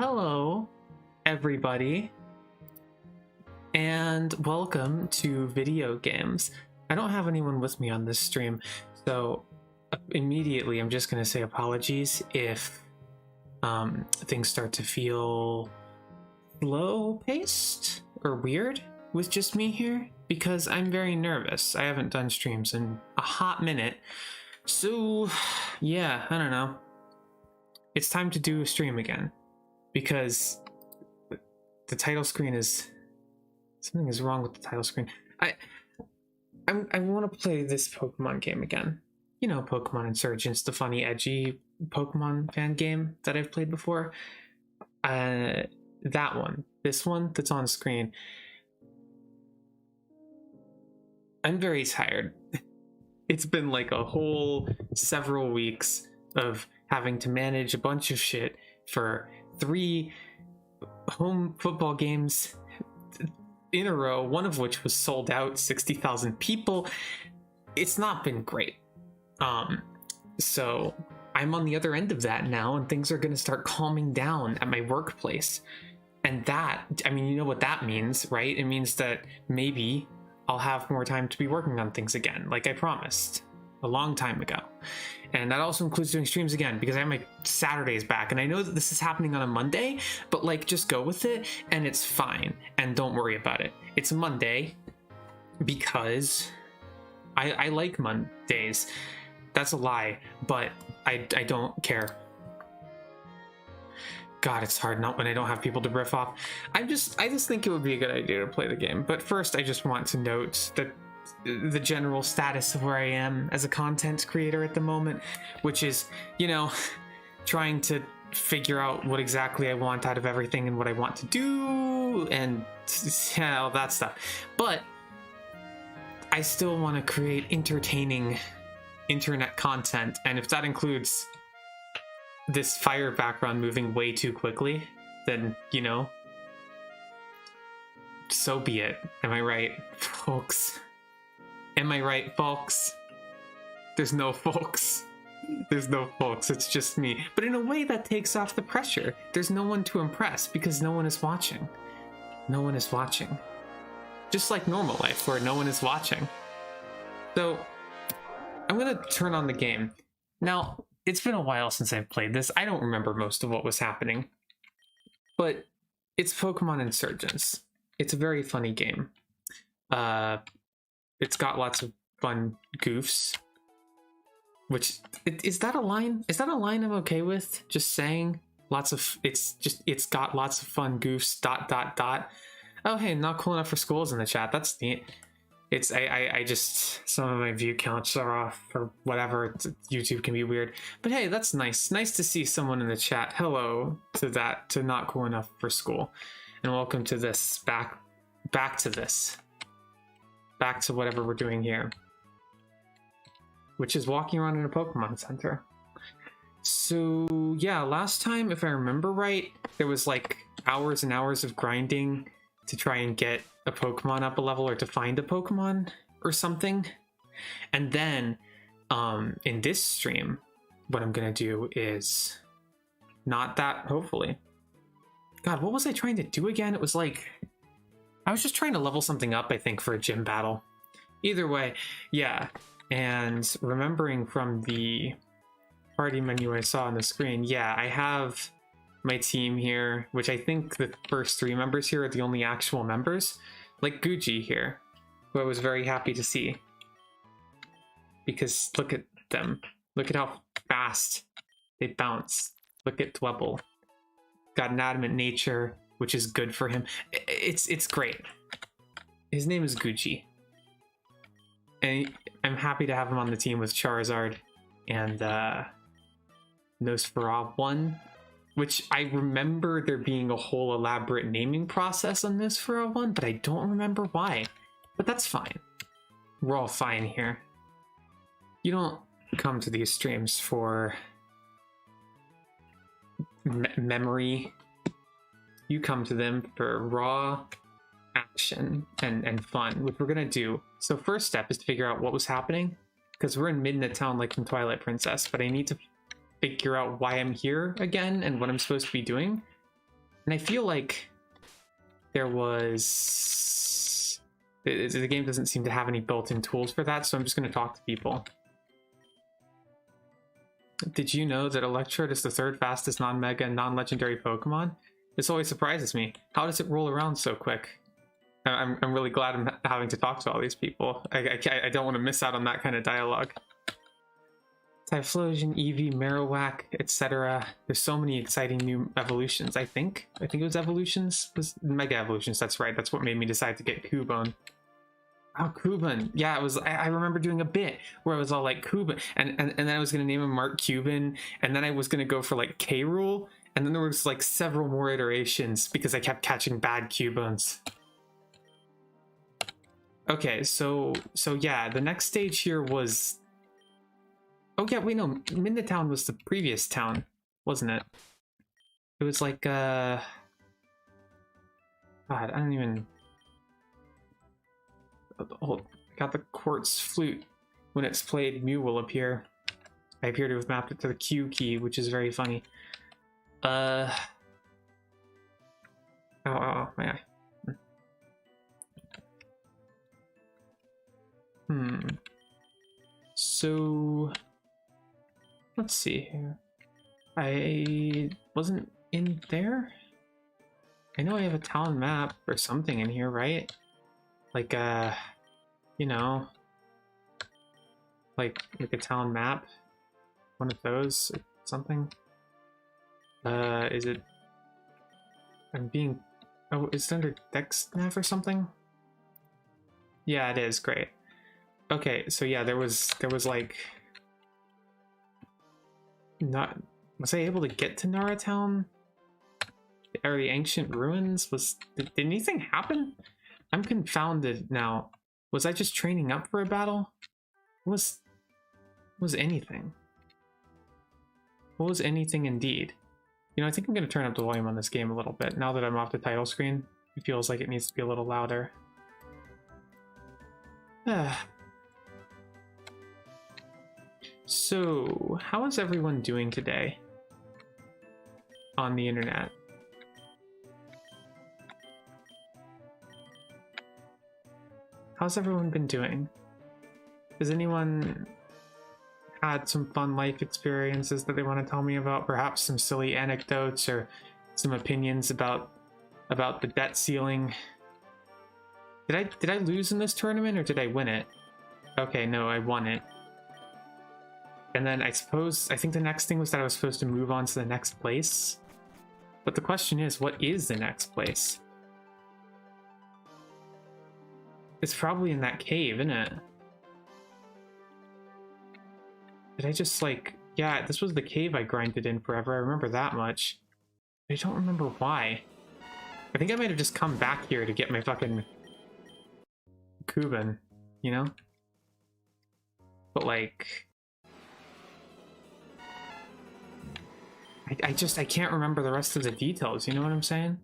Hello, everybody, and welcome to video games. I don't have anyone with me on this stream, so immediately I'm just going to say apologies if things start to feel slow-paced or weird with just me here, because I'm very nervous. I haven't done streams in a hot minute, so yeah, I don't know. It's time to do a stream again. Because the title screen something is wrong with the title screen. I want to play this Pokemon game again. You know, Pokemon Insurgents, the funny, edgy Pokemon fan game that I've played before. That one, this one that's on screen. I'm very tired. It's been like a whole several weeks of having to manage a bunch of shit for 3 home football games in a row, one of which was sold out, 60,000 people. It's not been great. So I'm on the other end of that now, and things are going to start calming down at my workplace. And that, I mean, you know what that means, right? It means that maybe I'll have more time to be working on things again, like I promised a long time ago. And that also includes doing streams again, because I have my Saturdays back. And I know that this is happening on a Monday, but like, just go with it and it's fine. And don't worry about it. It's a Monday because I like Mondays. That's a lie, but I don't care. God, it's hard not when I don't have people to riff off. I just think it would be a good idea to play the game. But first, I just want to note that the general status of where I am as a content creator at the moment, which is, you know, trying to figure out what exactly I want out of everything and what I want to do and yeah, all that stuff. But I still want to create entertaining internet content, and if that includes this fire background moving way too quickly, then, you know, so be it. Am I right, folks? Am I right, folks? There's no folks. There's no folks. It's just me. But in a way that takes off the pressure. There's no one to impress because no one is watching. No one is watching. Just like normal life where no one is watching. So I'm going to turn on the game. Now, it's been a while since I've played this. I don't remember most of what was happening. But it's Pokemon Insurgents. It's a very funny game. It's got lots of fun goofs. Which, is that a line? Is that a line I'm okay with? Just saying lots of, it's got lots of fun goofs, ... Oh, hey, not cool enough for schools in the chat. That's neat. It's, I just, some of my view counts are off or whatever. YouTube can be weird. But hey, that's nice. Nice to see someone in the chat. Hello to that, to not cool enough for school. And welcome to this, back to this. Back to whatever we're doing here, which is walking around in a Pokemon Center. So yeah, last time, if I remember right, there was like hours and hours of grinding to try and get a Pokemon up a level or to find a Pokemon or something. And then in this stream, what I'm gonna do is not that, hopefully. God, what was I trying to do again? It was like, I was just trying to level something up, I think, for a gym battle. Either way, yeah. And remembering from the party menu I saw on the screen, yeah, I have my team here, which I think the first 3 members here are the only actual members. Like Gucci here, who I was very happy to see. Because look at them. Look at how fast they bounce. Look at Dwebble. Got an adamant nature, which is good for him. It's great. His name is Gucci. And I'm happy to have him on the team with Charizard and Nosferatu, which I remember there being a whole elaborate naming process on Nosferatu, but I don't remember why. But that's fine. We're all fine here. You don't come to these streams for memory. You come to them for raw action and fun, which we're gonna do. So first step is to figure out what was happening, because we're in Midnight Town like from Twilight Princess, but I need to figure out why I'm here again and what I'm supposed to be doing. And I feel like there was... The game doesn't seem to have any built-in tools for that, so I'm just going to talk to people. Did you know that Electrode is the third fastest non-mega and non-legendary Pokemon? This always surprises me. How does it roll around so quick? I'm really glad I'm having to talk to all these people. I don't want to miss out on that kind of dialogue. Typhlosion, Eevee, Marowak, etc. There's so many exciting new evolutions, I think. I think it was evolutions? It was Mega Evolutions, that's right. That's what made me decide to get Cubone. Oh, Cuban. Yeah, it was. I remember doing a bit where I was all like Cuban, and then I was gonna name him Mark Cuban, and then I was gonna go for like K Rule, and then there was like several more iterations because I kept catching bad Cubans. Okay, so yeah, the next stage here was. Oh yeah, wait, no, Midtown was the previous town, wasn't it? It was like God, I don't even. Oh, got the quartz flute. When it's played, Mew will appear. I appear to have mapped it to the Q key, which is very funny. Oh, my eye. So, let's see here. I wasn't in there? I know I have a town map or something in here, right? Like, you know, like a town map, one of those, or something. Is it? I'm being. Oh, is it under DexNav or something? Yeah, it is. Great. Okay, so yeah, there was like. Not was I able to get to Nara Town? Or the ancient ruins? Did anything happen? I'm confounded now. Was I just training up for a battle? Was anything? What was anything indeed? You know, I think I'm going to turn up the volume on this game a little bit. Now that I'm off the title screen, it feels like it needs to be a little louder. So, how is everyone doing today on the internet? How's everyone been doing? Has anyone had some fun life experiences that they want to tell me about? Perhaps some silly anecdotes or some opinions about the debt ceiling. Did I lose in this tournament or did I win it? Okay, no, I won it. And then I think the next thing was that I was supposed to move on to the next place. But the question is, what is the next place? It's probably in that cave, isn't it? Did I just like... Yeah, this was the cave I grinded in forever. I remember that much. I don't remember why. I think I might have just come back here to get my fucking... Kuban, you know? But like... I can't remember the rest of the details, you know what I'm saying?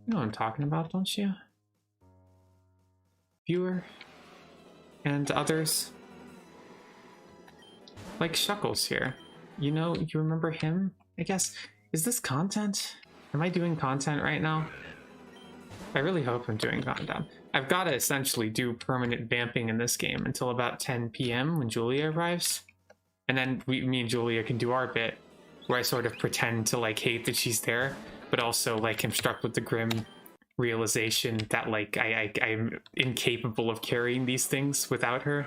You know what I'm talking about, don't you? Viewer and others like Shuckles here, you know, you remember him, I guess. Is this content? Am I doing content right now? I really hope I'm doing content. I've got to essentially do permanent vamping in this game until about 10 p.m. when Julia arrives, and then me and Julia can do our bit where I sort of pretend to like hate that she's there, but also like am struck with the grim realization that like I'm incapable of carrying these things without her.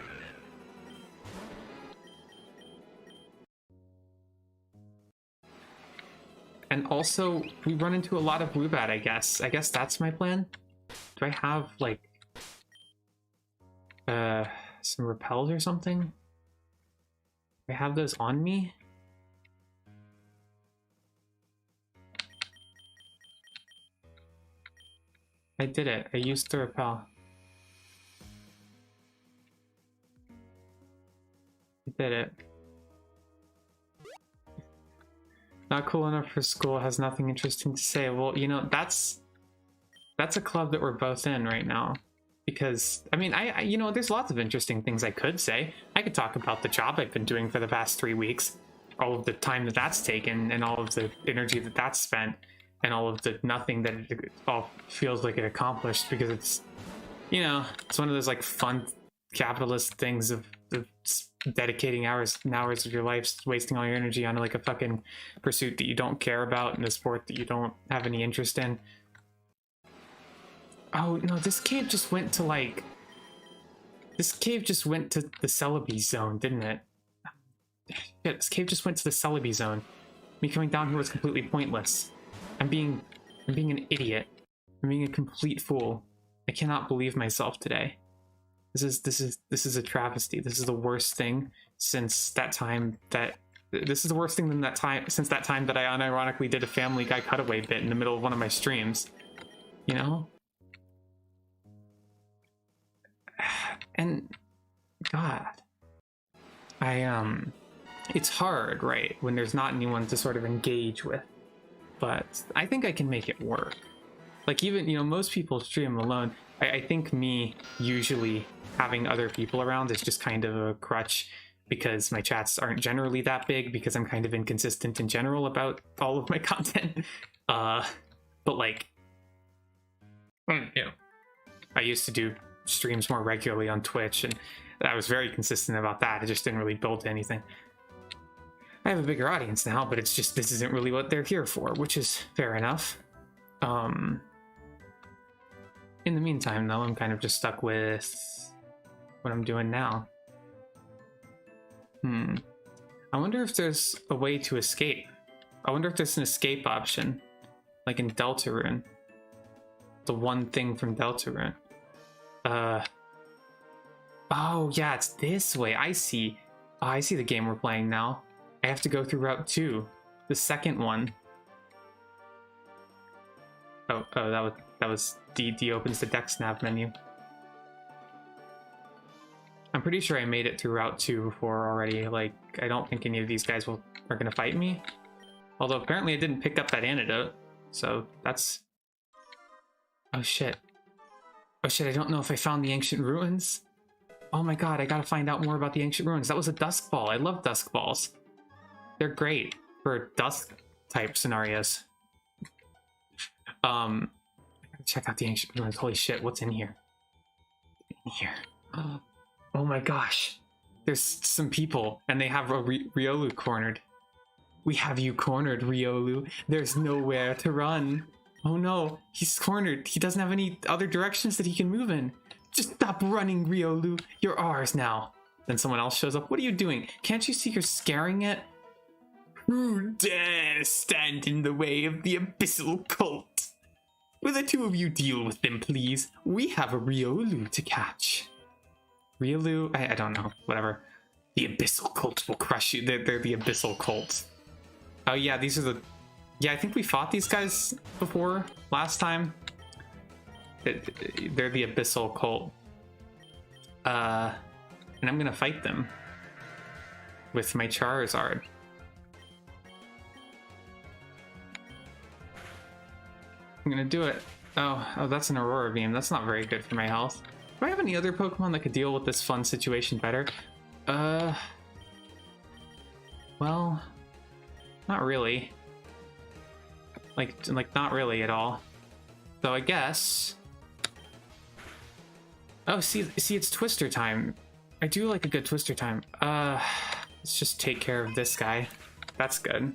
And also we run into a lot of Woobat, I guess. I guess that's my plan. Do I have like some repels or something? Do I have those on me? I did it. I used the repel. I did it. Not cool enough for school, has nothing interesting to say. Well, you know, that's a club that we're both in right now. Because, I mean, I you know, there's lots of interesting things I could say. I could talk about the job I've been doing for the past 3 weeks. All of the time that that's taken and all of the energy that that's spent. and all of the nothing that it all feels like it accomplished, because it's, you know, it's one of those like fun capitalist things of dedicating hours and hours of your life, wasting all your energy on like a fucking pursuit that you don't care about in a sport that you don't have any interest in. Oh no, this cave just went to like, this cave just went to the Celebi zone, didn't it? Yeah, this cave just went to the Celebi zone. Me coming down here was completely pointless. I'm being an idiot. I'm being a complete fool. I cannot believe myself today. This is a travesty. This is the worst thing since that time that this is the worst thing than that time since that time that I unironically did a Family Guy cutaway bit in the middle of one of my streams. You know? And God, it's hard, right, when there's not anyone to sort of engage with, but I think I can make it work. Like, even, you know, most people stream alone. I think me usually having other people around is just kind of a crutch, because my chats aren't generally that big, because I'm kind of inconsistent in general about all of my content. But like, you know, I used to do streams more regularly on Twitch, and I was very consistent about that. I just didn't really build anything. I have a bigger audience now, but it's just, this isn't really what they're here for, which is fair enough. In the meantime, though, I'm kind of just stuck with what I'm doing now. I wonder if there's a way to escape. I wonder if there's an escape option, like in Deltarune. The one thing from Deltarune. Oh yeah, it's this way. I see. Oh, I see the game we're playing now. I have to go through Route 2, the second one. Oh, that was D opens the deck snap menu. I'm pretty sure I made it through Route 2 before already. Like, I don't think any of these guys are gonna fight me. Although apparently I didn't pick up that antidote, so that's... Oh shit. Oh shit, I don't know if I found the ancient ruins. Oh my god, I gotta find out more about the ancient ruins. That was a dusk ball. I love dusk balls. They're great for dusk type scenarios. I gotta check out the ancient ruins. Holy shit, what's in here? In here. Oh my gosh. There's some people, and they have Riolu cornered. We have you cornered, Riolu. There's nowhere to run. Oh no, he's cornered. He doesn't have any other directions that he can move in. Just stop running, Riolu. You're ours now. Then someone else shows up. What are you doing? Can't you see you're scaring it? Who dare stand in the way of the abyssal cult? Will the two of you deal with them, please? We have a Riolu to catch. Riolu? I don't know. Whatever. The abyssal cult will crush you. They're the abyssal cult. Oh yeah, these are the... Yeah, I think we fought these guys before last time. They're the abyssal cult. And I'm gonna fight them with my Charizard. I'm gonna do it. Oh, that's an Aurora Beam. That's not very good for my health. Do I have any other Pokemon that could deal with this fun situation better? Well, not really. Like not really at all. So I guess... Oh, see, it's Twister time. I do like a good Twister time. Let's just take care of this guy. That's good.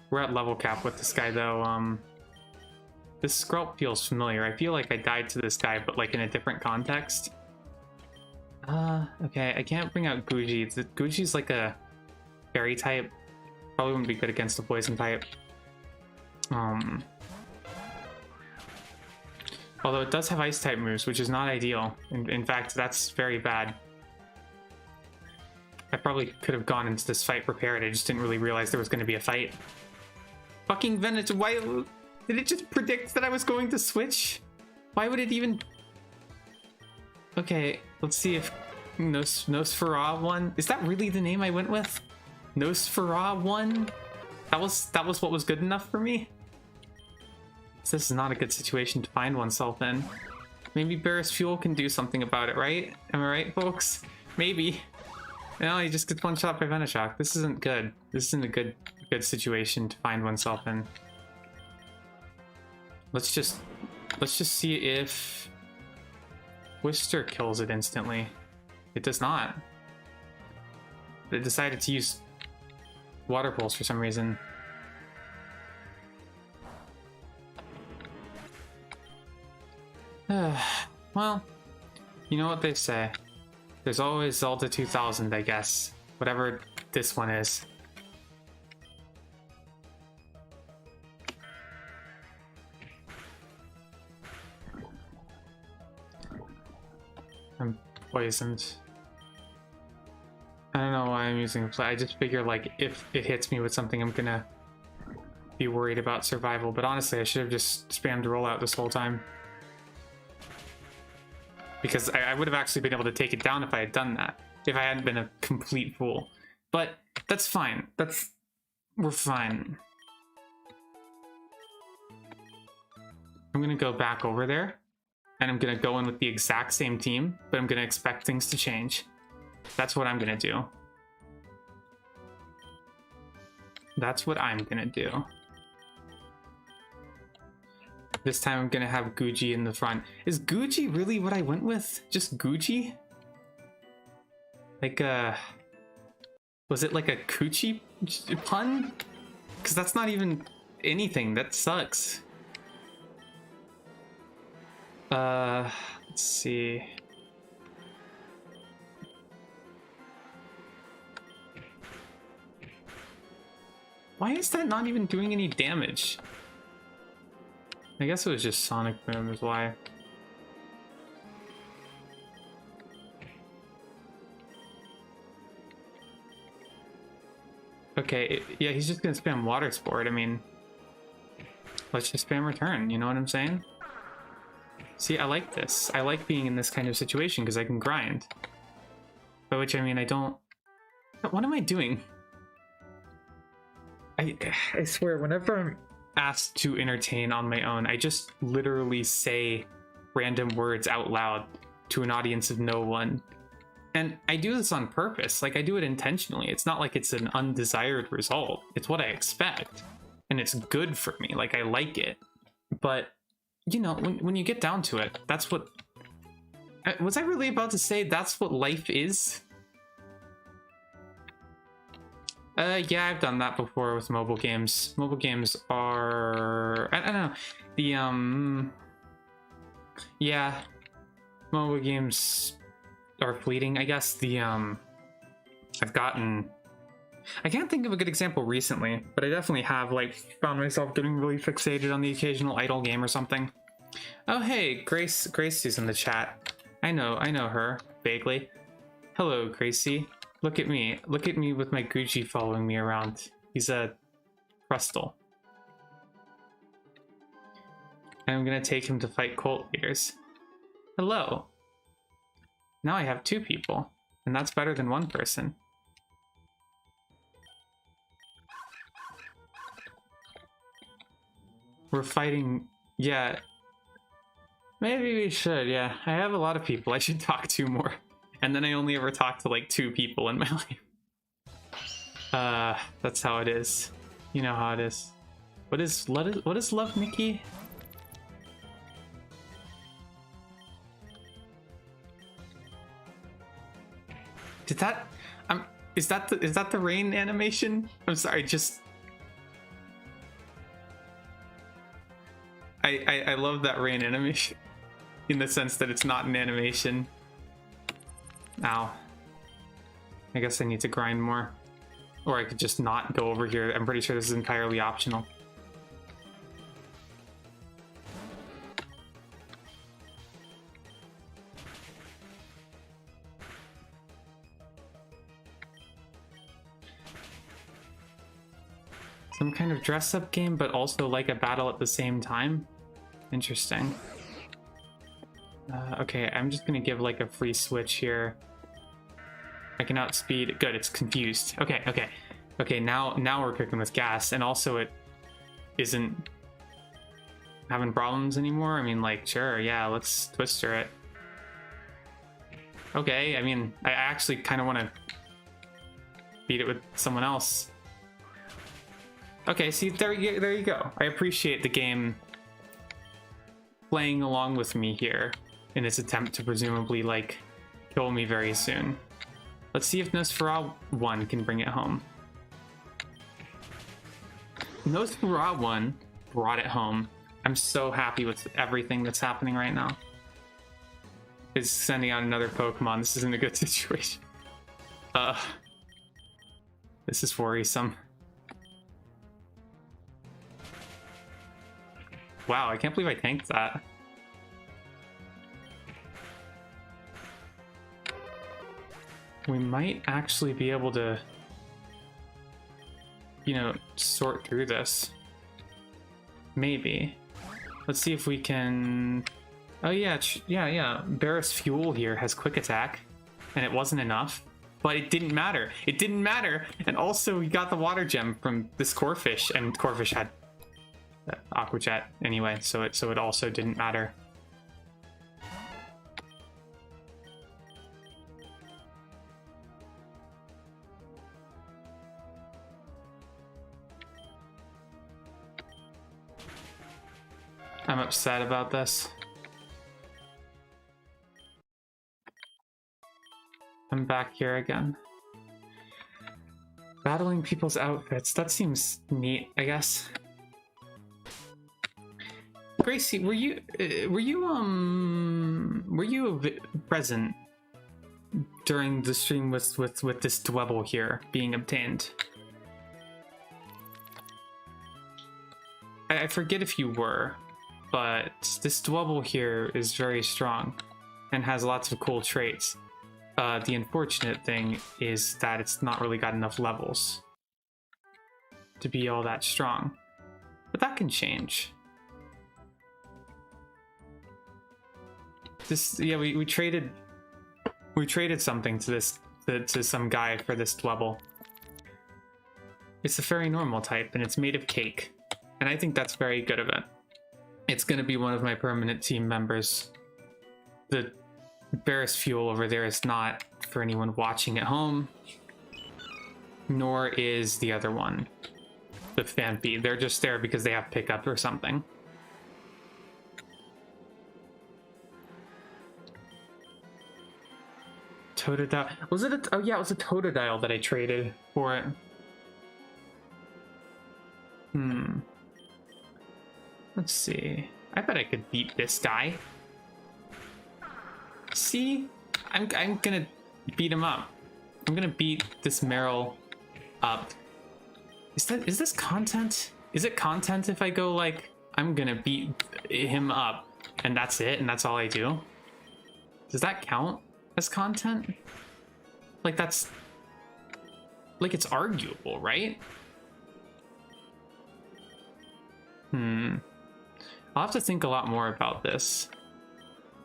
We're at level cap with this guy, though. This Skrelp feels familiar. I feel like I died to this guy, but like in a different context. Okay, I can't bring out Guji. Guji's like a fairy type. Probably wouldn't be good against a poison type. Although it does have ice type moves, which is not ideal. In fact, that's very bad. I probably could have gone into this fight prepared. I just didn't really realize there was going to be a fight. Fucking Venus, why did it just predict that I was going to switch? Why would it even... Okay, let's see if Nosfera won. Is that really the name I went with? Nosfera won? That was what was good enough for me? This is not a good situation to find oneself in. Maybe Barris Fuel can do something about it, right? Am I right, folks? Maybe. No, he just gets one shot by Venoshock. This isn't good. This isn't a good situation to find oneself in. let's just see if Twister kills it instantly. It does not. It decided to use Water Pulse for some reason. Well, you know what they say. There's always Zelda 2000, I guess. Whatever this one is. I'm poisoned. I don't know why I'm using a play. I just figure like if it hits me with something, I'm gonna be worried about survival. But honestly, I should have just spammed rollout this whole time. Because I would have actually been able to take it down if I had done that. If I hadn't been a complete fool. But that's fine. We're fine. I'm gonna go back over there. And I'm gonna go in with the exact same team, but I'm gonna expect things to change. That's what I'm gonna do. That's what I'm gonna do. This time I'm gonna have Gucci in the front. Is Gucci really what I went with? Just Gucci? Like was it like a coochie pun? Because that's not even anything. That sucks. Let's see. Why is that not even doing any damage? I guess it was just Sonic Boom is why. Okay, yeah, he's just gonna spam Water Sport. I mean, let's just spam Return, you know what I'm saying? See, I like this. I like being in this kind of situation because I can grind. By which I mean I don't... What am I doing? I swear, whenever I'm asked to entertain on my own, I just literally say random words out loud to an audience of no one. And I do this on purpose. Like, I do it intentionally. It's not like it's an undesired result. It's what I expect. And it's good for me. Like, I like it. But, you know, when you get down to it, that's what... Was I really about to say that's what life is? Yeah, I've done that before with mobile games. Mobile games are... I don't know. The, yeah. Mobile games are fleeting, I guess. The, I've gotten... I can't think of a good example recently, but I definitely have, like, found myself getting really fixated on the occasional idle game or something. Oh, hey, Gracie's in the chat. I know her, vaguely. Hello, Gracie. Look at me with my Gucci following me around. He's a Crustal. And I'm gonna take him to fight cult leaders. Hello. Now I have 2 people, and that's better than 1 person. We're fighting, yeah. Maybe we should, yeah. I have a lot of people I should talk to more. And then I only ever talk to like 2 people in my life. That's how it is. You know how it is. What is love, Nikki? Did that is that the rain animation? I'm sorry, just I love that rain animation in the sense that it's not an animation. Ow. I guess I need to grind more. Or I could just not go over here. I'm pretty sure this is entirely optional. Some kind of dress-up game, but also like a battle at the same time? Interesting. Okay, I'm just gonna give like a free switch here. I can outspeed. Good, it's confused. Okay, now we're cooking with gas, and also it isn't having problems anymore. I mean, like, sure, yeah, let's Twister it. Okay, I mean, I actually kind of want to beat it with someone else. Okay, see, there you go. I appreciate the game playing along with me here in its attempt to presumably, like, kill me very soon. Let's see if Nosferatu 1 can bring it home. Nosferatu 1 brought it home. I'm so happy with everything that's happening right now. It's sending out another Pokemon. This isn't a good situation. This is worrisome. Wow, I can't believe I tanked that. We might actually be able to, you know, sort through this. Maybe. Let's see if we can... Oh yeah, yeah. Barris Fuel here has Quick Attack, and it wasn't enough. But it didn't matter. It didn't matter! And also, we got the Water Gem from this Corphish, and Corphish had Aqua Jet anyway, so it also didn't matter. I'm upset about this. I'm back here again. Battling people's outfits. That seems neat, I guess. Gracie, were you present during the stream with this Dwebble here being obtained? I forget if you were, but this Dwebble here is very strong and has lots of cool traits. The unfortunate thing is that it's not really got enough levels to be all that strong, but that can change. This, yeah, we traded something to this to some guy for this Dwebble. It's a fairy normal type, and it's made of cake, and I think that's very good of it. It's going to be one of my permanent team members. The Barris Fuel over there is not for anyone watching at home, nor is the other one, the Phanpy. They're just there because they have pickup or something. Totodile. Was it a... Oh yeah, it was a Totodile that I traded for it. Let's see. I bet I could beat this guy. See? I'm gonna beat him up. I'm gonna beat this Meryl up. Is this content? Is it content if I go like, I'm gonna beat him up and that's it and that's all I do? Does that count as content? Like that's... Like it's arguable, right? I'll have to think a lot more about this.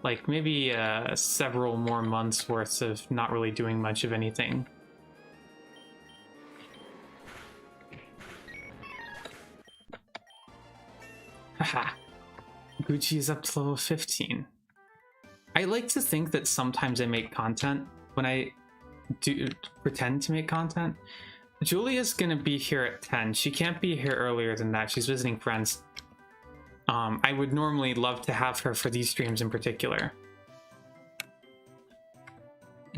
Like maybe several more months worth of not really doing much of anything. Haha. Gucci is up to level 15. I like to think that sometimes I make content when I do pretend to make content. Julia's gonna be here at 10. She can't be here earlier than that. She's visiting friends. I would normally love to have her for these streams in particular.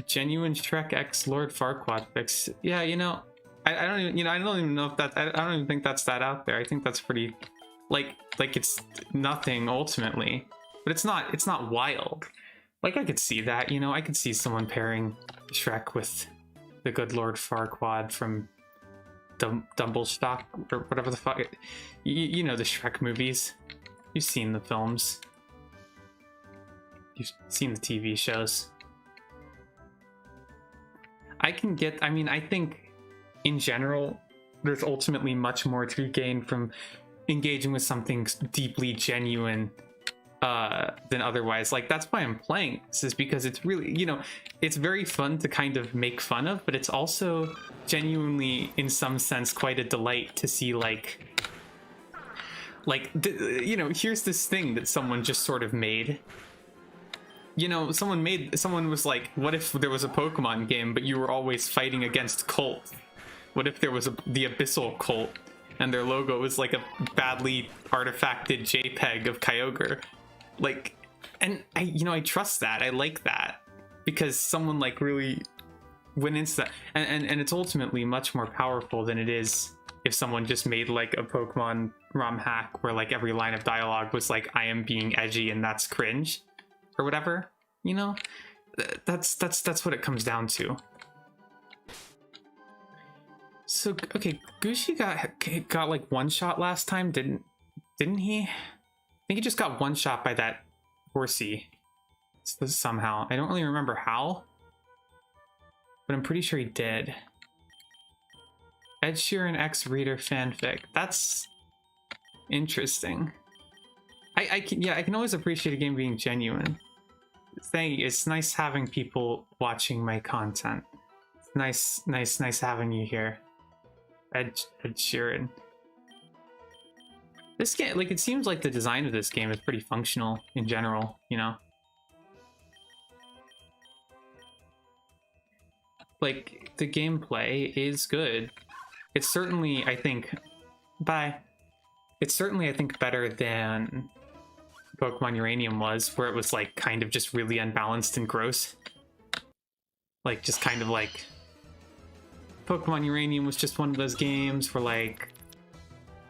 Genuine Shrek X Lord Farquaad fix. Yeah, you know, I don't even, I don't even know if that, I don't even think that's that out there. I think that's pretty, like it's nothing ultimately, but it's not wild. Like I could see that, I could see someone pairing Shrek with the good Lord Farquaad from Dumblestock or whatever the fuck. You know the Shrek movies. You've seen the films. You've seen the TV shows. I think in general, there's ultimately much more to gain from engaging with something deeply genuine than otherwise. Like, that's why I'm playing this, is because it's really, it's very fun to kind of make fun of, but it's also genuinely, in some sense, quite a delight to see, here's this thing that someone just sort of made. Someone was like, what if there was a Pokemon game, but you were always fighting against cult? What if there was the Abyssal cult, and their logo was like a badly artifacted JPEG of Kyogre? Like, and I trust that. I like that because someone like really went into that, and it's ultimately much more powerful than it is if someone just made like a Pokemon ROM hack where like every line of dialogue was like, I am being edgy and that's cringe or whatever, you know. That's what it comes down to. So okay, Gushi got like one shot last time, didn't he? I think he just got one shot by that horsey somehow. I don't really remember how, but I'm pretty sure he did. Ed Sheeran X Reader fanfic. That's interesting. I can always appreciate a game being genuine. It's nice having people watching my content. It's nice having you here. Ed Sheeran. This game, like, it seems like the design of this game is pretty functional in general, you know? Like, the gameplay is good. It's certainly, I think, better than Pokemon Uranium was, where it was, like, kind of just really unbalanced and gross. Like, just kind of like... Pokemon Uranium was just one of those games where, like...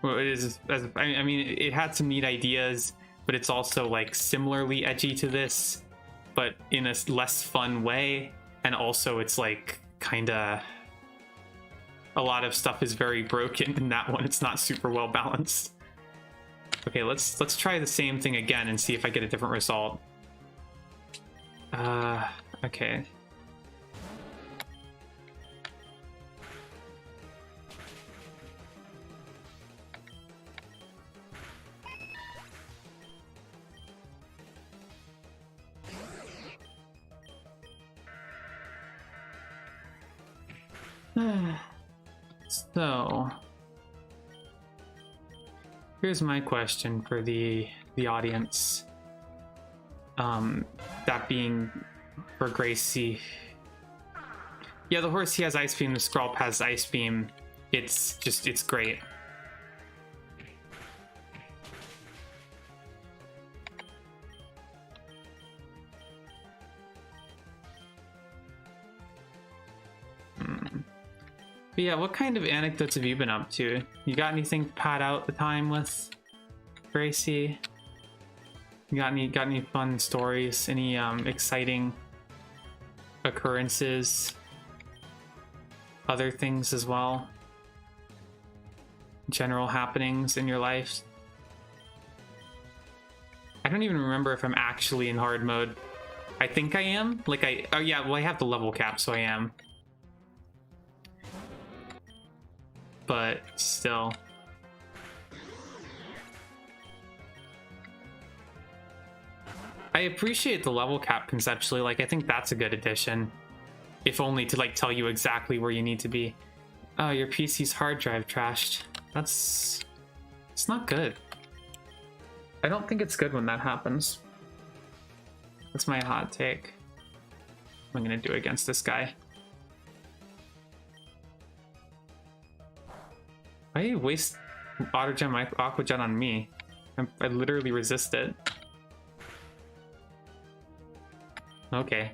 Well, it is, I mean, it had some neat ideas, but it's also, like, similarly edgy to this, but in a less fun way. And also, it's, like, kind of... A lot of stuff is very broken in that one. It's not super well balanced. Okay, let's try the same thing again and see if I get a different result. Okay. So, here's my question for the audience. That being for Gracie. Yeah, the horsey has Ice Beam, the Skrulp has Ice Beam. It's great. But yeah, what kind of anecdotes have you been up to? You got anything to pad out the time with, Gracie? You got any fun stories? Any exciting occurrences? Other things as well? General happenings in your life? I don't even remember if I'm actually in hard mode. I think I am. Like oh yeah, well I have the level cap, so I am. But still. I appreciate the level cap conceptually. Like, I think that's a good addition. If only to, like, tell you exactly where you need to be. Oh, your PC's hard drive trashed. It's not good. I don't think it's good when that happens. That's my hot take. What am I gonna do against this guy? Why do you waste Auto Gem Aqua Jet on me? I literally resist it. Okay.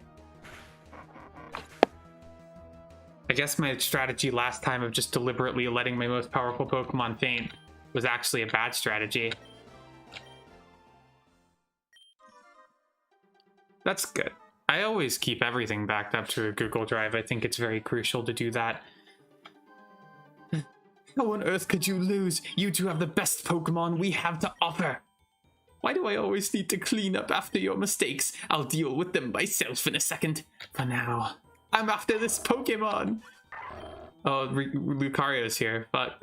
I guess my strategy last time of just deliberately letting my most powerful Pokemon faint was actually a bad strategy. That's good. I always keep everything backed up to a Google Drive. I think it's very crucial to do that. How on earth could you lose? You two have the best Pokemon we have to offer. Why do I always need to clean up after your mistakes? I'll deal with them myself in a second. For now, I'm after this Pokemon. Oh, Lucario's here, but...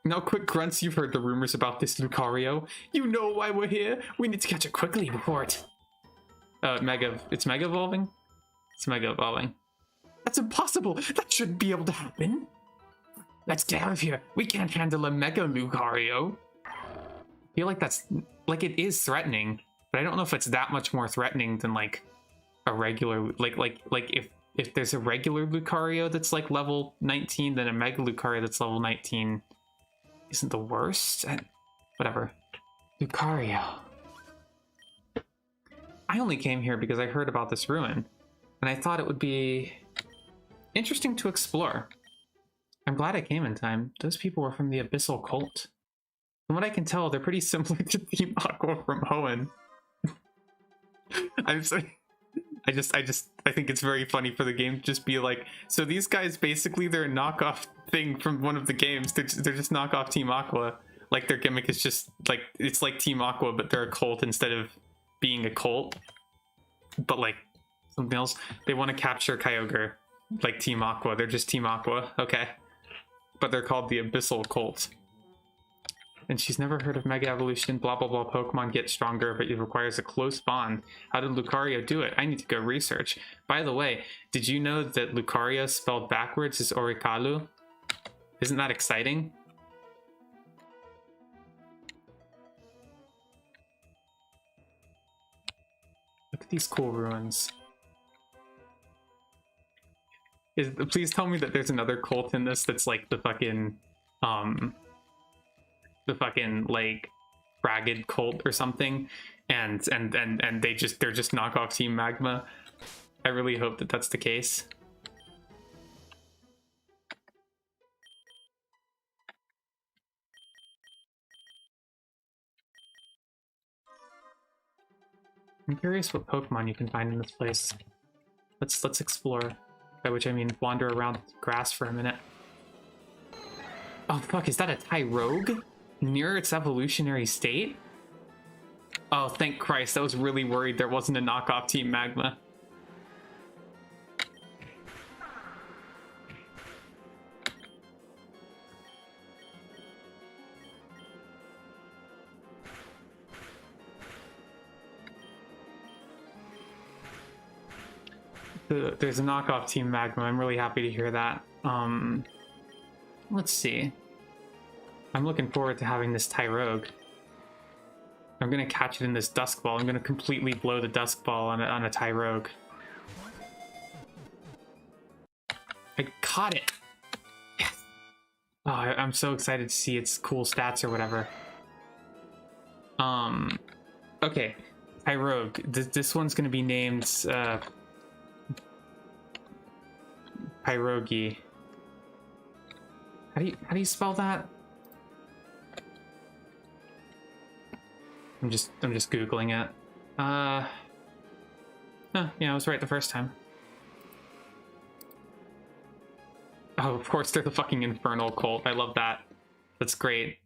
Now quick grunts, you've heard the rumors about this Lucario. You know why we're here. We need to catch it quickly before it... it's Mega Evolving? It's Mega Evolving. That's impossible! That shouldn't be able to happen! Let's get out of here! We can't handle a Mega Lucario! I feel like that's... Like, it is threatening, but I don't know if it's that much more threatening than, like, a regular... Like if there's a regular Lucario that's, like, level 19, then a Mega Lucario that's level 19 isn't the worst? Whatever. Lucario. I only came here because I heard about this ruin, and I thought it would be interesting to explore. I'm glad I came in time. Those people were from the Abyssal Cult. From what I can tell, they're pretty similar to Team Aqua from Hoenn. I'm sorry. I think it's very funny for the game to just be like, so these guys basically they're a knockoff thing from one of the games. They're just knockoff Team Aqua. Like their gimmick is just like it's like Team Aqua, but they're a cult instead of being a cult. But like something else, they want to capture Kyogre like Team Aqua. They're just Team Aqua, okay? But they're called the Abyssal Cult. And she's never heard of Mega Evolution, blah blah blah, Pokemon get stronger, but it requires a close bond. How did Lucario do it? I need to go research. By the way, did you know that Lucario spelled backwards is Orikalu? Isn't that exciting? Look at these cool ruins. Please tell me that there's another cult in this that's like the fucking like ragged cult or something, and they're just knockoff Team Magma. I really hope that that's the case. I'm curious what Pokemon you can find in this place. Let's explore. By which I mean wander around grass for a minute. Oh fuck, is that a Tyrogue? Near its evolutionary state? Oh, thank Christ, I was really worried there wasn't a knockoff Team Magma. There's a knockoff Team Magma. I'm really happy to hear that. Let's see. I'm looking forward to having this Tyrogue. I'm gonna catch it in this Dusk Ball. I'm gonna completely blow the Dusk Ball on a Tyrogue. I caught it! Yes! Oh, I'm so excited to see its cool stats or whatever. Okay. Tyrogue. This one's gonna be named, Pyrogi. How do you spell that? I'm just googling it. Oh, yeah, I was right the first time. Oh, of course they're the fucking Infernal Cult. I love that. That's great.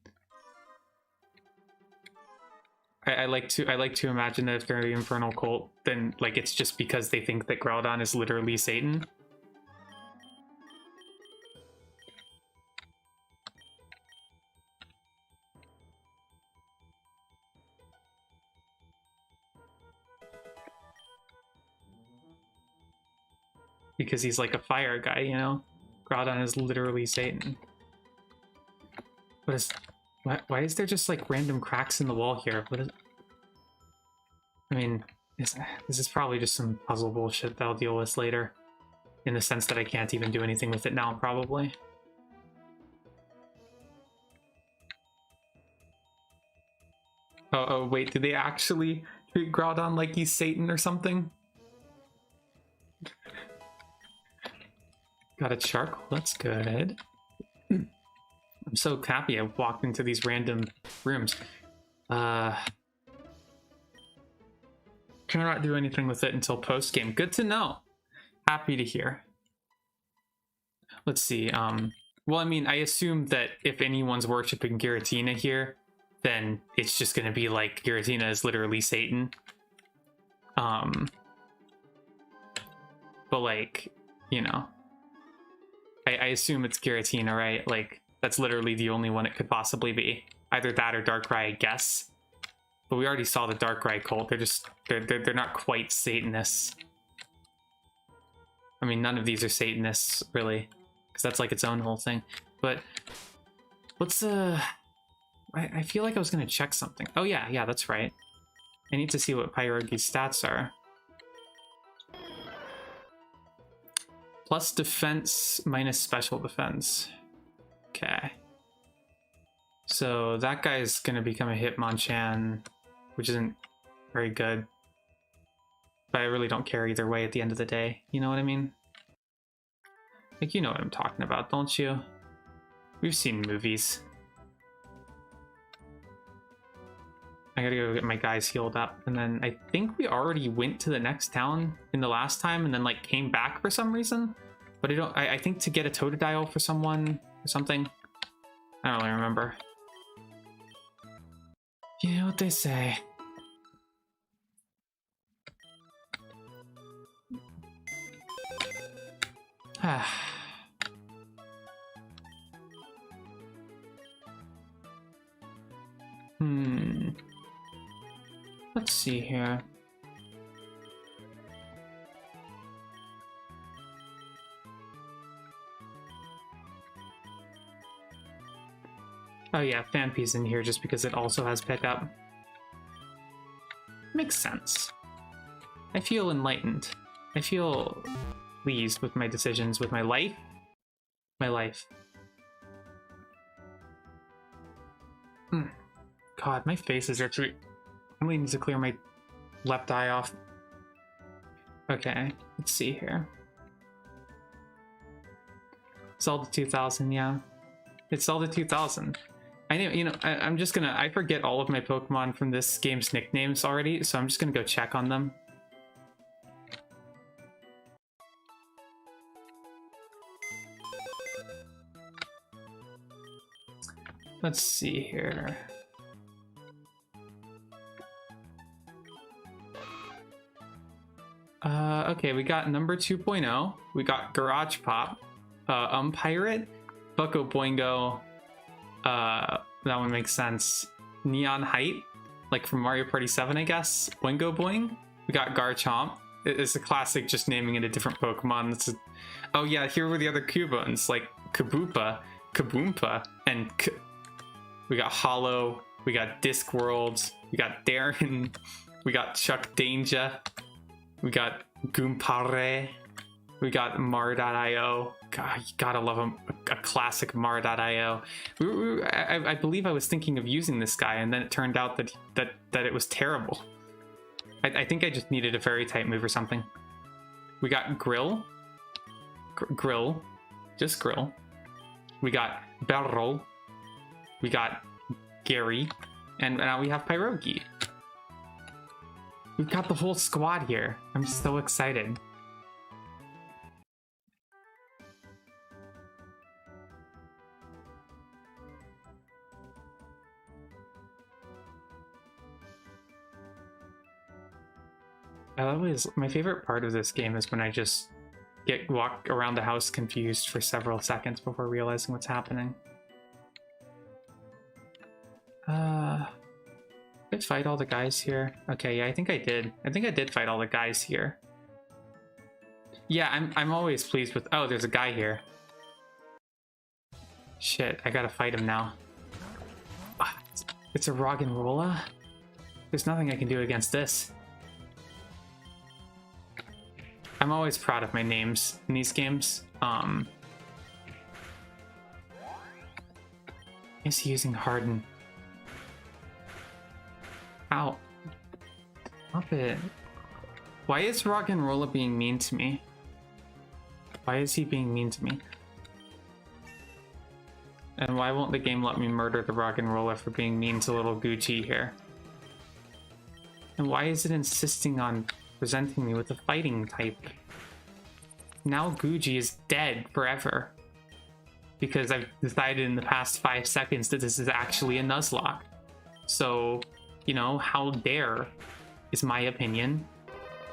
I like to imagine that if they're the Infernal Cult, then like it's just because they think that Groudon is literally Satan. Because he's like a fire guy, you know? Groudon is literally Satan. What is... Why is there just like random cracks in the wall here? What is... I mean, this is probably just some puzzle bullshit that I'll deal with later. In the sense that I can't even do anything with it now, probably. Oh, wait, did they actually treat Groudon like he's Satan or something? Got a charcoal, that's good. I'm so happy I walked into these random rooms. Cannot do anything with it until post-game. Good to know. Happy to hear. Let's see, well, I mean, I assume that if anyone's worshipping Giratina here, then it's just gonna be like Giratina is literally Satan. But like, you know, I assume it's Giratina, right? Like, that's literally the only one it could possibly be. Either that or Darkrai, I guess. But we already saw the Darkrai cult. They're not quite Satanists. I mean, none of these are Satanists, really. Because that's like its own whole thing. But, what's I feel like I was going to check something. Oh yeah, that's right. I need to see what Pyrogi's stats are. Plus defense, minus special defense. Okay. So that guy's gonna become a Hitmonchan, which isn't very good. but I really don't care either way at the end of the day. You know what I mean? Like, you know what I'm talking about, don't you? We've seen movies. I gotta go get my guys healed up, and then I think we already went to the next town in the last time and then like came back for some reason. But I think to get a Totodile for someone or something. I don't really remember. You know what they say. Let's see here. Oh yeah, Phanpy's in here just because it also has pickup. Makes sense. I feel enlightened. I feel pleased with my decisions, with my life. My life. God, my face is actually... I really need to clear my left eye off. Okay, let's see here. Zelda 2000, yeah. It's Zelda 2000. I know, you know, I'm just gonna... I forget all of my Pokemon from this game's nicknames already, so I'm just gonna go check on them. Let's see here. Okay, we got number 2.0. We got Garage Pop, Pirate, Bucko Boingo. That one makes sense. Neon Height, like from Mario Party 7, I guess. Boingo Boing. We got Garchomp. It's a classic, just naming it a different Pokemon. Oh yeah, here were the other Cubans, like Kaboopa, Kaboompa, and we got Hollow. We got Discworld. We got Darren. We got Chuck Danger. We got Goompare. We got Mar.io. God, you gotta love a classic Mar.io. I believe I was thinking of using this guy, and then it turned out that it was terrible. I think I just needed a fairy type move or something. We got Grill. Grill. Just Grill. We got Barrel. We got Gary. And now we have Pyroki. We've got the whole squad here. I'm so excited. My favorite part of this game is when I just walk around the house confused for several seconds before realizing what's happening. Did I fight all the guys here? Okay, yeah, I think I did. I think I did fight all the guys here. Yeah, I'm always pleased with... Oh, there's a guy here. Shit, I gotta fight him now. It's a Roggenrola? There's nothing I can do against this. I'm always proud of my names in these games. Is he using Harden? Ow. Stop it. Why is Roggenrola being mean to me? Why is he being mean to me? And why won't the game let me murder the Roggenrola for being mean to little Gucci here? And why is it insisting on presenting me with a fighting type? Now Gucci is dead forever. Because I've decided in the past 5 seconds that this is actually a Nuzlocke. So... You know, how dare is my opinion.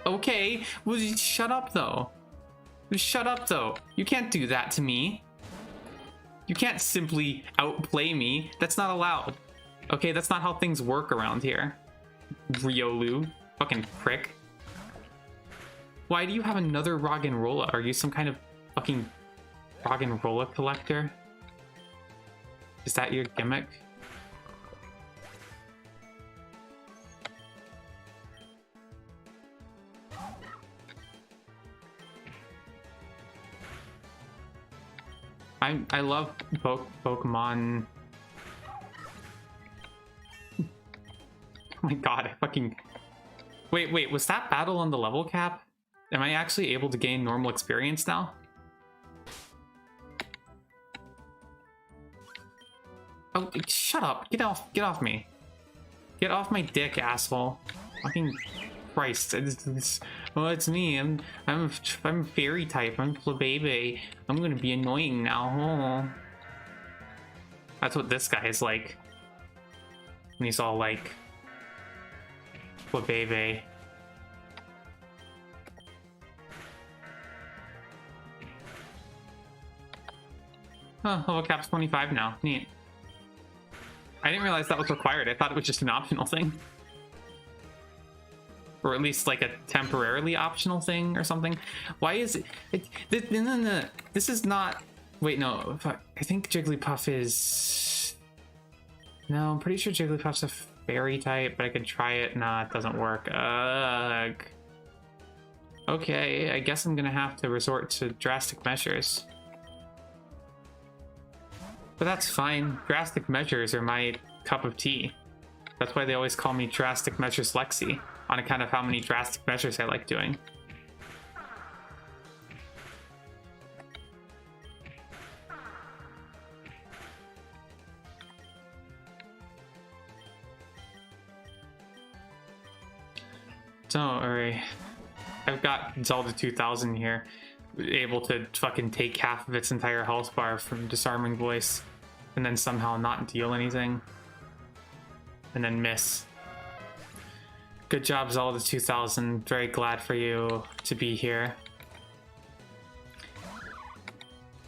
Okay, well, just shut up though. Just shut up though. You can't do that to me. You can't simply outplay me. That's not allowed. Okay, that's not how things work around here. Riolu, fucking prick. Why do you have another Roggenrola? Are you some kind of fucking Roggenrola collector? Is that your gimmick? I love Pokemon. Oh my god, I fucking... Wait, was that battle on the level cap? Am I actually able to gain normal experience now? Oh, shut up. Get off me. Get off my dick, asshole. Fucking Christ. Oh, it's me. I'm fairy type. I'm baby. I'm gonna be annoying now. Oh. That's what this guy is like. And he's all like, baby. Oh, level cap's 25 now. Neat. I didn't realize that was required. I thought it was just an optional thing. Or at least like a temporarily optional thing or something. Why is it? This is not... Wait, no. I think Jigglypuff is... No, I'm pretty sure Jigglypuff's a fairy type, but I could try it. Nah, it doesn't work. Ugh. Okay, I guess I'm gonna have to resort to drastic measures. But that's fine. Drastic measures are my cup of tea. That's why they always call me Drastic Measures Lexi, on account of how many drastic measures I like doing. Don't worry. I've got Zelda 2000 here, able to fucking take half of its entire health bar from Disarming Voice, and then somehow not deal anything, and then miss. Good job, Zelda 2000. Very glad for you to be here.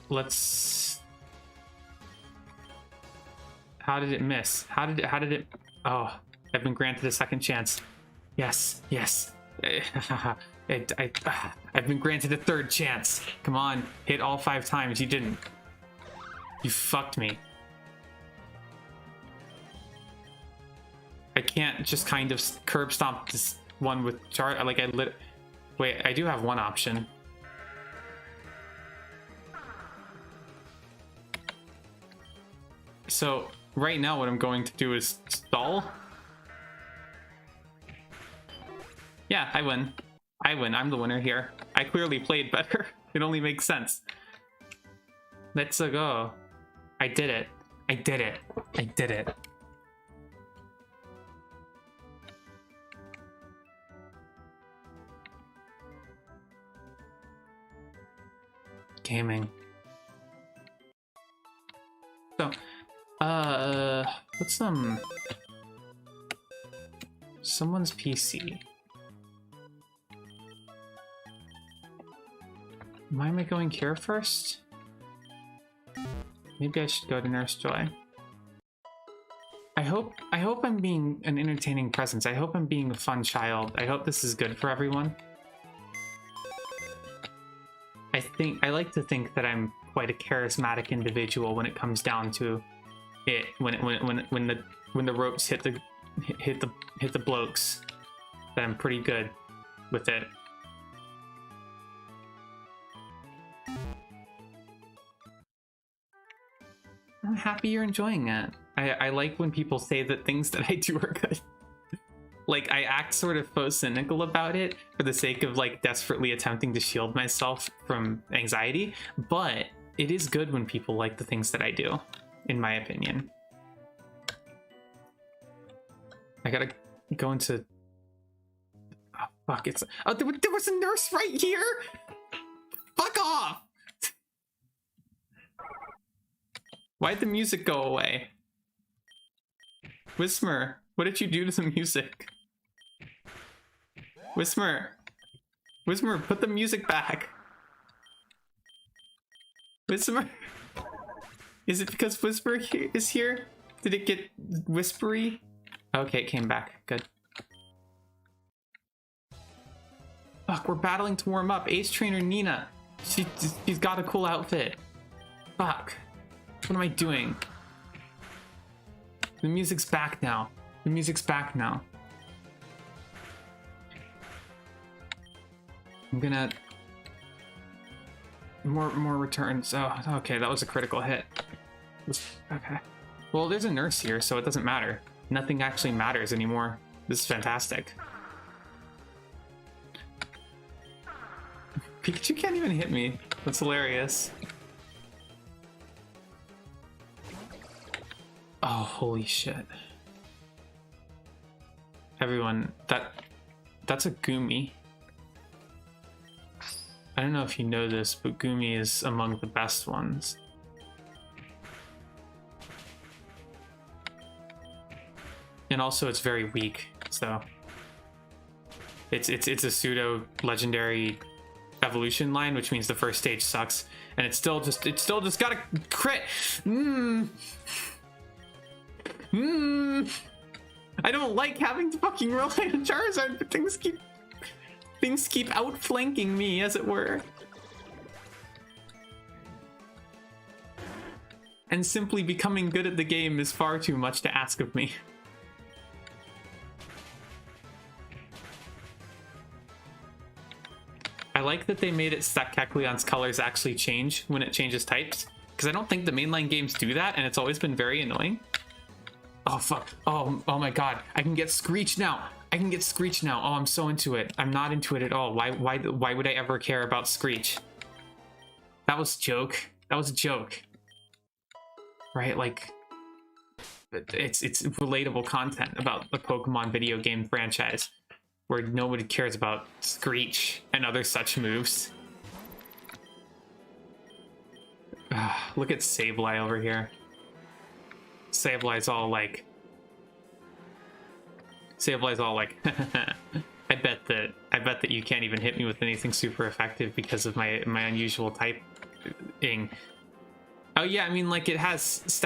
Let's... How did it miss? How did it... Oh, I've been granted a second chance. Yes. I've been granted a third chance. Come on, hit all 5 times. You didn't. You fucked me. I can't just kind of curb stomp this one with char. Like Wait, I do have one option. So right now, what I'm going to do is stall. Yeah, I win. I'm the winner here. I clearly played better. It only makes sense. Let's go. I did it. I did it. Gaming. So, what's someone's PC? Why am I going here first? Maybe I should go to Nurse Joy. I hope I'm being an entertaining presence. I hope I'm being a fun child. I hope this is good for everyone. I like to think that I'm quite a charismatic individual when it comes down to it. When the ropes hit the blokes, that I'm pretty good with it. I'm happy you're enjoying it. I like when people say that things that I do are good. Like, I act sort of faux cynical about it for the sake of, like, desperately attempting to shield myself from anxiety, but it is good when people like the things that I do, in my opinion. I gotta go into... Oh, fuck, it's... Oh, there was a nurse right here! Fuck off! Why'd the music go away? Whismer, what did you do to the music? Whismer, put the music back. Whismer, is it because Whisper is here? Did it get whispery? Okay, it came back. Good. Fuck, we're battling to warm up. Ace Trainer Nina. She's got a cool outfit. Fuck. What am I doing? The music's back now. I'm gonna... More returns. Oh, okay, that was a critical hit. Okay. Well, there's a nurse here, so it doesn't matter. Nothing actually matters anymore. This is fantastic. Pikachu can't even hit me. That's hilarious. Oh, holy shit. Everyone, that's a Gumi. I don't know if you know this, but Gumi is among the best ones. And also it's very weak, so it's a pseudo legendary evolution line, which means the first stage sucks, and it's still just got a crit. I don't like having to fucking rely on Charizard, but things keep outflanking me, as it were. And simply becoming good at the game is far too much to ask of me. I like that they made it that Kecleon's colors actually change when it changes types, because I don't think the mainline games do that, and it's always been very annoying. Oh fuck! Oh my god! I can get Screech now. I can get Screech now. Oh, I'm so into it. I'm not into it at all. Why would I ever care about Screech? That was a joke. That was a joke. Right? Like, it's relatable content about the Pokemon video game franchise, where nobody cares about Screech and other such moves. Look at Sableye over here. Sableye's all like, I bet that you can't even hit me with anything super effective because of my unusual typing. Oh yeah, I mean, like, it has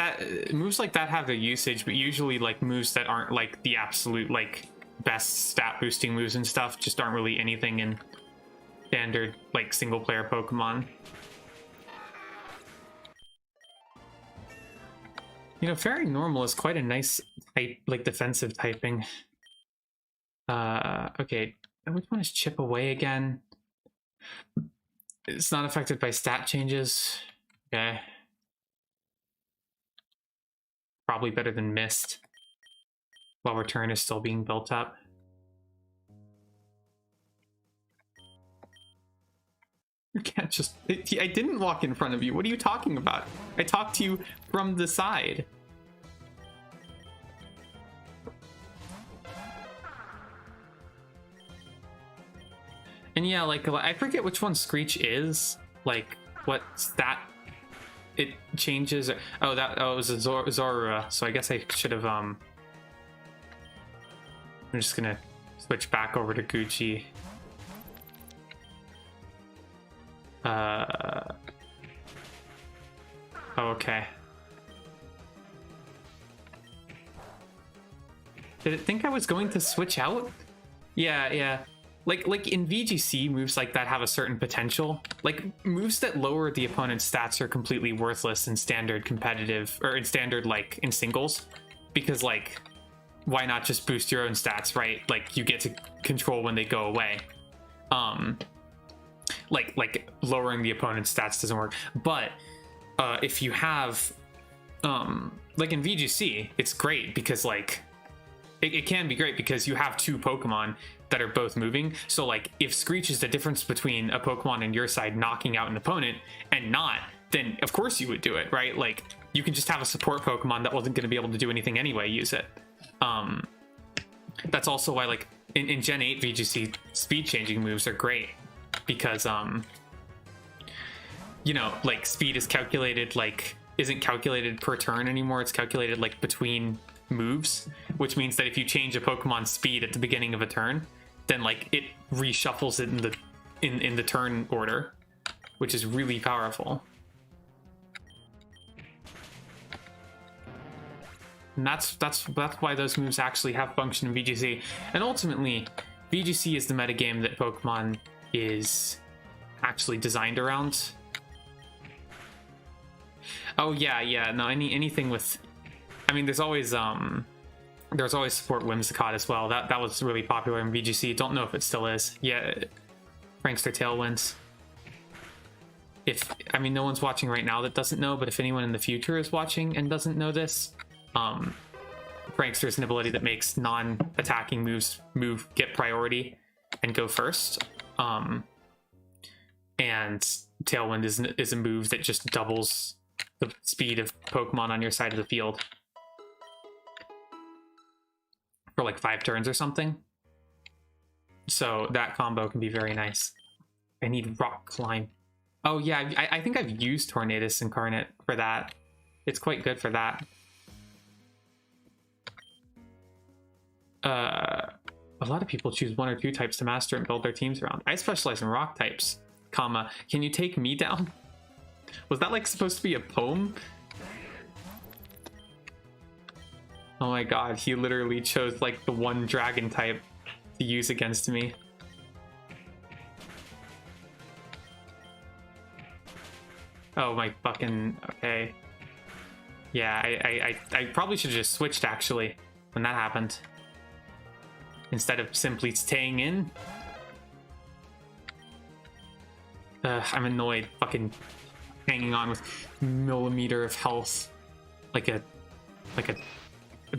moves like that have their usage, but usually like moves that aren't like the absolute like best stat boosting moves and stuff just aren't really anything in standard like single player Pokemon. You know, Fairy Normal is quite a nice type, like defensive typing. Okay, which one is Chip Away again? It's not affected by stat changes. Okay. Probably better than Mist, while Return is still being built up. You can't just... I didn't walk in front of you. What are you talking about? I talked to you from the side. And yeah, like, I forget which one Screech is. Like, what stat it changes. Oh, it was a Zorua. So I guess I should have, I'm just gonna switch back over to Gucci. Oh, okay. Did it think I was going to switch out? Yeah. Like in VGC, moves like that have a certain potential. Like, moves that lower the opponent's stats are completely worthless in standard competitive, or in standard, like, in singles. Because, like, why not just boost your own stats, right? Like, you get to control when they go away. Like lowering the opponent's stats doesn't work. But if you have, like in VGC, it's great because, like, it can be great because you have two Pokemon that are both moving. So, like, if Screech is the difference between a Pokemon on your side knocking out an opponent and not, then of course you would do it, right? Like, you can just have a support Pokemon that wasn't going to be able to do anything anyway, use it. That's also why, like, in Gen 8 VGC, speed changing moves are great because, you know, like, speed is calculated, like, isn't calculated per turn anymore. It's calculated, like, between moves, which means that if you change a Pokemon's speed at the beginning of a turn, then, like, it reshuffles it in the turn order, which is really powerful. And that's why those moves actually have function in VGC. And ultimately, VGC is the metagame that Pokemon is actually designed around. Oh yeah, no, anything with, I mean, there's always support Whimsicott as well. That was really popular in VGC. Don't know if it still is. Yeah, Prankster Tailwinds. I mean, no one's watching right now that doesn't know, but if anyone in the future is watching and doesn't know this, Prankster is an ability that makes non-attacking moves get priority and go first. and Tailwind is a move that just doubles the speed of Pokemon on your side of the field for like 5 turns or something. So that combo can be very nice. I need Rock Climb. Oh yeah, I think I've used Tornadus Incarnate for that. It's quite good for that. A lot of people choose 1 or 2 types to master and build their teams around. I specialize in rock types, comma, can you take me down? Was that like supposed to be a poem? Oh my god, he literally chose like the one dragon type to use against me. Oh my fucking, okay. Yeah, I probably should have just switched actually when that happened, instead of simply staying in. I'm annoyed, fucking hanging on with millimeter of health like a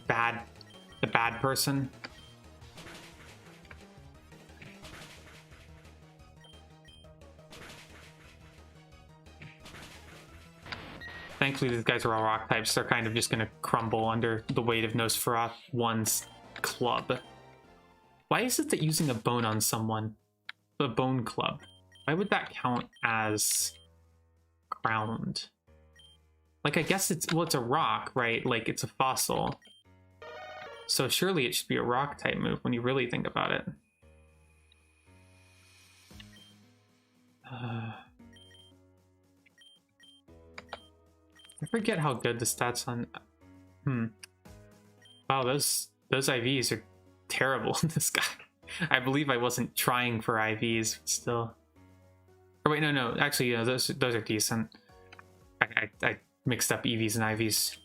bad person. Thankfully, these guys are all rock types. They're kind of just going to crumble under the weight of Nosferatu 1's club. Why is it that using a bone on someone, a bone club, why would that count as ground? Like, I guess it's, well, it's a rock, right? Like, it's a fossil. So surely it should be a rock type move when you really think about it. I forget how good the stats on... Wow, those IVs are terrible in this guy. I believe I wasn't trying for IVs, but still. Or wait, no. Actually, you know, those are decent. I mixed up EVs and IVs.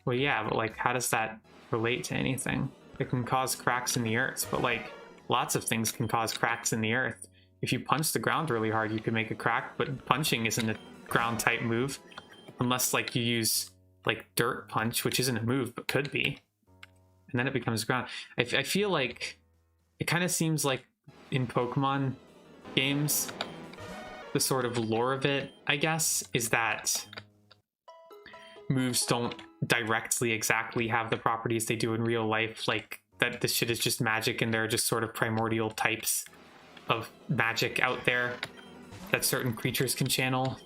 Well, yeah, but like, how does that relate to anything? It can cause cracks in the earth, but like, lots of things can cause cracks in the earth. If you punch the ground really hard, you can make a crack, but punching isn't a ground type move. Unless like you use like Dirt Punch, which isn't a move, but could be. And then it becomes ground. I feel like it kind of seems like in Pokemon games, the sort of lore of it, I guess, is that moves don't directly exactly have the properties they do in real life. Like that this shit is just magic and there are just sort of primordial types of magic out there that certain creatures can channel,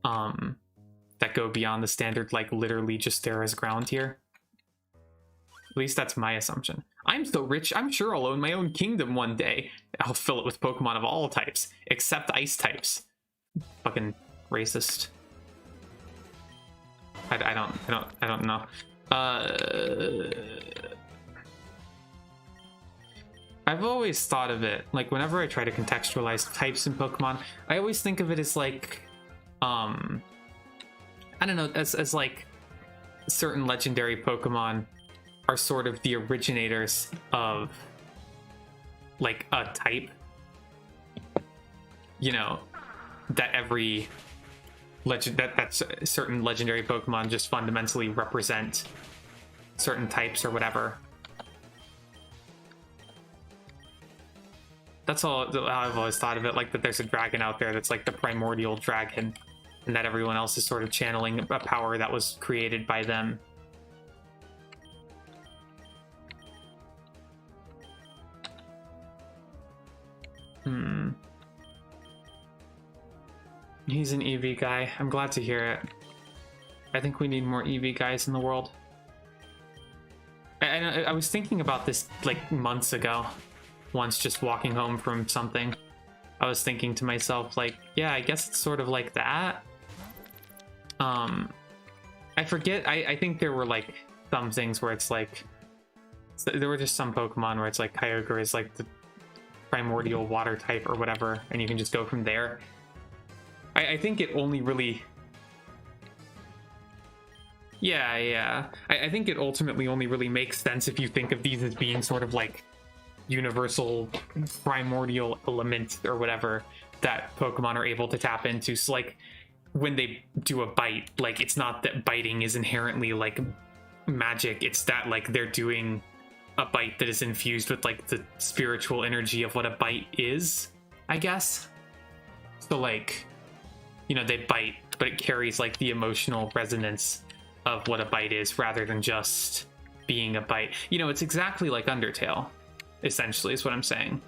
that go beyond the standard, like literally just there as ground here. At least that's my assumption. I'm so rich, I'm sure I'll own my own kingdom one day. I'll fill it with Pokemon of all types, except ice types. Fucking racist. I don't know. I've always thought of it, like, whenever I try to contextualize types in Pokemon, I always think of it as, like, I don't know, as like, certain legendary Pokemon are sort of the originators of, like, a type. You know, that every that's certain legendary Pokemon just fundamentally represent certain types or whatever. That's all I've always thought of it, like that there's a dragon out there that's like the primordial dragon, and that everyone else is sort of channeling a power that was created by them. He's an EV guy. I'm glad to hear it. I think we need more EV guys in the world. I was thinking about this like months ago. Once just walking home from something, I was thinking to myself, like, yeah, I guess it's sort of like that. I forget, I think there were like some things where it's like, there were just some Pokemon where it's like Kyogre is like the primordial water type or whatever, and you can just go from there. I think it only really... Yeah. I think it ultimately only really makes sense if you think of these as being sort of like universal primordial elements or whatever that Pokemon are able to tap into. So like when they do a bite, like it's not that biting is inherently like magic, it's that like they're doing a bite that is infused with like the spiritual energy of what a bite is, I guess. So like, you know, they bite, but it carries like the emotional resonance of what a bite is rather than just being a bite. You know, it's exactly like Undertale, essentially, is what I'm saying.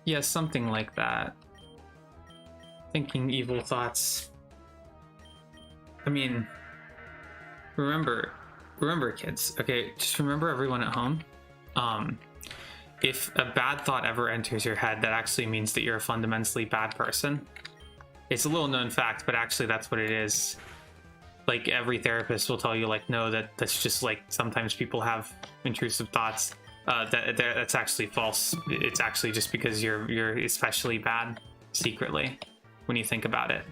Yeah, something like that. Thinking evil thoughts. I mean, remember kids, okay? Just remember, everyone at home. If a bad thought ever enters your head, that actually means that you're a fundamentally bad person. It's a little known fact, but actually that's what it is. Like, every therapist will tell you, like, no, that's just like sometimes people have intrusive thoughts. That's actually false. It's actually just because you're especially bad secretly when you think about it.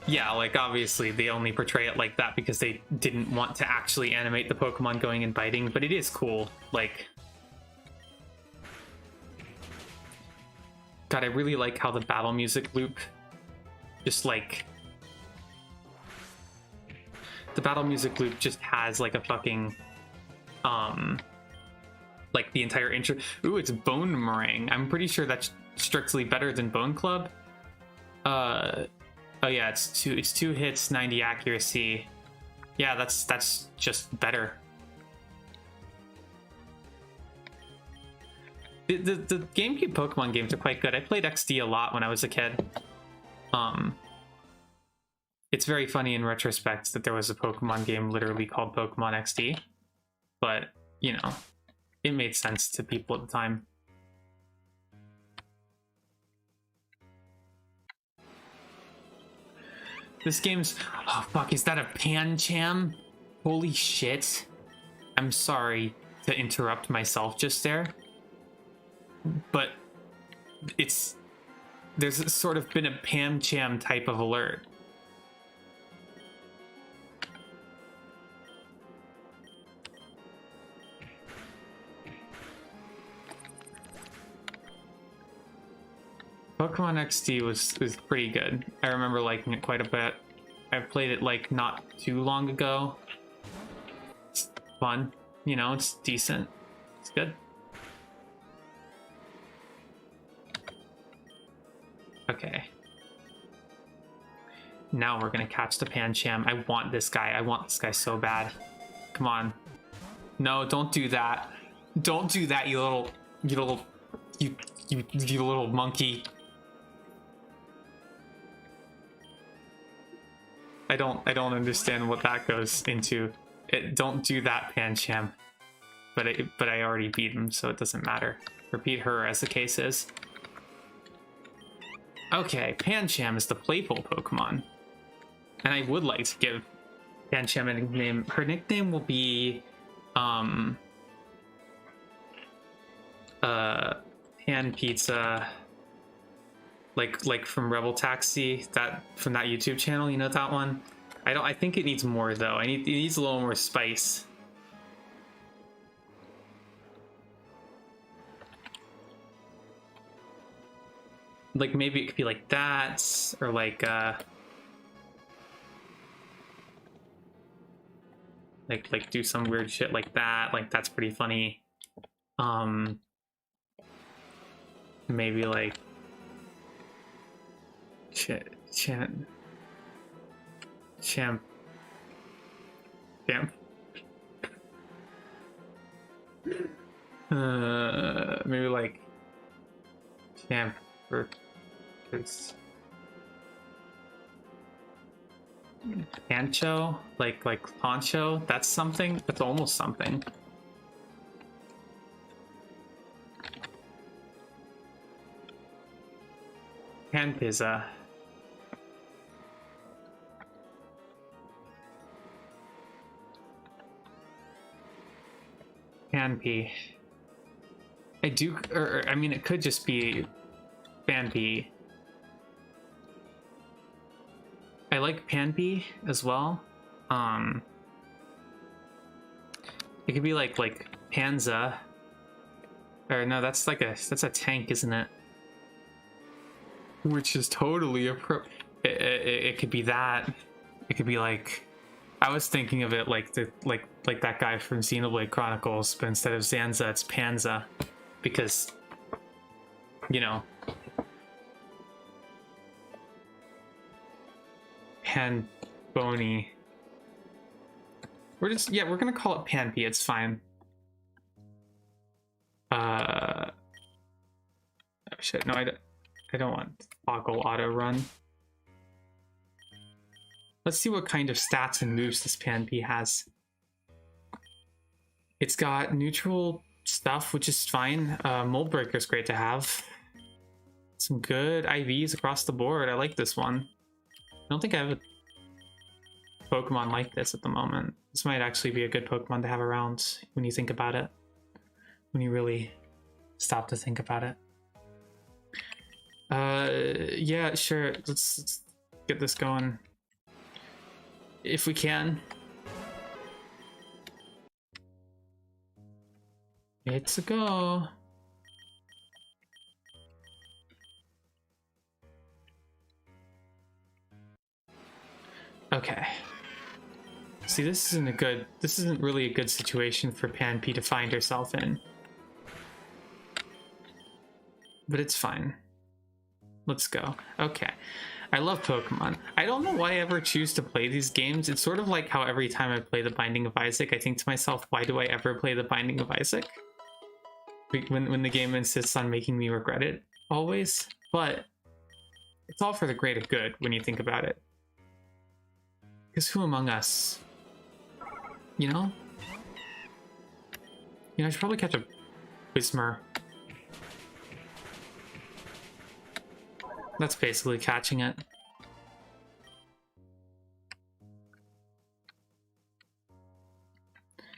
Yeah, like, obviously they only portray it like that because they didn't want to actually animate the Pokemon going and biting, but it is cool. Like, God, I really like how the battle music loop just like... The battle music loop just has like a fucking... like the entire intro. Ooh, it's Bone Meringue. I'm pretty sure that's strictly better than Bone Club. Oh yeah, it's two hits, 90 accuracy. Yeah, that's just better. The GameCube Pokemon games are quite good. I played XD a lot when I was a kid. It's very funny in retrospect that there was a Pokemon game literally called Pokemon XD, but you know, it made sense to people at the time. This game's... Oh, fuck, is that a Pancham? Holy shit. I'm sorry to interrupt myself just there, but it's... There's sort of been a Pancham type of alert. Pokemon XD was pretty good. I remember liking it quite a bit. I played it like not too long ago. It's fun, you know, it's decent. It's good. Okay. Now we're gonna catch the Pancham. I want this guy. I want this guy so bad. Come on. No, don't do that. Don't do that, you little monkey. I don't understand what that goes into. Don't do that, Pancham. But I already beat him, so it doesn't matter. Repeat her, as the case is. Okay, Pancham is the playful Pokemon. And I would like to give Pancham a nickname. Her nickname will be Pan Pizza, like from Rebel Taxi, from that YouTube channel, you know, that one. I think it needs more though. It needs a little more spice. Like, maybe it could be like that, or like do some weird shit like that. Like, that's pretty funny. Maybe like champ. Maybe like champ or it's Pancho, like Poncho. That's something. That's almost something. Pan Pizza. Can be. I do, or I mean, it could just be Phanpy. I like Phanpy as well. It could be like Panza. Or no, that's a tank, isn't it? Which is totally it could be that. It could be like, I was thinking of it like that guy from Xenoblade Chronicles, but instead of Zanza, it's Panza, because, you know, Panbony. We're gonna call it Phanpy. It's fine. Oh shit! No, I don't want Boggle Auto Run. Let's see what kind of stats and moves this Phanpy has. It's got neutral stuff, which is fine. Mold Breaker is great to have. Some good IVs across the board. I like this one. I don't think I have a Pokemon like this at the moment. This might actually be a good Pokemon to have around when you think about it. When you really stop to think about it. Yeah, sure. Let's get this going. If we can. It's a go. Okay. See, this isn't really a good situation for Phanpy to find herself in. But it's fine. Let's go. Okay. I love Pokemon. I don't know why I ever choose to play these games. It's sort of like how every time I play The Binding of Isaac, I think to myself, why do I ever play The Binding of Isaac? When the game insists on making me regret it, always. But it's all for the greater good when you think about it. Because who among us? You know? I should probably catch a Whismur. That's basically catching it.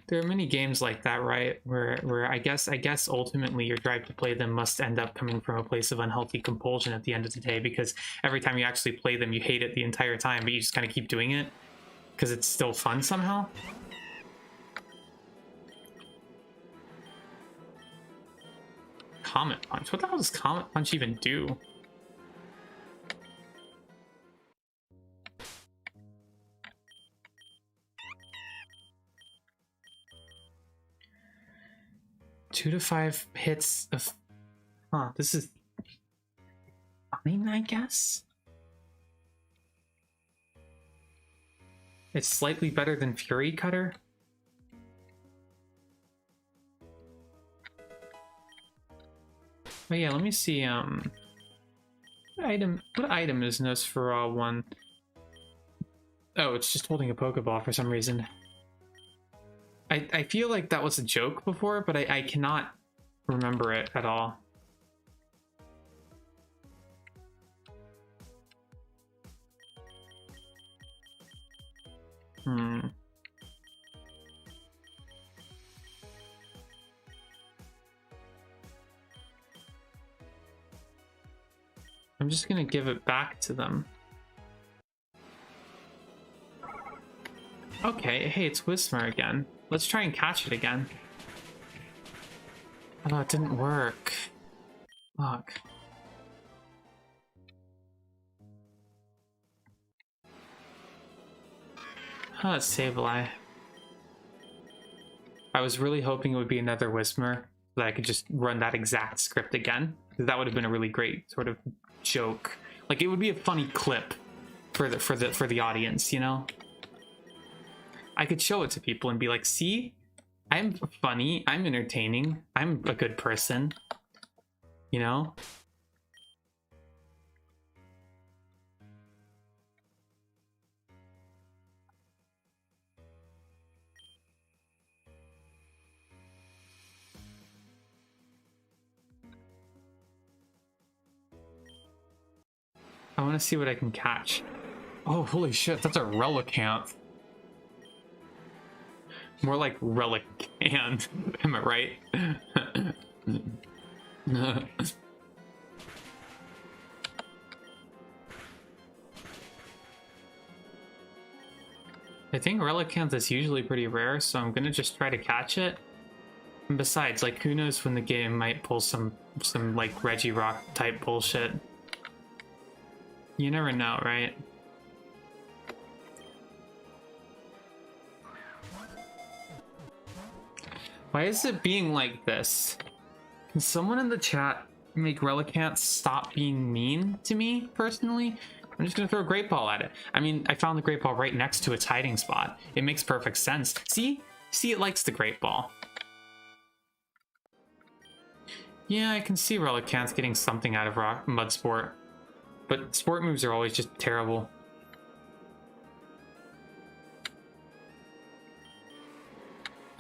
There are many games like that, right? Where I guess ultimately your drive to play them must end up coming from a place of unhealthy compulsion at the end of the day, because every time you actually play them, you hate it the entire time, but you just kind of keep doing it because it's still fun somehow. Comet Punch. What the hell does Comet Punch even do? Two to 5 hits of... Huh, this is fine, I guess? It's slightly better than Fury Cutter. Oh yeah, let me see, what item is Nosferatu 1? Oh, it's just holding a Pokeball for some reason. I feel like that was a joke before, but I cannot remember it at all. I'm just gonna give it back to them. Okay, hey, it's Whismur again. Let's try and catch it again. Oh, it didn't work. Fuck. Oh, it's Sableye. I was really hoping it would be another Whismur, that I could just run that exact script again. That would have been a really great sort of joke. Like, it would be a funny clip for the audience, you know? I could show it to people and be like, see, I'm funny, I'm entertaining, I'm a good person, you know? I want to see what I can catch. Oh, holy shit, that's a Relicanth. More like Relicanth, am I right? I think Relicanth is usually pretty rare, so I'm gonna just try to catch it. And besides, like, who knows when the game might pull some like Regirock type bullshit. You never know, right? Why is it being like this? Can someone in the chat make Relicanth stop being mean to me, personally? I'm just gonna throw a Great Ball at it. I mean, I found the Great Ball right next to its hiding spot. It makes perfect sense. See? See, it likes the Great Ball. Yeah, I can see Relicanth getting something out of Mud Sport. But sport moves are always just terrible.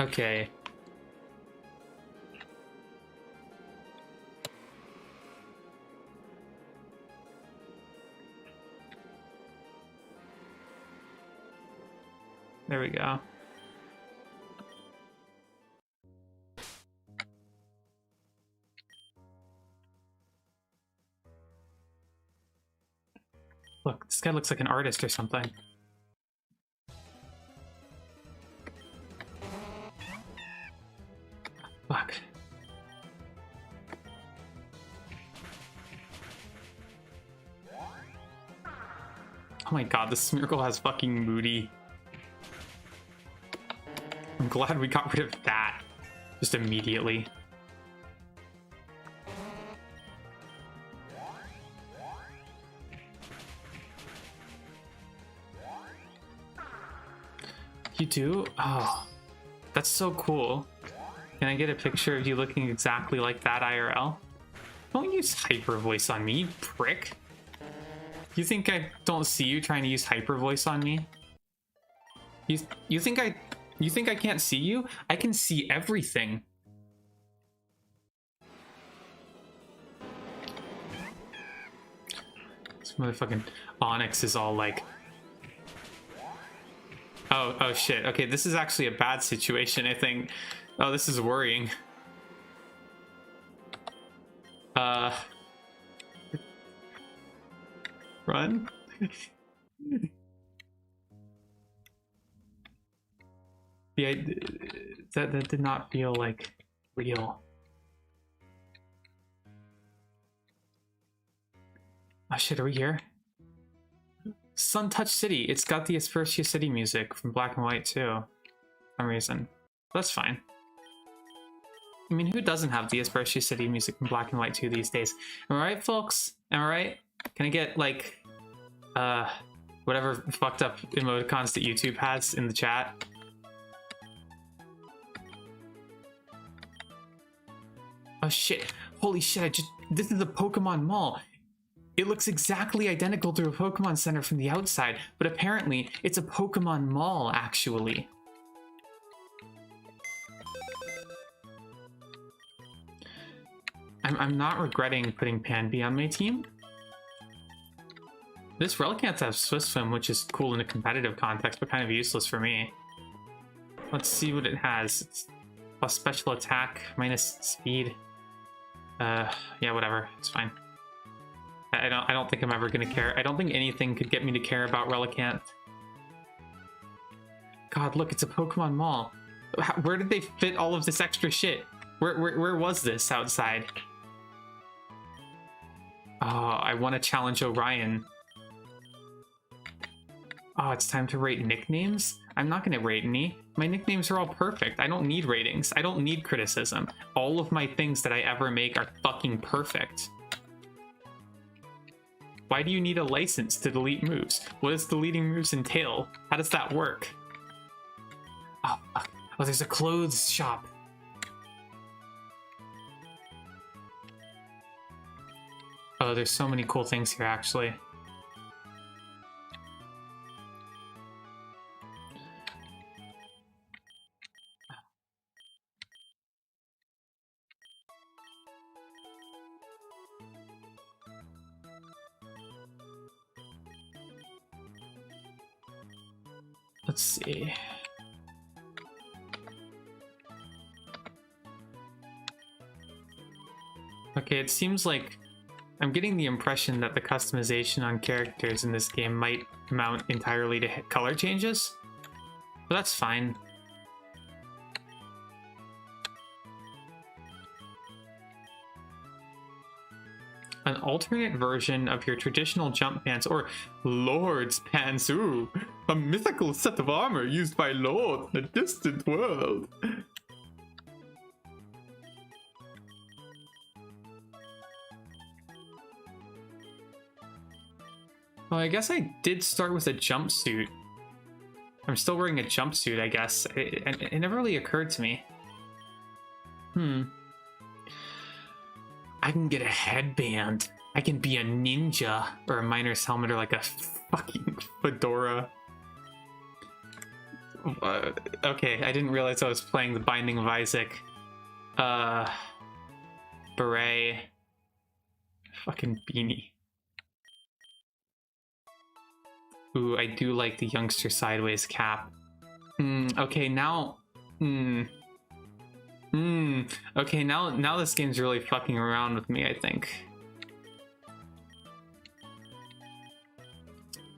Okay. There we go. Look, this guy looks like an artist or something. Fuck. Oh my god, this Smeargle has fucking Moody. I'm glad we got rid of that just immediately. You do? Oh, that's so cool. Can I get a picture of you looking exactly like that IRL? Don't use hyper voice on me, you prick. You think I don't see you trying to use hyper voice on me? You think I can't see you? I can see everything. This motherfucking Onyx is all like, oh shit. Okay, this is actually a bad situation, I think. Oh, this is worrying. Run. Yeah, that did not feel like real. Oh shit, are we here? Sun Touch City. It's got the Aspersia City music from Black and White too, for some reason. That's fine. I mean, who doesn't have the Aspersia City music from Black and White 2 these days? Am I right, folks? Am I right? Can I get, like, whatever fucked up emoticons that YouTube has in the chat? Oh shit. Holy shit, this is a Pokemon mall. It looks exactly identical to a Pokemon Center from the outside, but apparently it's a Pokemon mall, actually. I'm not regretting putting Panby on my team. This Relicanth has Swift Swim, which is cool in a competitive context, but kind of useless for me. Let's see what it has. It's plus special attack, minus speed. Yeah, whatever. It's fine. I don't think I'm ever gonna care. I don't think anything could get me to care about Relicanth. God, look, it's a Pokemon mall. Where did they fit all of this extra shit? Where was this outside? Oh, I want to challenge Orion. Oh, it's time to rate nicknames? I'm not going to rate any. My nicknames are all perfect. I don't need ratings. I don't need criticism. All of my things that I ever make are fucking perfect. Why do you need a license to delete moves? What does deleting moves entail? How does that work? Oh, there's a clothes shop. Oh, there's so many cool things here, actually. Let's see. Okay, it seems like I'm getting the impression that the customization on characters in this game might amount entirely to color changes. But that's fine. An alternate version of your traditional jump pants, or Lord's pants. Ooh, a mythical set of armor used by Lords in a distant world. Well, I guess I did start with a jumpsuit. I'm still wearing a jumpsuit, I guess. It never really occurred to me. I can get a headband. I can be a ninja, or a miner's helmet, or like a fucking fedora. Okay, I didn't realize I was playing The Binding of Isaac. Beret. Fucking beanie. Ooh, I do like the youngster sideways cap. Okay, now... Okay, now this game's really fucking around with me, I think.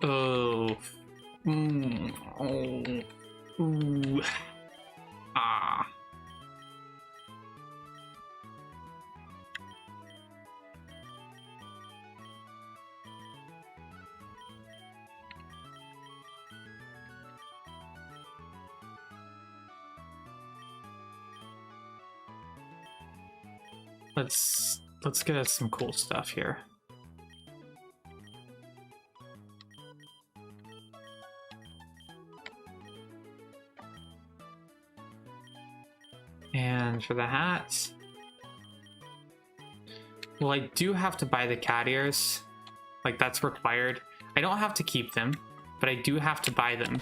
Oh. Oh. Ooh. Ah. Let's get at some cool stuff here. And for the hats, well, I do have to buy the cat ears. Like, that's required. I don't have to keep them, but I do have to buy them.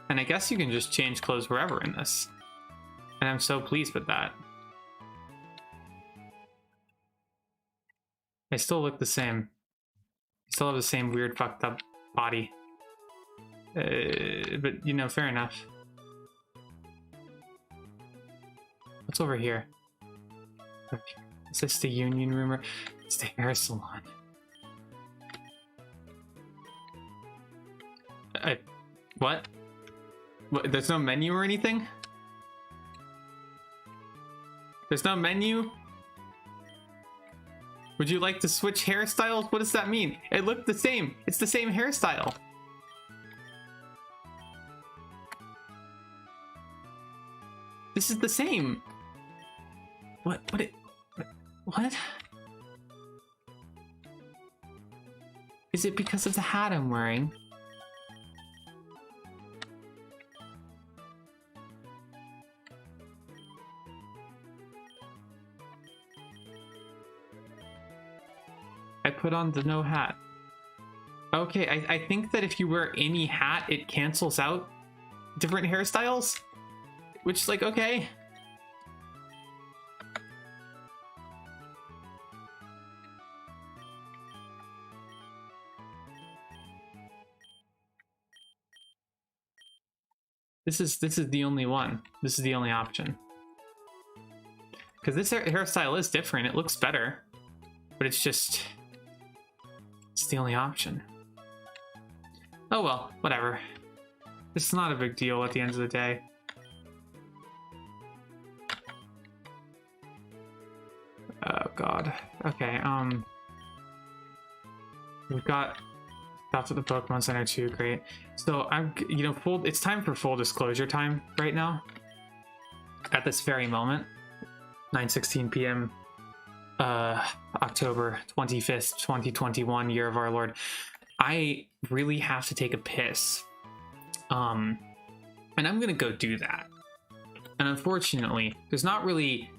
And I guess you can just change clothes wherever in this. And I'm so pleased with that. I still look the same. I still have the same weird fucked up body. But, you know, fair enough. What's over here? Is this the union room? Or it's the hair salon. What? What? There's no menu or anything? There's no menu? Would you like to switch hairstyles? What does that mean? It looked the same. It's the same hairstyle. This is the same. What? What? Is it because of the hat I'm wearing? I put on the no hat. Okay, I think that if you wear any hat, it cancels out different hairstyles. Which is like, okay. This is the only one. This is the only option. Because this hairstyle is different. It looks better. But it's just... it's the only option. Oh well, whatever. It's not a big deal at the end of the day. Oh god. Okay, we've got stuff at the Pokemon Center too, great. So it's time for full disclosure time right now. At this very moment, 9:16 p.m. October 25th, 2021, year of our Lord. I really have to take a piss. And I'm gonna go do that. And unfortunately, there's not really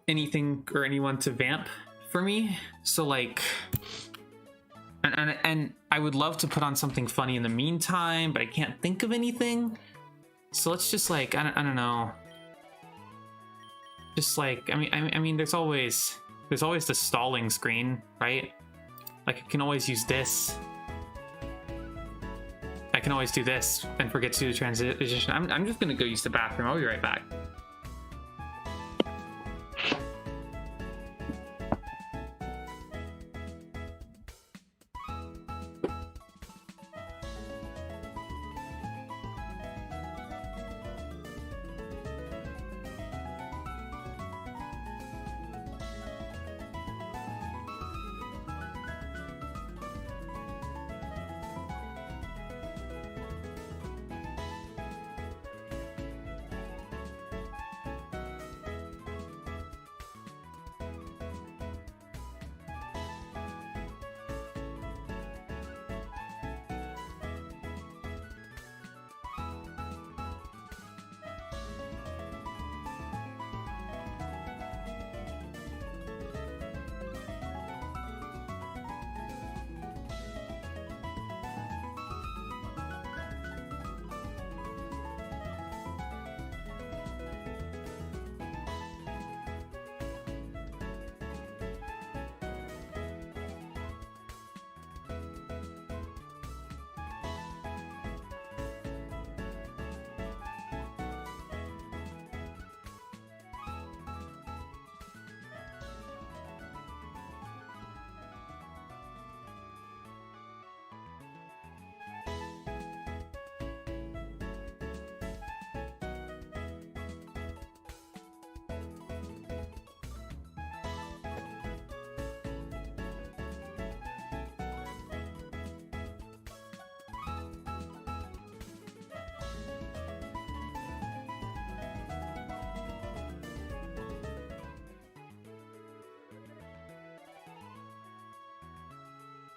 anything or anyone to vamp for me. So like, and I would love to put on something funny in the meantime, but I can't think of anything. So let's just like, I don't know. Just like, I mean, there's always the stalling screen, right? Like I can always use this. I can always do this and forget to do the transition. I'm just gonna go use the bathroom. I'll be right back.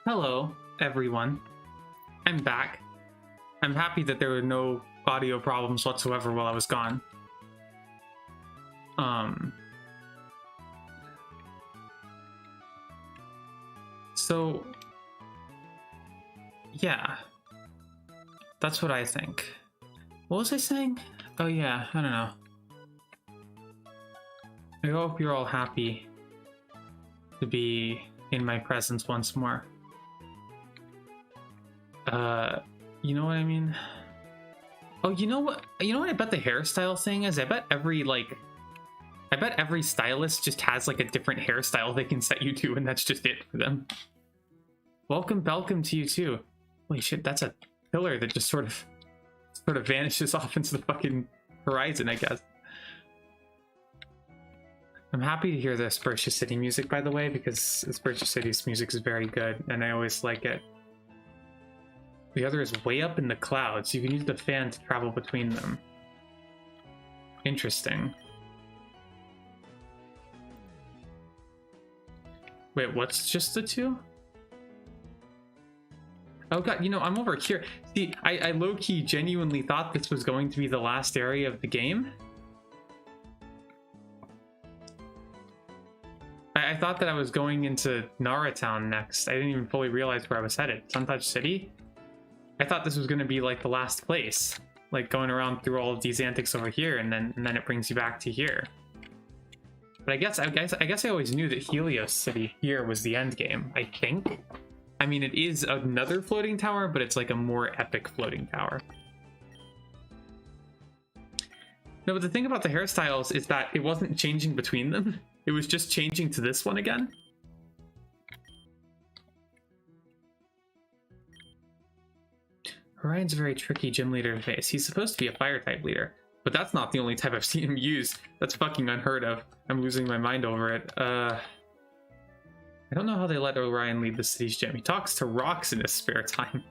Hello, everyone. I'm back. I'm happy that there were no audio problems whatsoever while I was gone. So, yeah. That's what I think. What was I saying? Oh yeah, I don't know. I hope you're all happy to be in my presence once more. You know what I mean? Oh, you know what? You know what I bet the hairstyle thing is? I bet every stylist just has like a different hairstyle they can set you to, and that's just it for them. Welcome to you too. Holy shit, that's a pillar that just sort of vanishes off into the fucking horizon, I guess. I'm happy to hear the Spurcia City music, by the way, because Spurcia City's music is very good, and I always like it. The other is way up in the clouds. You can use the fan to travel between them. Interesting. Wait, what's just the two? Oh god, you know, I'm over here. See, I low-key genuinely thought this was going to be the last area of the game. I thought that I was going into Nara Town next. I didn't even fully realize where I was headed. Suntouch City? I thought this was going to be like the last place. Like going around through all of these antics over here, and then it brings you back to here. But I guess I always knew that Helios City here was the end game, I think. I mean, it is another floating tower, but it's like a more epic floating tower. No, but the thing about the hairstyles is that it wasn't changing between them. It was just changing to this one again. Orion's a very tricky gym leader to face. He's supposed to be a fire type leader, but that's not the only type I've seen him use. That's fucking unheard of. I'm losing my mind over it. I don't know how they let Orion lead the city's gym. He talks to rocks in his spare time.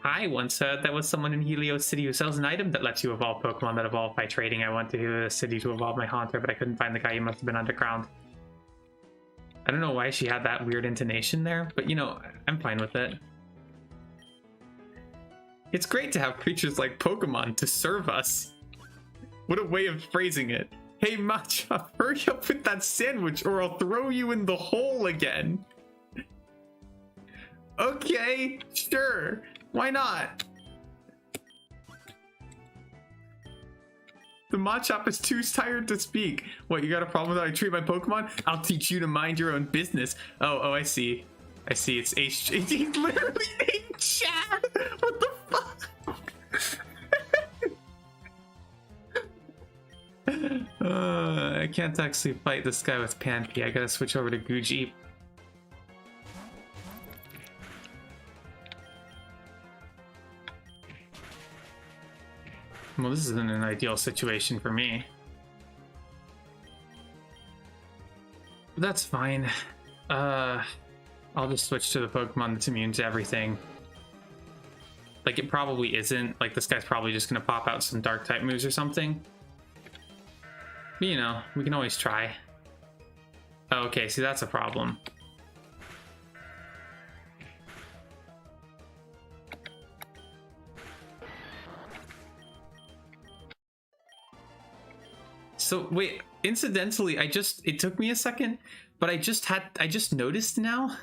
I once heard there was someone in Helios City who sells an item that lets you evolve Pokemon that evolve by trading. I went to Helios City to evolve my Haunter, but I couldn't find the guy. He must have been underground. I don't know why she had that weird intonation there, but you know, I'm fine with it. It's great to have creatures like Pokemon to serve us. What a way of phrasing it. Hey Matcha, hurry up with that sandwich or I'll throw you in the hole again. Okay, sure. Why not? The Machop is too tired to speak. What, you got a problem with how I treat my Pokemon? I'll teach you to mind your own business. Oh, I see. I see, it's H. He's literally H-Chat! What the fuck? I can't actually fight this guy with Panpy. I gotta switch over to Guji. Well, this isn't an ideal situation for me. But that's fine. I'll just switch to the Pokemon that's immune to everything. Like, it probably isn't. Like, this guy's probably just gonna pop out some Dark-type moves or something. But, you know, we can always try. Oh, okay, see, that's a problem. So, wait, incidentally, it took me a second, but I just noticed now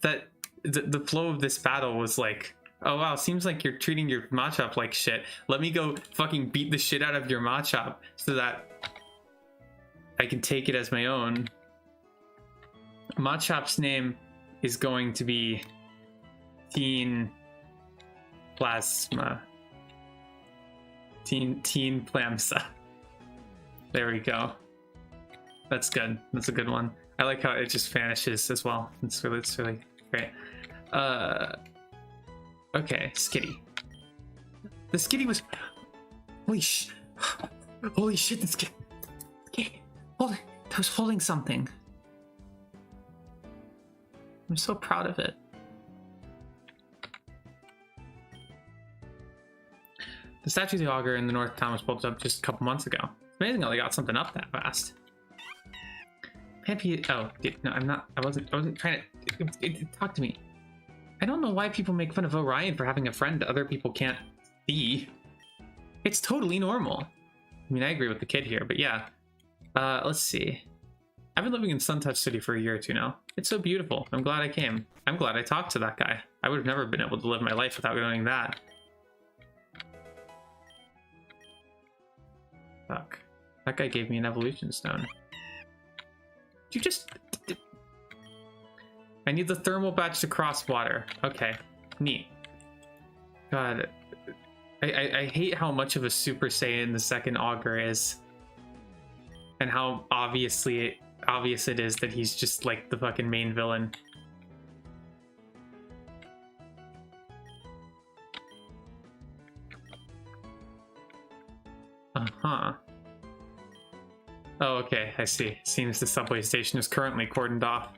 that the flow of this battle was like, oh wow, seems like you're treating your Machop like shit. Let me go fucking beat the shit out of your Machop so that I can take it as my own. Machop's name is going to be Teen Plasma. Teen Plamsa. There we go. That's good. That's a good one. I like how it just vanishes as well. It's really great. Okay, Skitty. The Skitty was... Holy shit, the Skitty... That was holding something. I'm so proud of it. The statue of the Augur in the North Town was pulled up just a couple months ago. It's amazing how they got something up that fast. Oh, no, I'm not. I wasn't trying to talk to me. I don't know why people make fun of Orion for having a friend that other people can't see. It's totally normal. I mean, I agree with the kid here, but yeah. Let's see. I've been living in Suntouch City for a year or two now. It's so beautiful. I'm glad I came. I'm glad I talked to that guy. I would have never been able to live my life without doing that. Fuck. That guy gave me an evolution stone. You just... I need the thermal badge to cross water. Okay. Neat. God. I hate how much of a Super Saiyan the second Augur is. And how obvious it is that he's just like the fucking main villain. Uh-huh. Oh, okay, I see. Seems the subway station is currently cordoned off.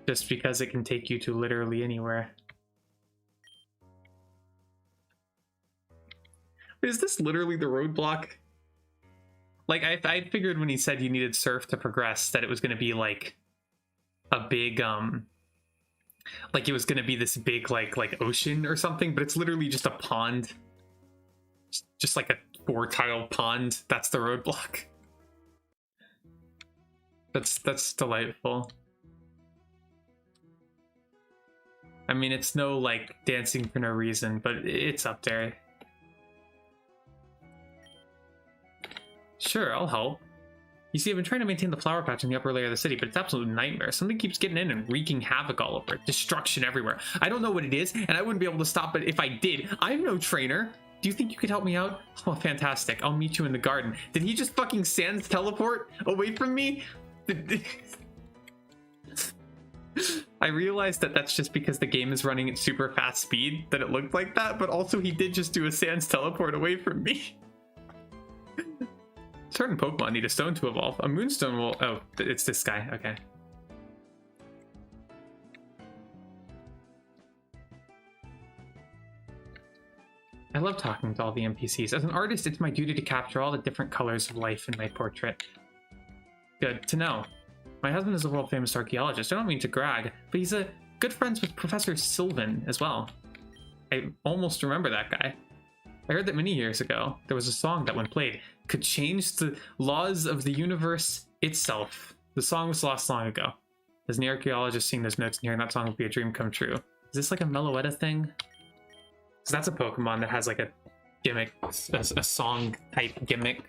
Just because it can take you to literally anywhere. Is this literally the roadblock? Like, I figured when he said you needed surf to progress that it was going to be, like, a big, like, it was going to be this big, like ocean or something, but it's literally just a pond. Just like a 4-tile pond. That's the roadblock. That's delightful. I mean, it's no, like, dancing for no reason, but it's up there. Sure, I'll help. You see, I've been trying to maintain the flower patch in the upper layer of the city, but it's an absolute nightmare. Something keeps getting in and wreaking havoc all over it. Destruction everywhere. I don't know what it is, and I wouldn't be able to stop it if I did. I'm no trainer. Do you think you could help me out? Oh, fantastic. I'll meet you in the garden. Did he just fucking sans teleport away from me? I realized that that's just because the game is running at super fast speed that it looked like that, but also he did just do a sans teleport away from me. Certain Pokemon need a stone to evolve. A Moonstone will... Oh, it's this guy. Okay. I love talking to all the NPCs. As an artist, it's my duty to capture all the different colors of life in my portrait. Good to know. My husband is a world-famous archaeologist. I don't mean to brag, but he's a good friends with Professor Sylvan as well. I almost remember that guy. I heard that many years ago, there was a song that when played, could change the laws of the universe itself. The song was lost long ago. As an archaeologist seeing those notes and hearing that song would be a dream come true. Is this like a Meloetta thing? Because that's a Pokemon that has like a gimmick, a song type gimmick.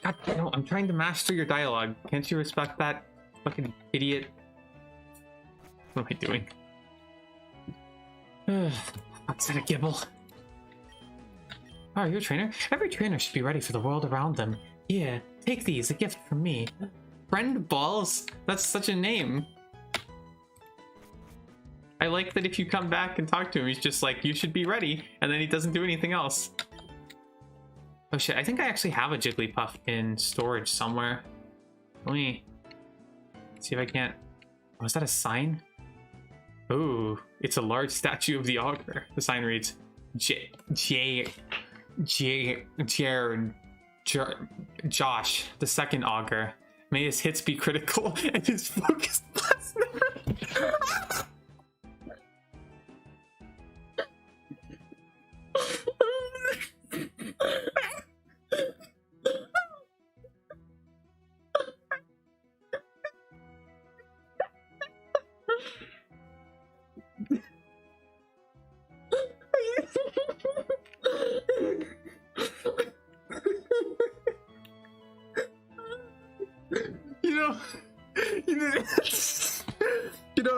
God, no, I'm trying to master your dialogue. Can't you respect that, fucking idiot? What am I doing? What's that, a gibble? Oh, you're a trainer? Every trainer should be ready for the world around them. Yeah, take these, a gift from me. Friend Balls? That's such a name. I like that if you come back and talk to him, he's just like, you should be ready, and then he doesn't do anything else. Oh shit, I think I actually have a Jigglypuff in storage somewhere. Let me see if I can't... Oh, is that a sign? Oh, it's a large statue of the Augur. The sign reads, Josh, the second Augur. May his hits be critical and his focus blast never...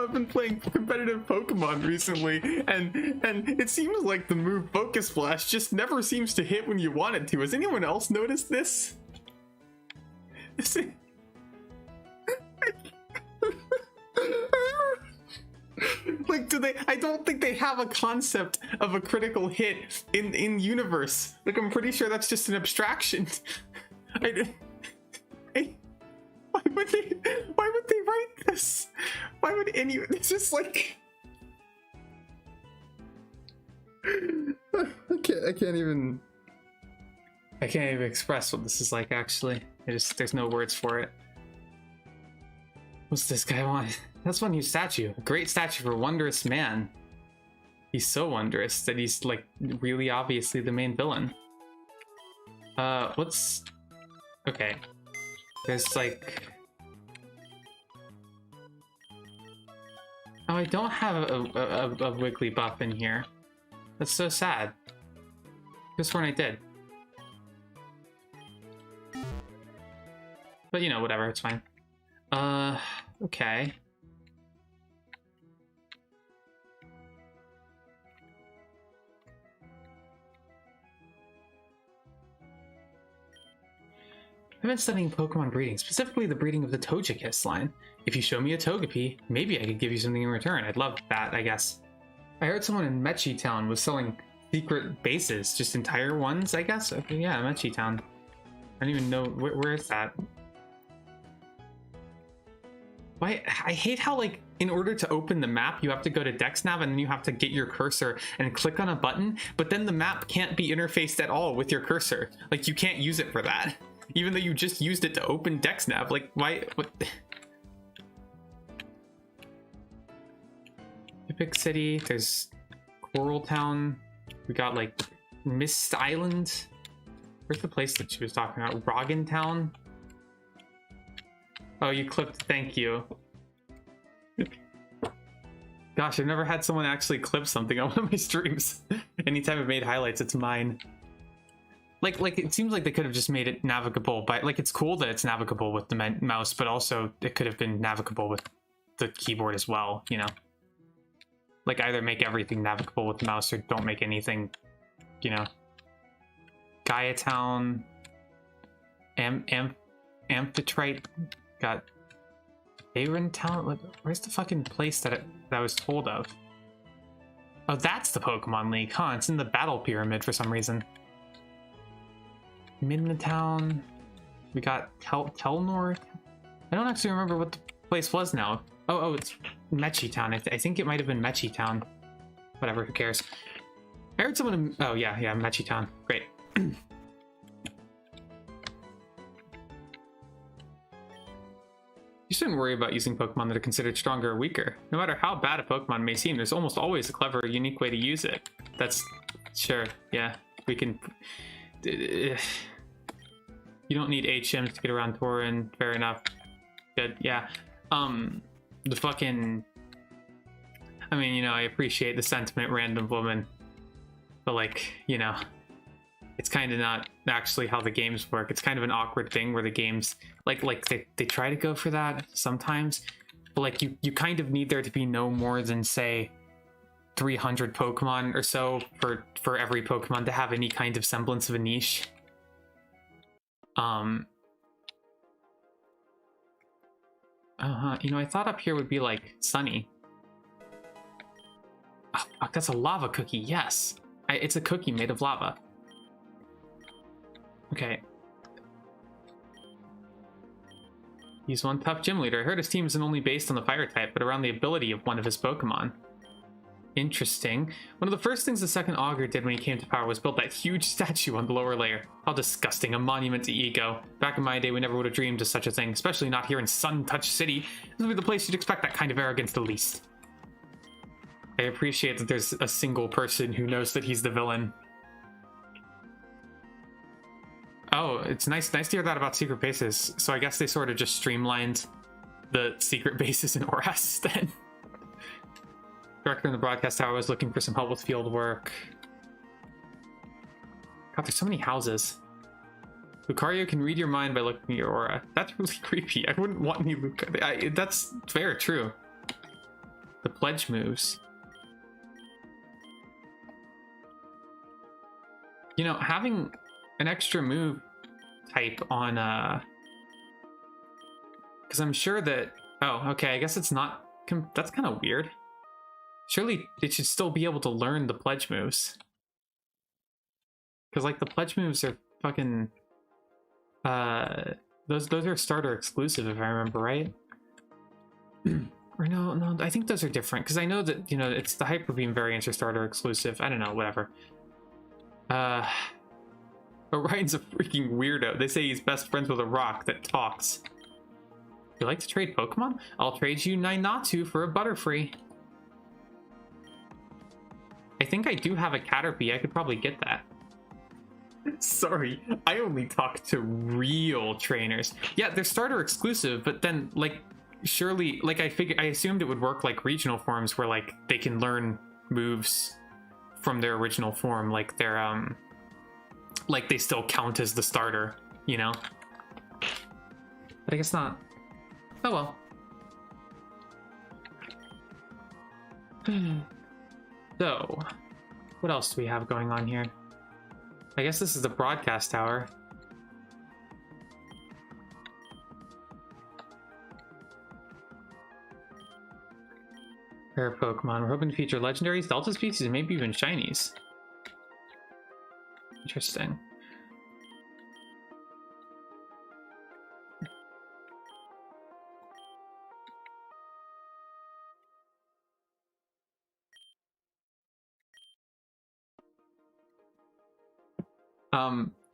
I've been playing competitive Pokemon recently, and it seems like the move Focus Blast just never seems to hit when you want it to. Has anyone else noticed this? Like, do they? I don't think they have a concept of a critical hit in universe. Like, I'm pretty sure that's just an abstraction. Why would they write this? Why would anyone? It's just like... I can't I can't even express what this is like, actually. There's no words for it. What's this guy want? That's one new statue. A great statue for a wondrous man. He's so wondrous that he's, like, really obviously the main villain. What's... Okay. There's, like... Oh, I don't have a Wiggly buff in here. That's so sad. This one I did. But, you know, whatever, it's fine. Okay. I've been studying Pokemon breeding, specifically the breeding of the Togekiss line. If you show me a Togepi, maybe I could give you something in return. I'd love that, I guess. I heard someone in Mechi Town was selling secret bases, just entire ones, I guess? Okay, yeah, Mechi Town. I don't even know, where is that? Why? I hate how, like, in order to open the map, you have to go to DexNav and then you have to get your cursor and click on a button, but then the map can't be interfaced at all with your cursor. Like, you can't use it for that. Even though you just used it to open DexNav. Like, why? What? Epic City, there's Coral Town. We got, like, Mist Island. Where's the place that she was talking about? Roggen Town? Oh, you clipped, thank you. Gosh, I've never had someone actually clip something on one of my streams. Anytime I've made highlights, it's mine. Like it seems like they could have just made it navigable, but like it's cool that it's navigable with the mouse, but also it could have been navigable with the keyboard as well, you know? Like either make everything navigable with the mouse or don't make anything, you know? Gaia Town, Amphitrite, got Aron Town. Where's the fucking place that I was told of? Oh, that's the Pokemon League, huh? It's in the Battle Pyramid for some reason. Midna Town. We got Telnor. I don't actually remember what the place was now. Oh, it's Mechi Town. I think it might have been Mechi Town. Whatever, who cares? I heard someone. Oh yeah, Mechi Town. Great. You shouldn't worry about using Pokemon that are considered stronger or weaker. No matter how bad a Pokemon may seem, there's almost always a clever, unique way to use it. That's... Sure, yeah. We can... You don't need HMs to get around Tauren. Fair enough. Good, yeah. The fucking... I mean, you know, I appreciate the sentiment, random woman. But, like, you know... It's kind of not actually how the games work. It's kind of an awkward thing where the games... Like they try to go for that sometimes. But, like, you kind of need there to be no more than, say... 300 Pokemon or so for every Pokemon to have any kind of semblance of a niche. You know, I thought up here would be like sunny. Oh, fuck, that's a lava cookie. Yes, it's a cookie made of lava. Okay. He's one tough gym leader. I heard his team isn't only based on the fire type, but around the ability of one of his Pokemon. Interesting. One of the first things the second Augur did when he came to power was build that huge statue on the lower layer. How disgusting, a monument to ego. Back in my day, we never would have dreamed of such a thing, especially not here in Sun-Touched City. This would be the place you'd expect that kind of arrogance the least. I appreciate that there's a single person who knows that he's the villain. Oh, it's nice to hear that about secret bases. So I guess they sort of just streamlined the secret bases in Oras then. Director in the broadcast tower was looking for some help with field work. God, there's so many houses. Lucario can read your mind by looking at your aura. That's really creepy. I wouldn't want any Lucario. That's very true. The pledge moves. You know, having an extra move type on because I'm sure that... Oh, okay, I guess it's not... That's kind of weird. Surely it should still be able to learn the pledge moves. Because, like, the pledge moves are fucking... Those are starter exclusive, if I remember right. Or no, I think those are different. Because I know that, you know, it's the Hyper Beam variants are starter exclusive. I don't know, whatever. Orion's a freaking weirdo. They say he's best friends with a rock that talks. You like to trade Pokemon? I'll trade you Ninatu for a Butterfree. I think I do have a Caterpie. I could probably get that. Sorry, I only talk to real trainers. Yeah, they're starter exclusive, but then, like, surely, like, I assumed it would work like regional forms where, like, they can learn moves from their original form, like they're, like they still count as the starter, you know? But I guess not. Oh well. So, what else do we have going on here? I guess this is the broadcast tower. Rare Pokemon. We're hoping to feature legendaries, Delta species, and maybe even shinies. Interesting.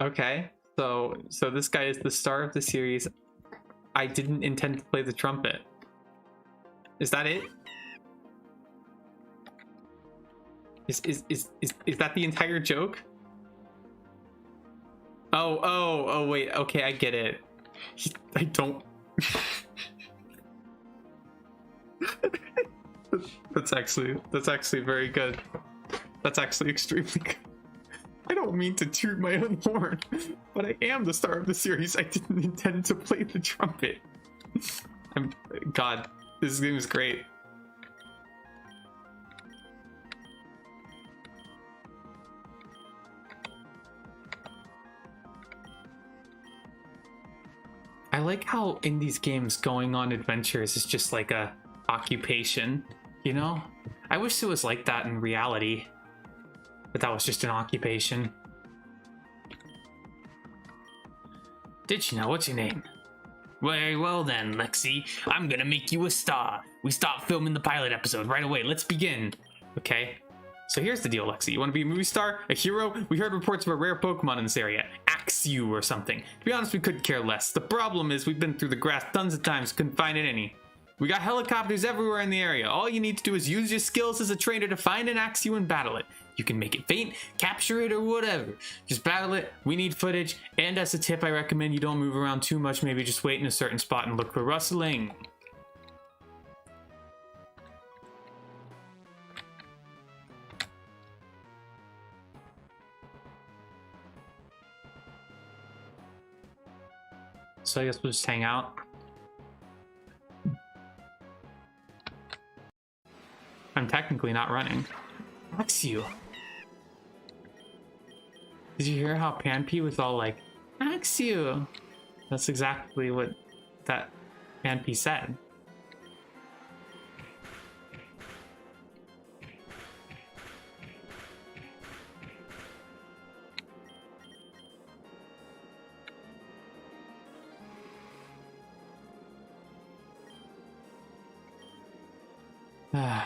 Okay. So this guy is the star of the series. I didn't intend to play the trumpet. Is that it? Is that the entire joke? Oh, wait. Okay, I get it. I don't... That's actually very good. That's actually extremely good. I don't mean to toot my own horn, but I am the star of the series. I didn't intend to play the trumpet. God, this game is great. I like how in these games going on adventures is just like a occupation, you know? I wish it was like that in reality, but that was just an occupation. Did you know? What's your name? Very well then, Lexi. I'm gonna make you a star. We stop filming the pilot episode right away. Let's begin. Okay. So here's the deal, Lexi. You want to be a movie star? A hero? We heard reports of a rare Pokemon in this area. Axew or something. To be honest, we couldn't care less. The problem is we've been through the grass tons of times, couldn't find it any. We got helicopters everywhere in the area. All you need to do is use your skills as a trainer to find an Axew and battle it. You can make it faint, capture it, or whatever. Just battle it. We need footage. And as a tip, I recommend you don't move around too much. Maybe just wait in a certain spot and look for rustling. So I guess we'll just hang out. I'm technically not running. Axew. Did you hear how Panpy was all like, Axew? That's exactly what that Panpy said.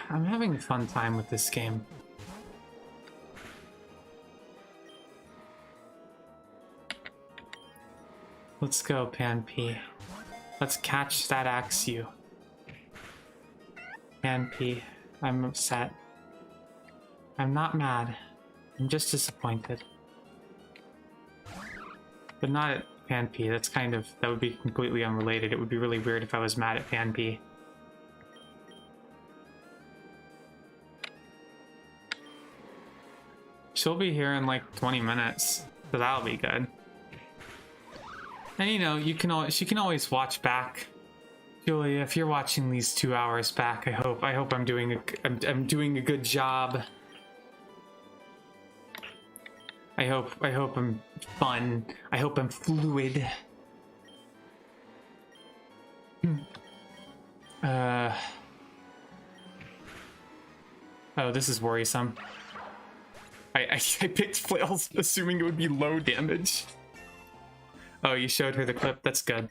I'm having a fun time with this game. Let's go, Panpy. Let's catch that Axew. Panpy, I'm upset. I'm not mad. I'm just disappointed. But not at Panpy. That would be completely unrelated. It would be really weird if I was mad at Panpy. She'll be here in like 20 minutes, so that'll be good. And you know, she can always watch back. Julia, if you're watching these 2 hours back, I hope I'm doing a good job. I hope I'm fun. I hope I'm fluid. Oh, this is worrisome. I picked Flails assuming it would be low damage. Oh, you showed her the clip? That's good.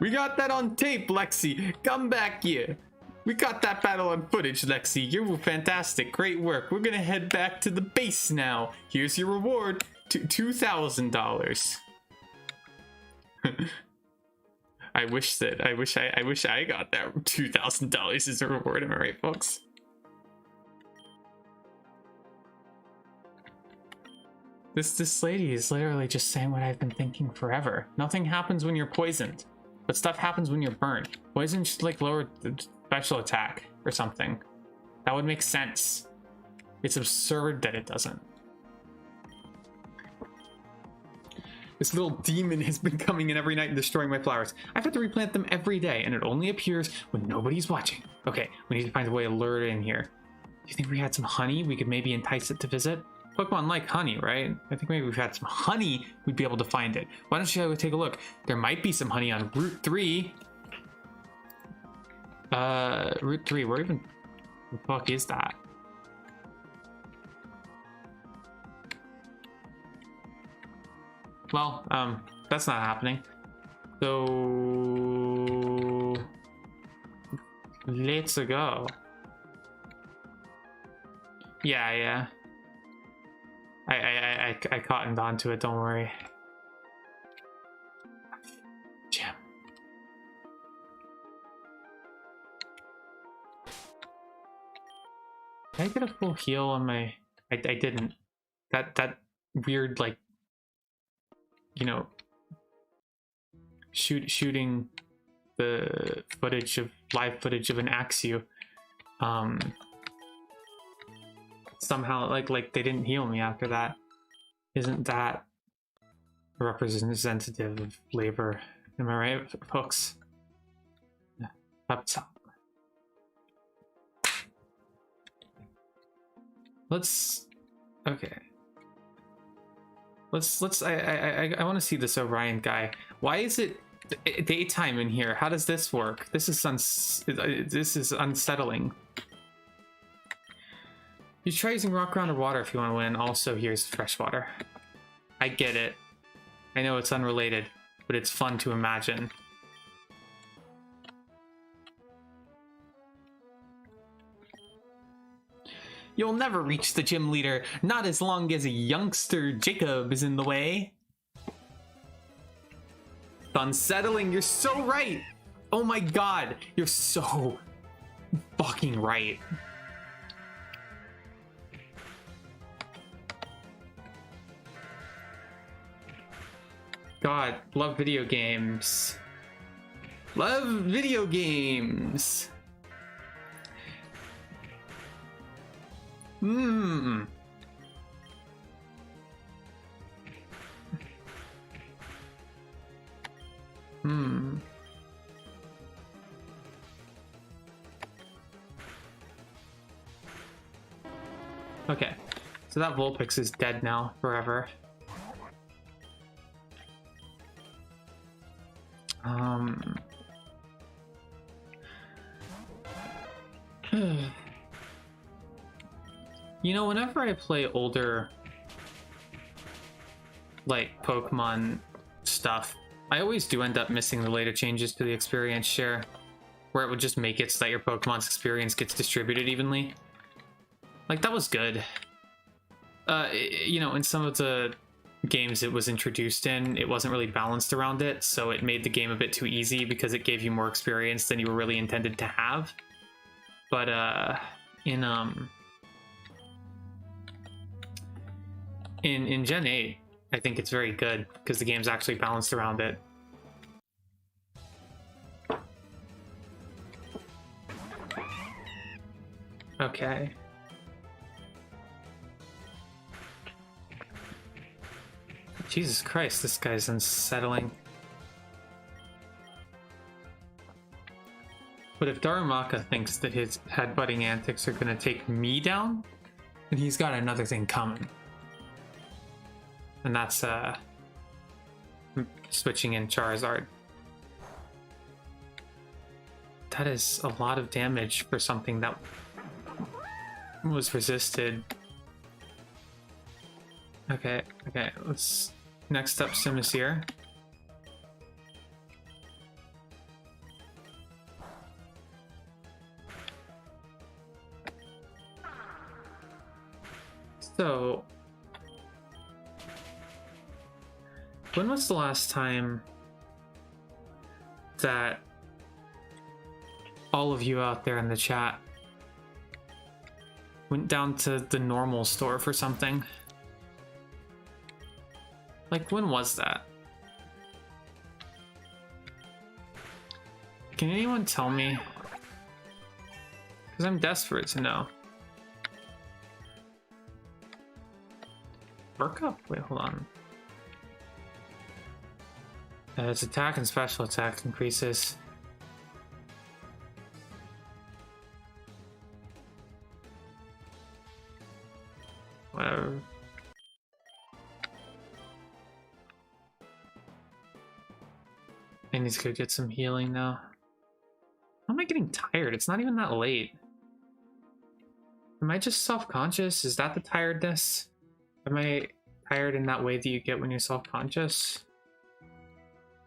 We got that on tape, Lexi. Come back here. We got that battle on footage, Lexi. You were fantastic. Great work. We're gonna head back to the base now. Here's your reward. $2,000. I wish I got that $2,000 as a reward. Am I right, folks? This lady is literally just saying what I've been thinking forever. Nothing happens when you're poisoned, but stuff happens when you're burned. Poison should like lower the special attack or something. That would make sense. It's absurd that it doesn't. This little demon has been coming in every night and destroying my flowers. I've had to replant them every day, and it only appears when nobody's watching. Okay, we need to find a way to lure it in here. Do you think we had some honey? We could maybe entice it to visit? Pokemon like honey, right? I think maybe if we had some honey, we'd be able to find it. Why don't you take a look? There might be some honey on Route 3. Route 3, where even the fuck is that? Well, that's not happening. So let's go. Yeah. I cottoned onto it, don't worry. Jam. Did I get a full heal on my... I didn't. That weird, like, you know, shooting the footage of live footage of an Axew. Somehow, like they didn't heal me after that. Isn't that representative of labor? Am I right, folks? Up top. Let's. Okay. Let's. I want to see this Orion guy. Why is it daytime in here? How does this work? This is unsettling. You try using rock, ground, or water if you want to win. Also, here's fresh water. I get it. I know it's unrelated, but it's fun to imagine. You'll never reach the gym leader, not as long as a youngster Jacob is in the way. It's unsettling, you're so right! Oh my god, you're so fucking right. God, love video games. Love video games. Hmm. Okay, so that Vulpix is dead now forever. You know, whenever I play older, like, Pokemon stuff, I always do end up missing the later changes to the experience share, where it would just make it so that your Pokemon's experience gets distributed evenly. Like, that was good. You know, in some of the games it was introduced in, it wasn't really balanced around it, so it made the game a bit too easy because it gave you more experience than you were really intended to have. But in Gen 8, I think it's very good because the game's actually balanced around it. Okay. Jesus Christ, this guy's unsettling. But if Darumaka thinks that his headbutting antics are gonna take me down, then he's got another thing coming. And that's switching in Charizard. That is a lot of damage for something that was resisted. Okay, let's... Next up, Simisear. So, when was the last time that all of you out there in the chat went down to the normal store for something? Like, when was that? Can anyone tell me? Because I'm desperate to know. Work up? Wait, hold on. Its attack and special attack increases. Whatever. I need to go get some healing now. How am I getting tired? It's not even that late. Am I just self-conscious? Is that the tiredness? Am I tired in that way that you get when you're self-conscious?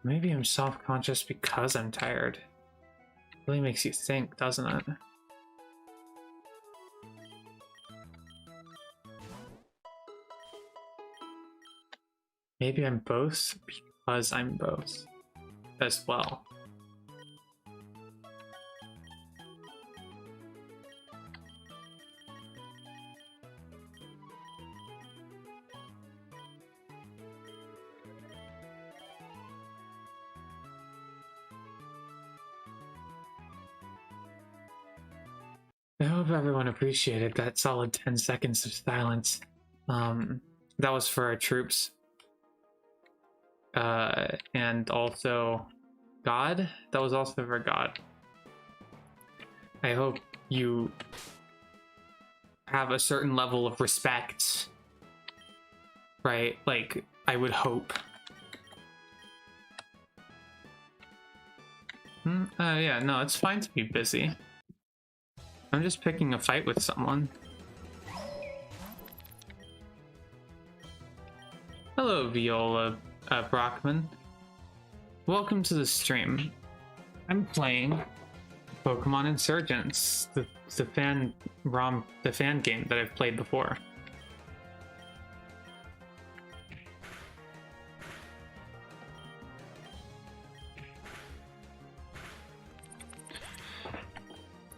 Maybe I'm self-conscious because I'm tired. It really makes you think, doesn't it? Maybe I'm both because I'm both as well. I hope everyone appreciated that solid 10 seconds of silence. That was for our troops. And also God. That was also for God. I hope you have a certain level of respect, right? Like, I would hope. Yeah, no, it's fine to be busy. I'm just picking a fight with someone. Hello, Viola Brockman. Welcome to the stream. I'm playing Pokemon Insurgents, the fan game that I've played before.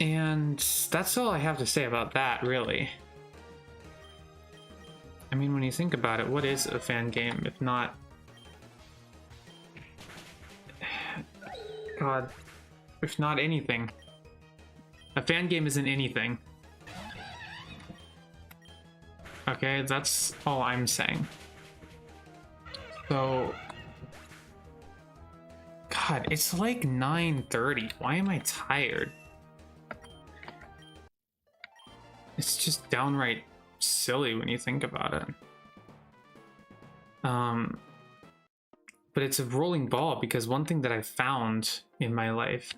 And that's all I have to say about that, really. I mean, when you think about it, what is a fan game if not... God, if not anything. A fan game isn't anything. Okay, that's all I'm saying. So... God, it's like 9:30. Why am I tired? It's just downright silly when you think about it. But it's a rolling ball, because one thing that I've found in my life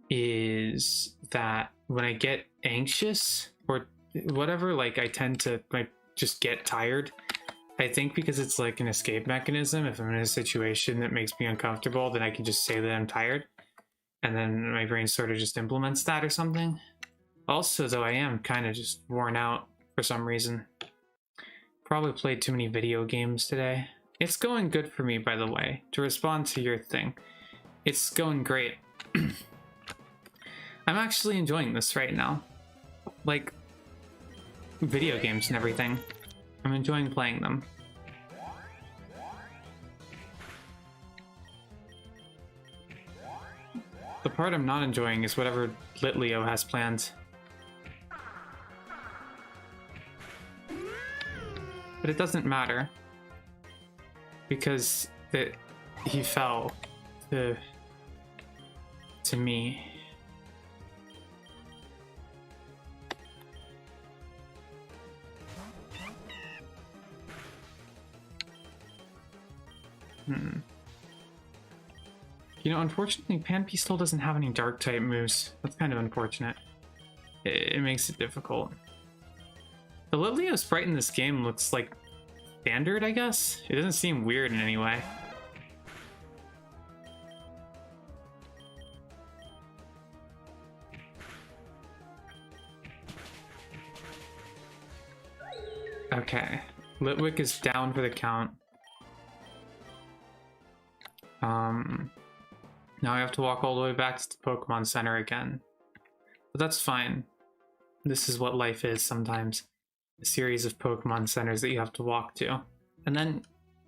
is that when I get anxious or whatever, like, I tend to like just get tired. I think because it's like an escape mechanism. If I'm in a situation that makes me uncomfortable, then I can just say that I'm tired, and then my brain sort of just implements that or something. Also, though, I am kind of just worn out for some reason. Probably played too many video games today. It's going good for me, by the way. To respond to your thing, it's going great. I'm actually enjoying this right now. Like, video games and everything. I'm enjoying playing them. The part I'm not enjoying is whatever Litleo has planned. But it doesn't matter, because he fell to me. You know, unfortunately, Panpy still doesn't have any dark type moves. That's kind of unfortunate. It makes it difficult. The Litleo sprite in this game looks like standard, I guess? It doesn't seem weird in any way. Okay. Litwick is down for the count. Now I have to walk all the way back to the Pokemon Center again. But that's fine. This is what life is sometimes. A series of Pokemon Centers that you have to walk to. And then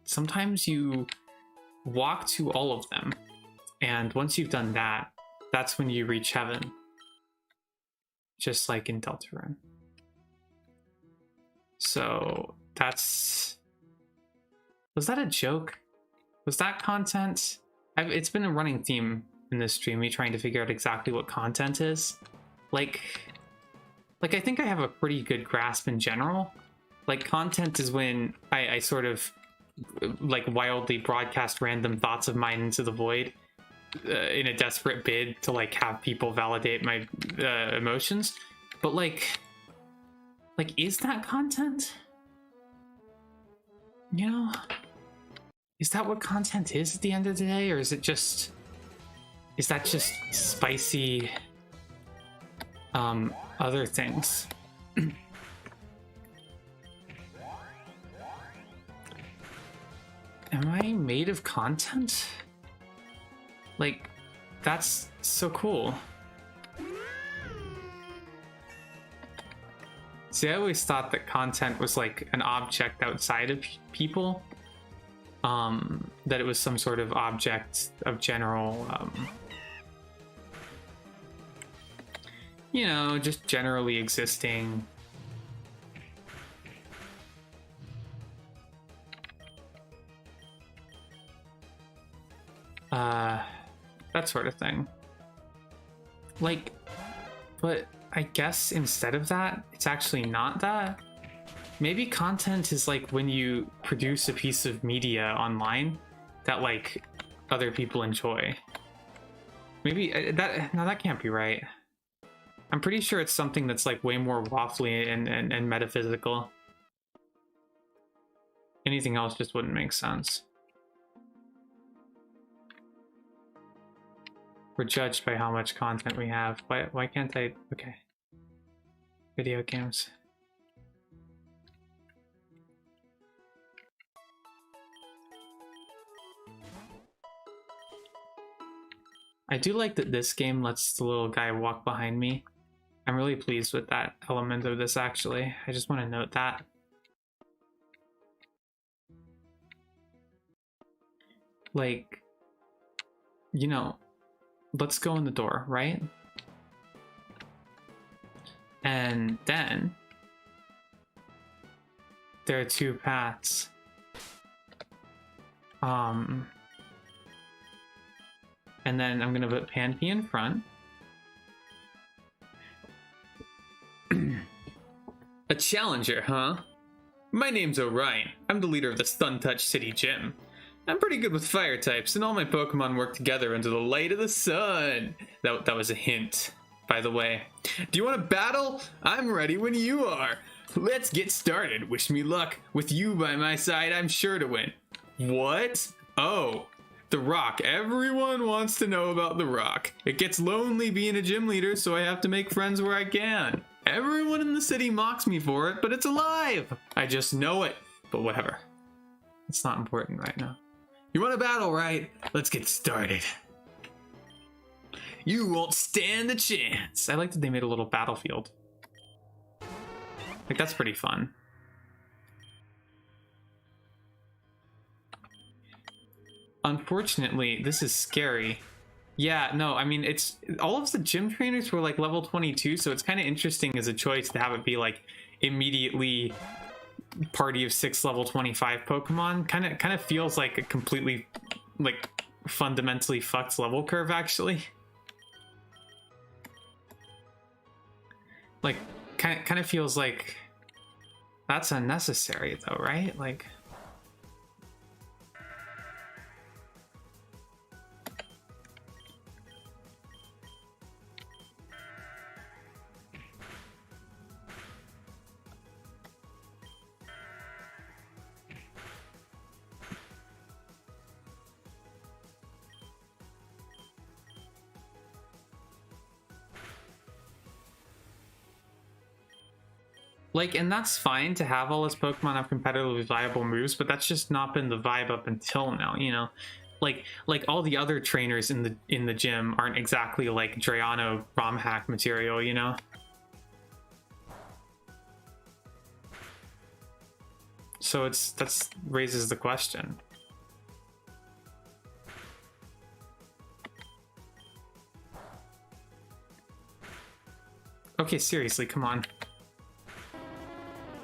sometimes you walk to all of them. And once you've done that, that's when you reach heaven. Just like in Deltarune. So that's... Was that a joke? Was that content? It's been a running theme in this stream, me trying to figure out exactly what content is. Like I think I have a pretty good grasp in general. Like, content is when I sort of like wildly broadcast random thoughts of mine into the void in a desperate bid to like have people validate my emotions. But like is that content? You know? Is that what content is at the end of the day, or is it just... Is that just spicy... other things? Am I made of content? Like, that's so cool. See, I always thought that content was like an object outside of people. That it was some sort of object of general, you know, just generally existing. That sort of thing. Like, but I guess instead of that, it's actually not that. Maybe content is like when you produce a piece of media online that like other people enjoy. Maybe that can't be right. I'm pretty sure it's something that's like way more waffly and metaphysical. Anything else just wouldn't make sense. We're judged by how much content we have. Why can't I? Okay. Video games. I do like that this game lets the little guy walk behind me. I'm really pleased with that element of this, actually. I just want to note that. Like, you know, let's go in the door, right? And then there are two paths. And then I'm gonna put Panpy in front. A challenger, huh? My name's Orion. I'm the leader of the Sun-Touch City Gym. I'm pretty good with fire types, and all my Pokemon work together under the light of the sun. That was a hint, by the way. Do you want to battle? I'm ready when you are. Let's get started. Wish me luck. With you by my side, I'm sure to win. What? Oh, the Rock. Everyone wants to know about the Rock. It gets lonely being a gym leader, so I have to make friends where I can. Everyone in the city mocks me for it, but it's alive. I just know it. But whatever. It's not important right now. You want to battle, right? Let's get started. You won't stand a chance. I like that they made a little battlefield. Like, that's pretty fun. Unfortunately, this is scary. Yeah, no, I mean, it's all of the gym trainers were like level 22, so it's kind of interesting as a choice to have it be like immediately party of 6 level 25 Pokemon. Kind of feels like a completely like fundamentally fucked level curve, actually. Like, kind of feels like that's unnecessary though, right? Like, Like, and that's fine to have all this Pokemon have competitively viable moves, but that's just not been the vibe up until now, you know? Like all the other trainers in the gym aren't exactly like Drayano ROM hack material, you know? So that's raises the question. Okay, seriously, come on.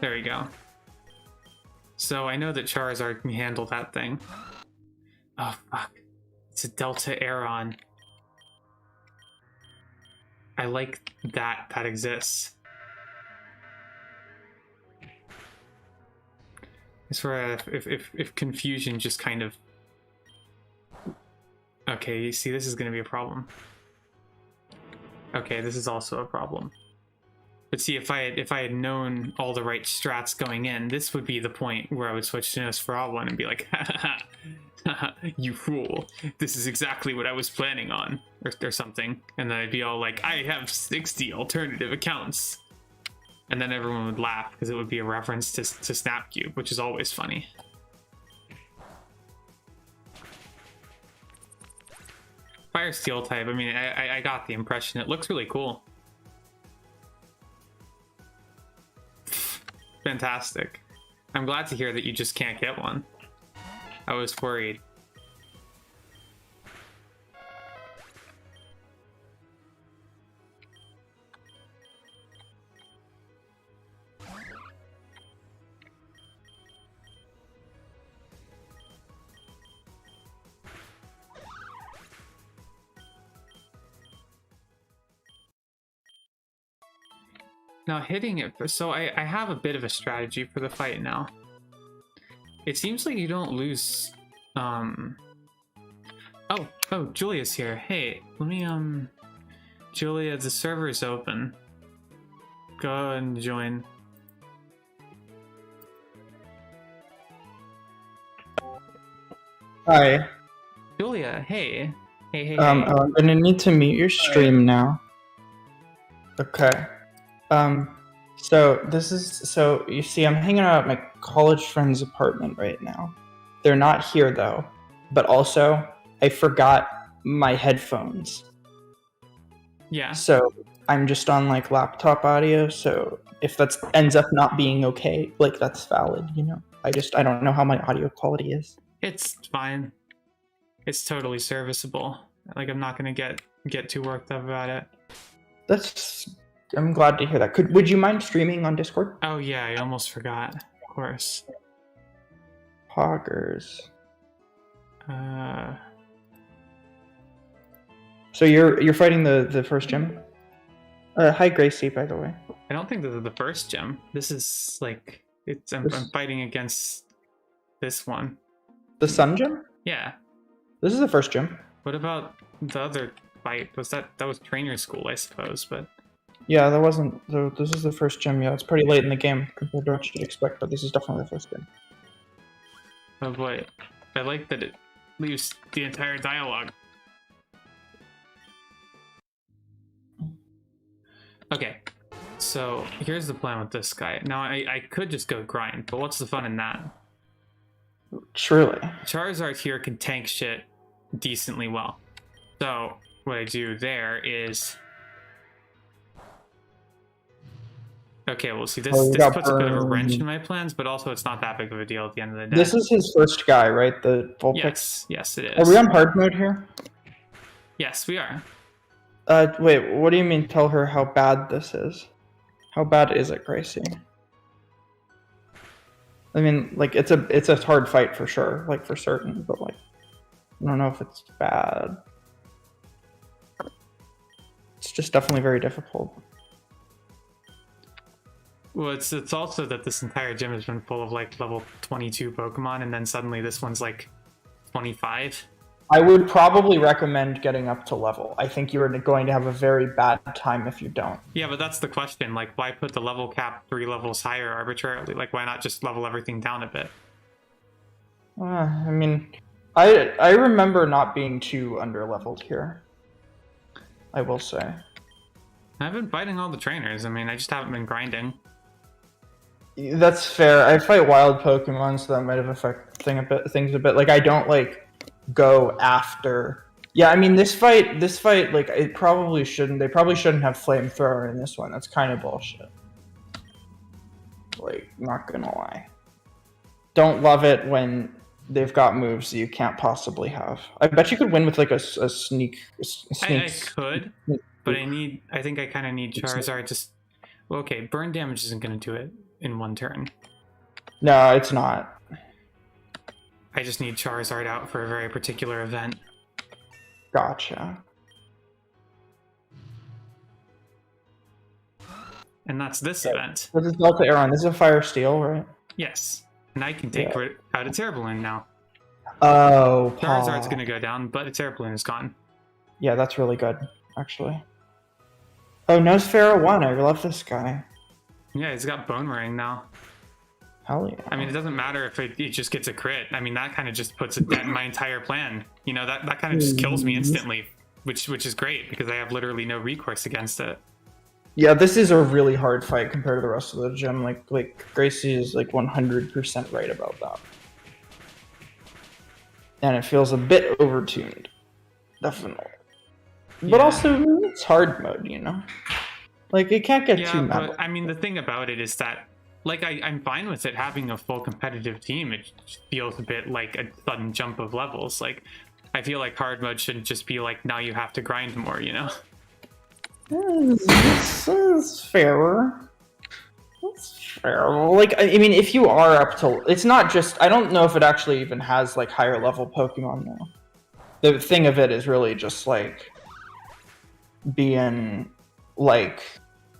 There we go. So I know that Charizard can handle that thing. Oh, fuck. It's a Delta Aeron. I like that exists. It's where if confusion just kind of... Okay, you see, this is going to be a problem. Okay, this is also a problem. But see, if I had known all the right strats going in, this would be the point where I would switch to Nosferatu and be like, ha ha ha, you fool. This is exactly what I was planning on, or something. And then I'd be all like, I have 60 alternative accounts. And then everyone would laugh because it would be a reference to Snapcube, which is always funny. Fire Steel type, I mean, I got the impression. It looks really cool. Fantastic. I'm glad to hear that you just can't get one. I was worried. Now hitting it, so I have a bit of a strategy for the fight now. It seems like you don't lose, oh, Julia's here. Hey, let me, Julia, the server's open. Go and join. Hi. Julia, hey. Hey. I'm gonna need to mute your stream now. Okay. So you see, I'm hanging out at my college friend's apartment right now. They're not here though, but also I forgot my headphones. Yeah. So I'm just on like laptop audio. So if that ends up not being okay, like that's valid, you know. I don't know how my audio quality is. It's fine. It's totally serviceable. Like I'm not gonna get too worked up about it. I'm glad to hear that. Would you mind streaming on Discord? Oh yeah, I almost forgot. Of course. Poggers. Uh. So you're fighting the first gym? Hi Gracie, by the way. I don't think this is the first gym. This is like I'm fighting against this one. The Sun Gym? Yeah. This is the first gym. What about the other fight? That was trainer school, I suppose, but yeah, that wasn't. This is the first gym. Yeah, it's pretty late in the game compared to what you'd expect, but this is definitely the first gym. Oh boy, I like that it leaves the entire dialogue. Okay, so here's the plan with this guy. Now I could just go grind, but what's the fun in that? Truly. Charizard here can tank shit decently well. So what I do there is... Okay, well, see, this puts a bit of a wrench in my plans, but also it's not that big of a deal at the end of the day. This is his first guy, right? The Vulpix? Yes, it is. Are we on hard mode here? Yes, we are. Wait, what do you mean tell her how bad this is? How bad is it, Gracie? I mean, like, it's a hard fight for sure, like, for certain, but, like, I don't know if it's bad. It's just definitely very difficult. Well, it's also that this entire gym has been full of, like, level 22 Pokemon, and then suddenly this one's, like, 25. I would probably recommend getting up to level. I think you're going to have a very bad time if you don't. Yeah, but that's the question. Like, why put the level cap 3 levels higher arbitrarily? Like, why not just level everything down a bit? I mean, I remember not being too under-leveled here. I will say. I've been fighting all the trainers. I mean, I just haven't been grinding. That's fair. I fight wild Pokemon, so that might have affected things a bit. Like I don't like go after. Yeah, I mean this fight, like it probably shouldn't. They probably shouldn't have flamethrower in this one. That's kind of bullshit. Like, not gonna lie. Don't love it when they've got moves that you can't possibly have. I bet you could win with like a sneak. I could, but I think I kind of need Charizard. Just okay. Burn damage isn't gonna do it in one turn. No, it's not. I just need Charizard out for a very particular event. Gotcha. And that's this event. This is Delta Aeron. This is a Fire Steel, right? Yes. And I can take out its Air Balloon now. Oh, Charizard's going to go down, but its Air Balloon is gone. Yeah, that's really good, actually. Oh, Nosfera 1. I love this guy. Yeah, he's got Bone Ring now. Hell yeah. I mean, it doesn't matter if it just gets a crit. I mean, that kind of just puts a dent in my entire plan. You know, that kind of just kills me instantly, which is great because I have literally no recourse against it. Yeah, this is a really hard fight compared to the rest of the gym. Like Gracie is like 100% right about that. And it feels a bit overtuned. Definitely. But also, it's hard mode, you know? Like, it can't get too mad. But I mean, the thing about it is that, like, I'm fine with it having a full competitive team. It feels a bit like a sudden jump of levels. Like, I feel like hard mode shouldn't just be like, now you have to grind more, you know? This is fairer. That's fair. Like, I mean, if you are up to... It's not just... I don't know if it actually even has, like, higher level Pokemon now. The thing of it is really just, like, being, like...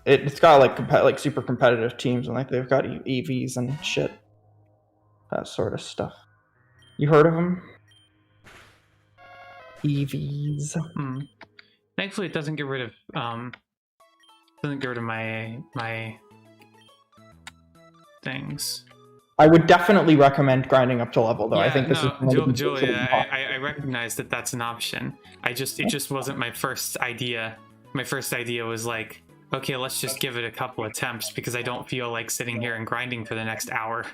It's got, like, super competitive teams, and, like, they've got EVs and shit. That sort of stuff. You heard of them? EVs. Thankfully, it doesn't get rid of my things. I would definitely recommend grinding up to level, though. Yeah, I think this is Julia. I recognize that that's an option. It just wasn't my first idea. My first idea was like, okay, let's just give it a couple attempts because I don't feel like sitting here and grinding for the next hour.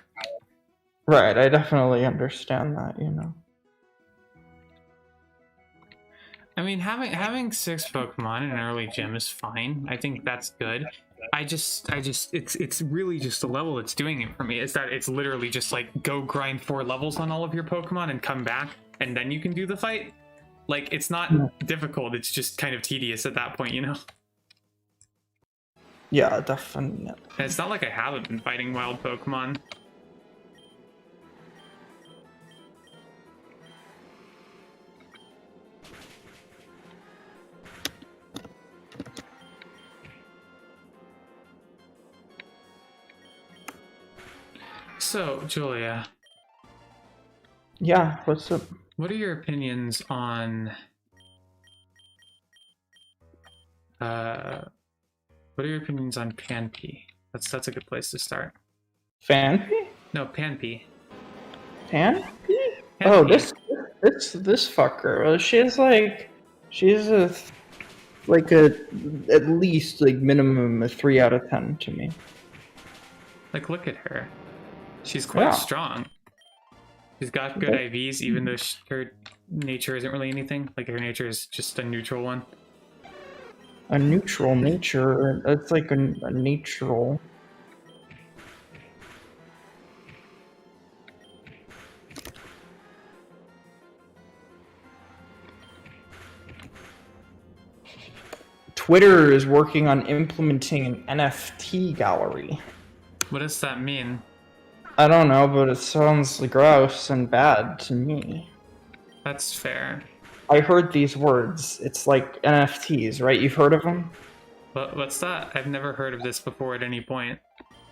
Right, I definitely understand that, you know. I mean, having 6 Pokemon in an early gym is fine. I think that's good. It's really just the level that's doing it for me. Is that it's literally just like go grind 4 levels on all of your Pokemon and come back, and then you can do the fight. Like, it's not difficult. It's just kind of tedious at that point, you know. Yeah, definitely. And it's not like I haven't been fighting wild Pokemon. So, Julia. Yeah, what's up? What are your opinions on Panpy? That's a good place to start. Fanpy? No, Panpy. Panpy? Oh, this fucker. She's at least like minimum a 3 out of 10 to me. Like, look at her. She's quite strong. She's got good IVs, even though her nature isn't really anything. Like, her nature is just a neutral one. A neutral nature? It's like a neutral... Twitter is working on implementing an NFT gallery. What does that mean? I don't know, but it sounds gross and bad to me. That's fair. I heard these words. It's like NFTs, right? You've heard of them? What's that? I've never heard of this before at any point.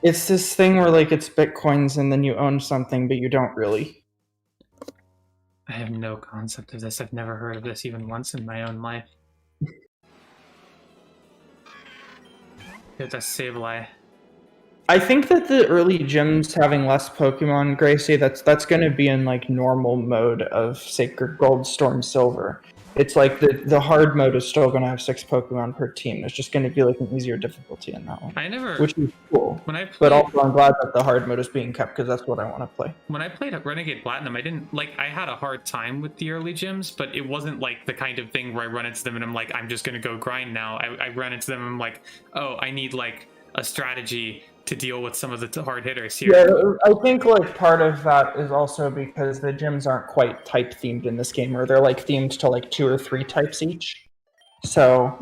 It's this thing where, like, it's bitcoins and then you own something, but you don't really. I have no concept of this. I've never heard of this even once in my own life. It's a Sableye. I think that the early gyms having less Pokemon, Gracie, that's going to be in, like, normal mode of Sacred Gold, Storm Silver. It's like the hard mode is still going to have 6 Pokemon per team. There's just going to be like an easier difficulty in that one. I never. Which is cool. When I played, but also, I'm glad that the hard mode is being kept because that's what I want to play. When I played Renegade Platinum, I didn't like. I had a hard time with the early gyms, but it wasn't like the kind of thing where I run into them and I'm like, I'm just gonna go grind now. I run into them and I'm like, oh, I need like a strategy to deal with some of the hard hitters here. Yeah, I think like part of that is also because the gyms aren't quite type themed in this game, or they're like themed to like 2 or 3 types each. So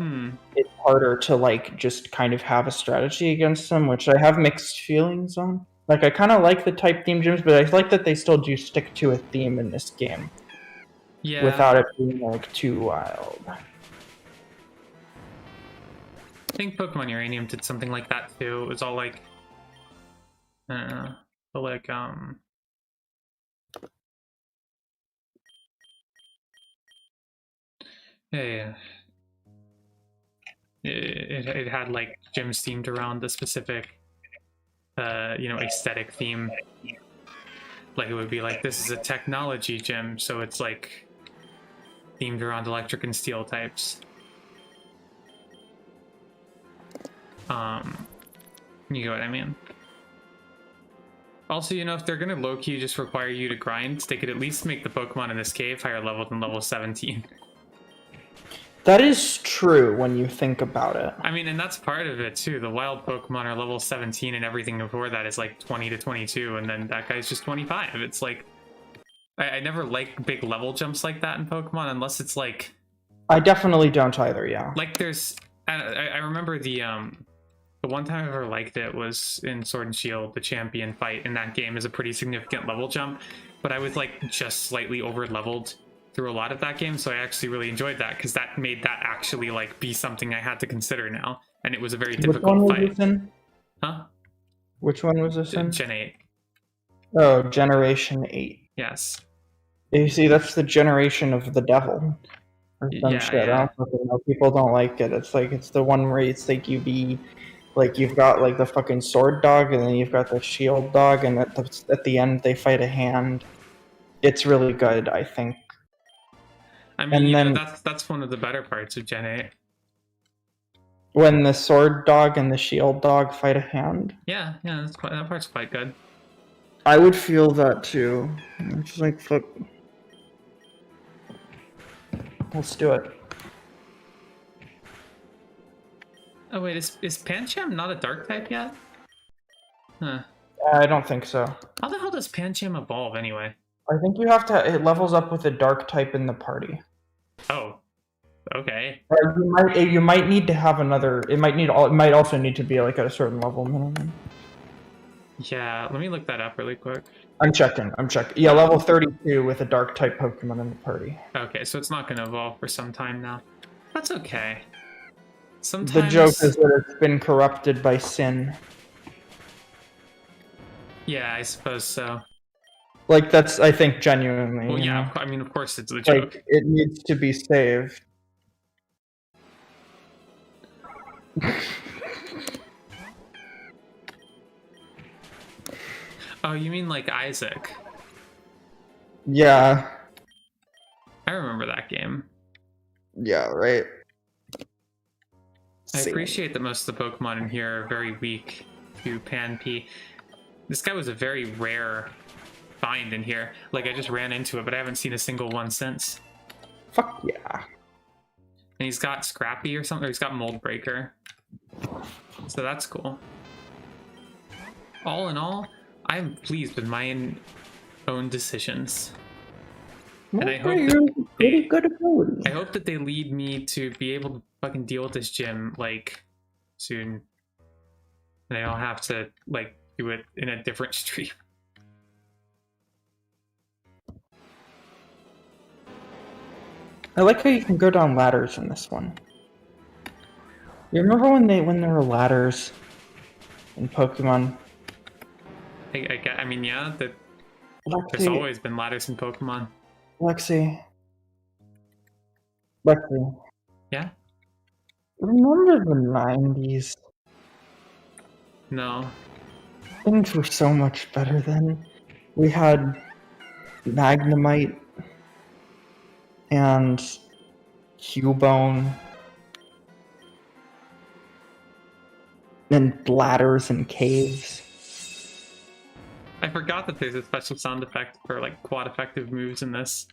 it's harder to like just kind of have a strategy against them, which I have mixed feelings on. Like I kind of like the type themed gyms, but I like that they still do stick to a theme in this game. Yeah. Without it being like too wild. I think Pokemon Uranium did something like that too. It was all like, I don't know, but like yeah. It had like gyms themed around the specific, aesthetic theme. Like it would be like, this is a technology gym, so it's like themed around electric and steel types. You get what I mean? Also, if they're gonna low-key just require you to grind, they could at least make the Pokemon in this cave higher level than level 17. That is true when you think about it. I mean, and that's part of it too. The wild Pokemon are level 17 and everything before that is like 20 to 22, and then that guy's just 25. It's like, I never like big level jumps like that in Pokemon unless it's like... I definitely don't either, yeah. Like there's... I remember the one time I ever liked it was in Sword and Shield. The champion fight in that game is a pretty significant level jump, but I was like just slightly over leveled through a lot of that game, so I actually really enjoyed that because that made that actually like be something I had to consider now, and it was a very difficult fight. This in? Huh? Which one was this in? Gen 8. Oh, Generation 8. Yes. You see, that's the generation of the devil. Or some Yeah, shit. yeah. I don't fucking know. People don't like it. It's like, it's the one where it's like you've got like the fucking sword dog, and then you've got the shield dog, and at the end they fight a hand. It's really good, I think. I mean, and then, that's one of the better parts of Gen 8. When the sword dog and the shield dog fight a hand? Yeah, that part's quite good. I would feel that too. I'm just like, fuck. Let's do it. Oh wait, is Pancham not a dark type yet? Huh. I don't think so. How the hell does Pancham evolve anyway? I think you have to. It levels up with a dark type in the party. Oh, okay. You might need to have another. It might also need to be like at a certain level minimum. Yeah, let me look that up really quick. I'm checking. Yeah, level 32 with a dark type Pokemon in the party. Okay, so it's not going to evolve for some time now. That's okay. Sometimes The joke is that it's been corrupted by sin. Yeah, I suppose so. Like, that's, I think, genuinely. Well, yeah, know? I mean, of course it's a joke. Like, it needs to be saved. Oh, you mean like Isaac? Yeah. I remember that game. Yeah, right. I appreciate that most of the Pokemon in here are very weak to Panpea. This guy was a very rare find in here. Like, I just ran into it, but I haven't seen a single one since. Fuck yeah. And he's got Scrappy or something, or he's got Mold Breaker. So that's cool. All in all, I'm pleased with my own decisions. And I hope that they lead me to be able to fucking deal with this gym, like, soon. And I don't have to, like, do it in a different stream. I like how you can go down ladders in this one. You remember when there were ladders in Pokemon? I mean, yeah, there's Lexi, always been ladders in Pokemon. Lexi. Yeah? Remember the 90s? No. Things were so much better then. We had Magnemite and Cubone, and ladders and caves. I forgot that there's a special sound effect for like quad effective moves in this.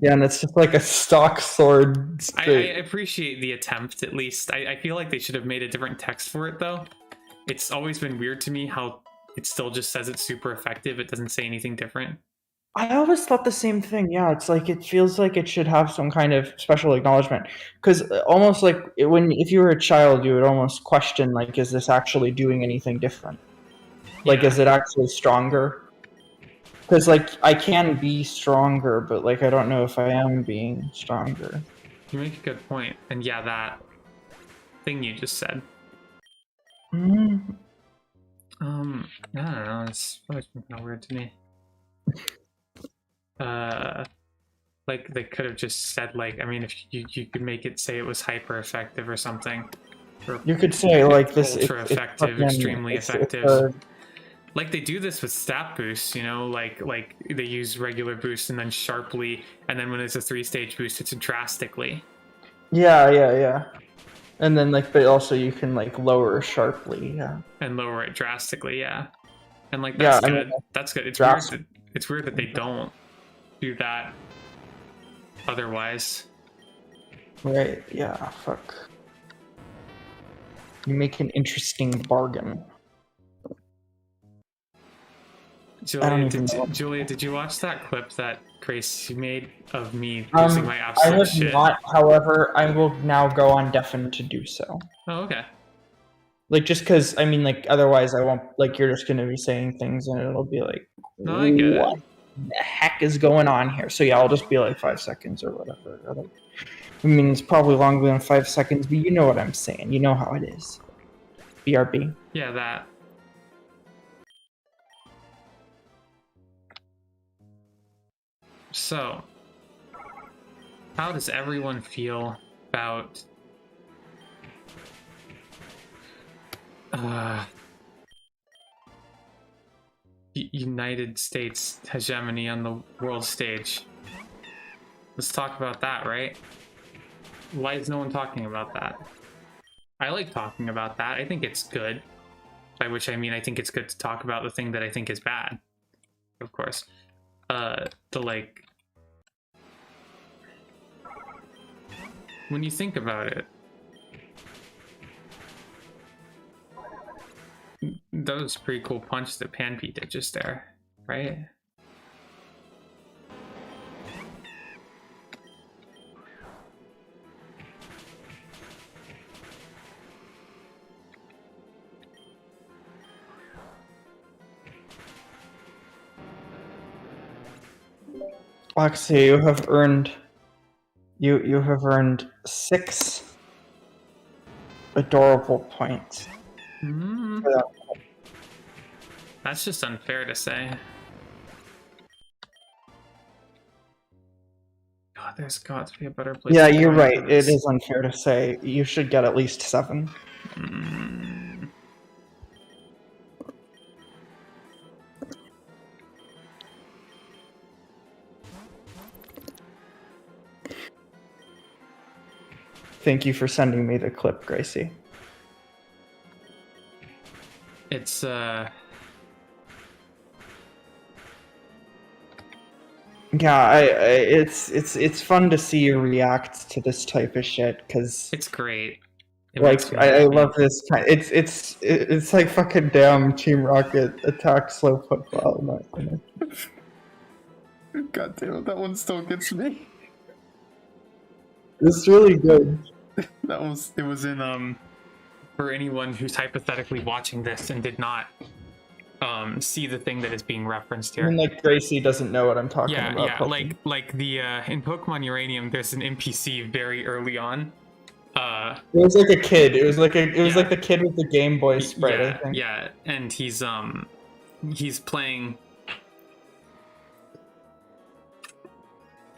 Yeah, and it's just like a stock sword. I appreciate the attempt, at least. I feel like they should have made a different text for it, though. It's always been weird to me how it still just says it's super effective. It doesn't say anything different. I always thought the same thing. Yeah, it's like it feels like it should have some kind of special acknowledgement, because almost like if you were a child, you would almost question like, is this actually doing anything different? Like, Yeah. is it actually stronger? Because like I can be stronger, but like I don't know if I am being stronger. You make a good point. And yeah, that thing you just said. Mm. I don't know. It's always been kind of weird to me. Like they could have just said like, I mean, if you could make it say it was hyper effective or something. Or You could say like this ultra effective, extremely effective. Like they do this with stat boosts, you know, like they use regular boost and then sharply, and then when it's a 3-stage boost, it's drastically. Yeah. And then like, but also you can like lower sharply, yeah. And lower it drastically, yeah. And like that's good. That's good. It's weird that they don't do that otherwise. Right, yeah, fuck. You make an interesting bargain. Julia, did you watch that clip that Grace made of me losing my absolute I have shit? not, however, I will now go on deafen to do so. Oh, okay. Like, just because, I mean, like, otherwise I won't, like, you're just going to be saying things and it'll be like, No, I get what the heck is going on here? So yeah, I'll just be like 5 seconds or whatever. Or like, I mean, it's probably longer than 5 seconds, but you know what I'm saying. You know how it is. BRB. Yeah, that. So, how does everyone feel about United States hegemony on the world stage? Let's talk about that, right? Why is no one talking about that? I like talking about that. I think it's good. By which I mean I think it's good to talk about the thing that I think is bad. Of course. When you think about it, that was a pretty cool punch that Panpy did just there, right? Lexi, you have earned 6 adorable points. Mm-hmm. That's just unfair to say. God, there's got to be a better place. Yeah, you're right. It is unfair to say. You should get at least 7. Thank you for sending me the clip, Gracie. It's Yeah, it's fun to see you react to this type of shit because it's great. Like I love this kind. It's like fucking damn Team Rocket attack slow football. God damn it, that one still gets me. It's really good. It was in for anyone who's hypothetically watching this and did not see the thing that is being referenced here. I mean, like Gracie doesn't know what I'm talking about. Yeah, like the in Pokemon Uranium, there's an NPC very early on. It was like a kid. It was like the kid with the Game Boy sprite. Yeah, I think. Yeah, and he's playing.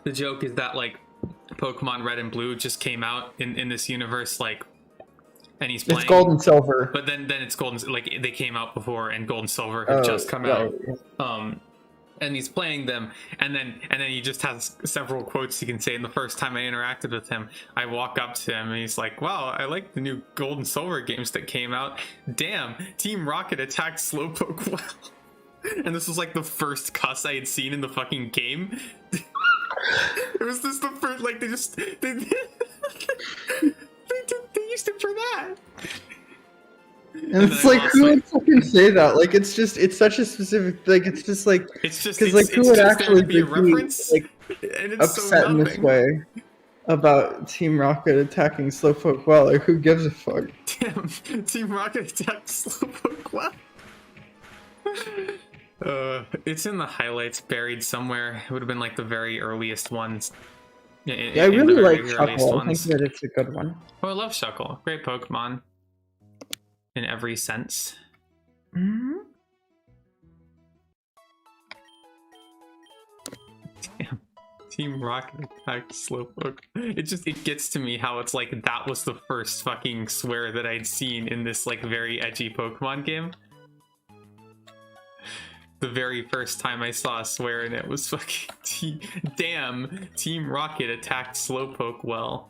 The joke is that like Pokemon Red and Blue just came out in this universe, like, and he's playing. It's Gold and Silver. But then it's Gold and, like they came out before, and Gold and Silver have just come out. and he's playing them, and then he just has several quotes he can say. And the first time I interacted with him, I walk up to him and he's like, wow, I like the new Gold and Silver games that came out. Damn, Team Rocket attacked Slowpoke well. And this was like the first cuss I had seen in the fucking game. It was just the first, like, they used it for that. And it's like, who would fucking say that? Like, it's such a specific, like, it's just like, because like, who would actually be like upset in this way about Team Rocket attacking Slowpoke well? Like, who gives a fuck? Damn, Team Rocket attacked Slowpoke well. It's in the highlights, buried somewhere. It would have been like the very earliest ones. Yeah, I really like Shuckle. I think that it's a good one. Oh, I love Shuckle. Great Pokemon. In every sense. Mm-hmm. Damn. Team Rocket attacked Slowpoke. It gets to me how it's like that was the first fucking swear that I'd seen in this like very edgy Pokemon game. The very first time I saw a swear and it was fucking damn, Team Rocket attacked Slowpoke well.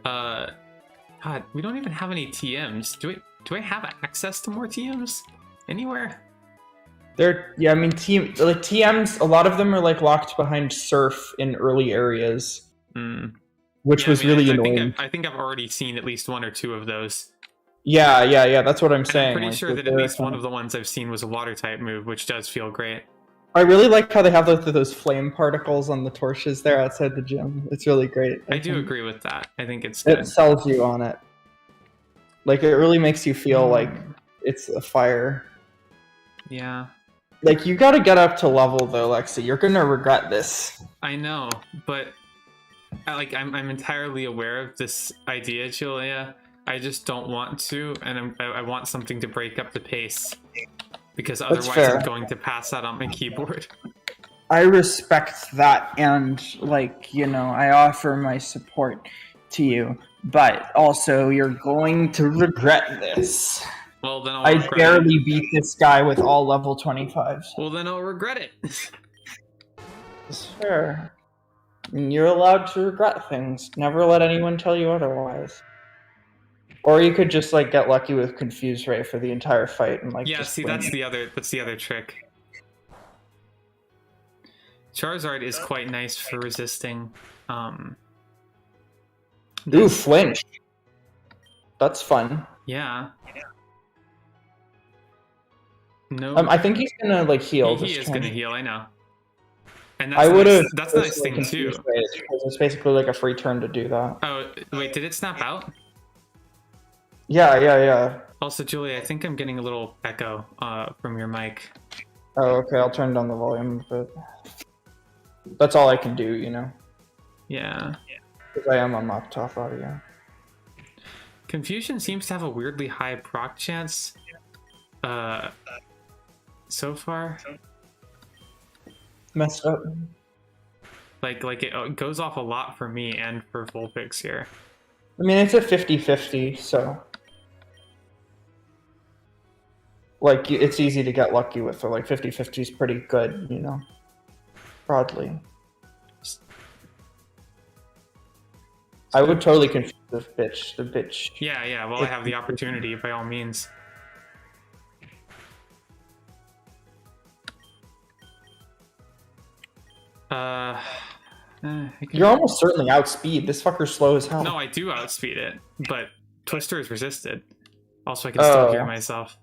God, we don't even have any TMs. Do I have access to more TMs anywhere? Yeah, I mean, TMs, a lot of them are like locked behind Surf in early areas, which was really annoying. I think I've already seen at least one or two of those. Yeah, that's what I'm saying. I'm pretty sure that at least one of the ones I've seen was a water type move, which does feel great. I really like how they have those flame particles on the torches there outside the gym. It's really great. I do agree with that. I think it's good. It sells you on it. Like, it really makes you feel like it's a fire. Yeah. Like, you gotta get up to level, though, Lexi. You're gonna regret this. I know, but I'm entirely aware of this idea, Julia. I just don't want to, and I want something to break up the pace. Because otherwise I'm going to pass out on my keyboard. I respect that, and, like, you know, I offer my support to you. But also, you're going to regret this. Well, then I barely beat this guy with all level 25s. Well, then I'll regret it. It's fair. I mean, you're allowed to regret things. Never let anyone tell you otherwise. Or you could just like get lucky with Confuse Ray for the entire fight and like see that's the other trick. Charizard is quite nice for resisting. Ooh, flinch. That's fun. Yeah. No. I think he's gonna like heal. He is gonna heal. I know. And that's a nice thing too. It's basically like a free turn to do that. Oh wait, did it snap out? Yeah. Also, Julie, I think I'm getting a little echo from your mic. Oh, okay. I'll turn down the volume, but that's all I can do, you know. Yeah. Because I am on laptop audio. Confusion seems to have a weirdly high proc chance. So far. Messed up. Like it goes off a lot for me and for Vulpix here. I mean, it's a 50-50, so like it's easy to get lucky with. So like 50-50 is pretty good, you know, broadly. I would totally confuse the bitch. Yeah. Well, I have the opportunity by all means. You're almost certainly outspeed. This fucker's slow as hell. No, I do outspeed it, but Twister is resisted. Also, I can still hear myself.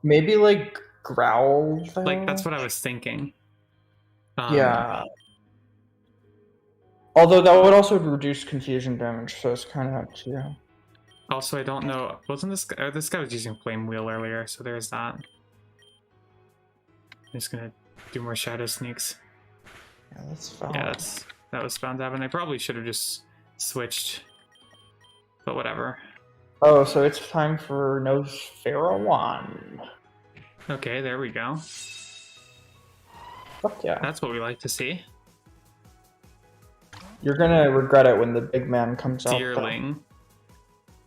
Maybe like growl. Though? Like that's what I was thinking. Yeah. Although that would also reduce confusion damage, so it's kind of up to you. Also, I don't know. Wasn't this guy? This guy was using Flame Wheel earlier, so there's that. I'm just gonna do more Shadow Sneaks. Yeah, that's fine. Yeah, that was bound to happen. I probably should have just switched, but whatever. Oh, so it's time for Nosfera 1. Okay, there we go. Fuck yeah. That's what we like to see. You're gonna regret it when the big man comes out. Deerling.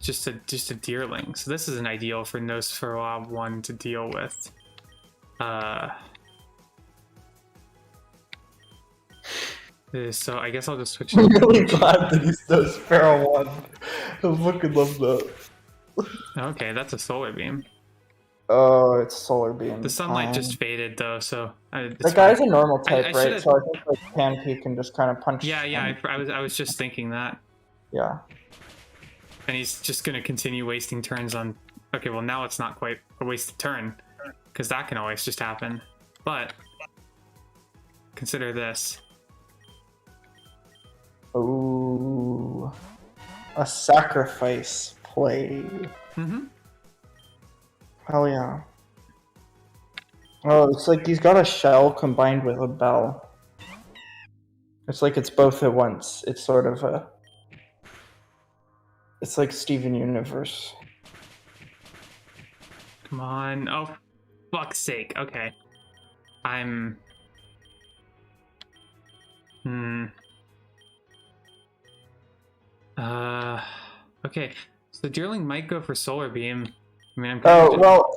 Just a Deerling. So this is an ideal for Nosfera 1 to deal with. So I guess I'll just switch. I'm really glad that he does Feral One. I fucking love that. Okay, that's a solar beam. Oh, it's solar beam. The sunlight just faded though, so That guy's a normal type, I right? should've- So I think like Pancake can just kind of punch. Yeah, him. I was just thinking that. Yeah. And he's just gonna continue wasting turns on. Okay, well now it's not quite a wasted turn, because that can always just happen. But consider this. Ooh, a sacrifice play. Mm-hmm. Hell yeah. Oh, it's like he's got a shell combined with a bell. It's like it's both at once. It's sort of a... It's like Steven Universe. Come on. Oh, fuck's sake. Okay. I'm... Okay. So Deerling might go for Solar Beam. I mean, I'm Oh, kinda well, won't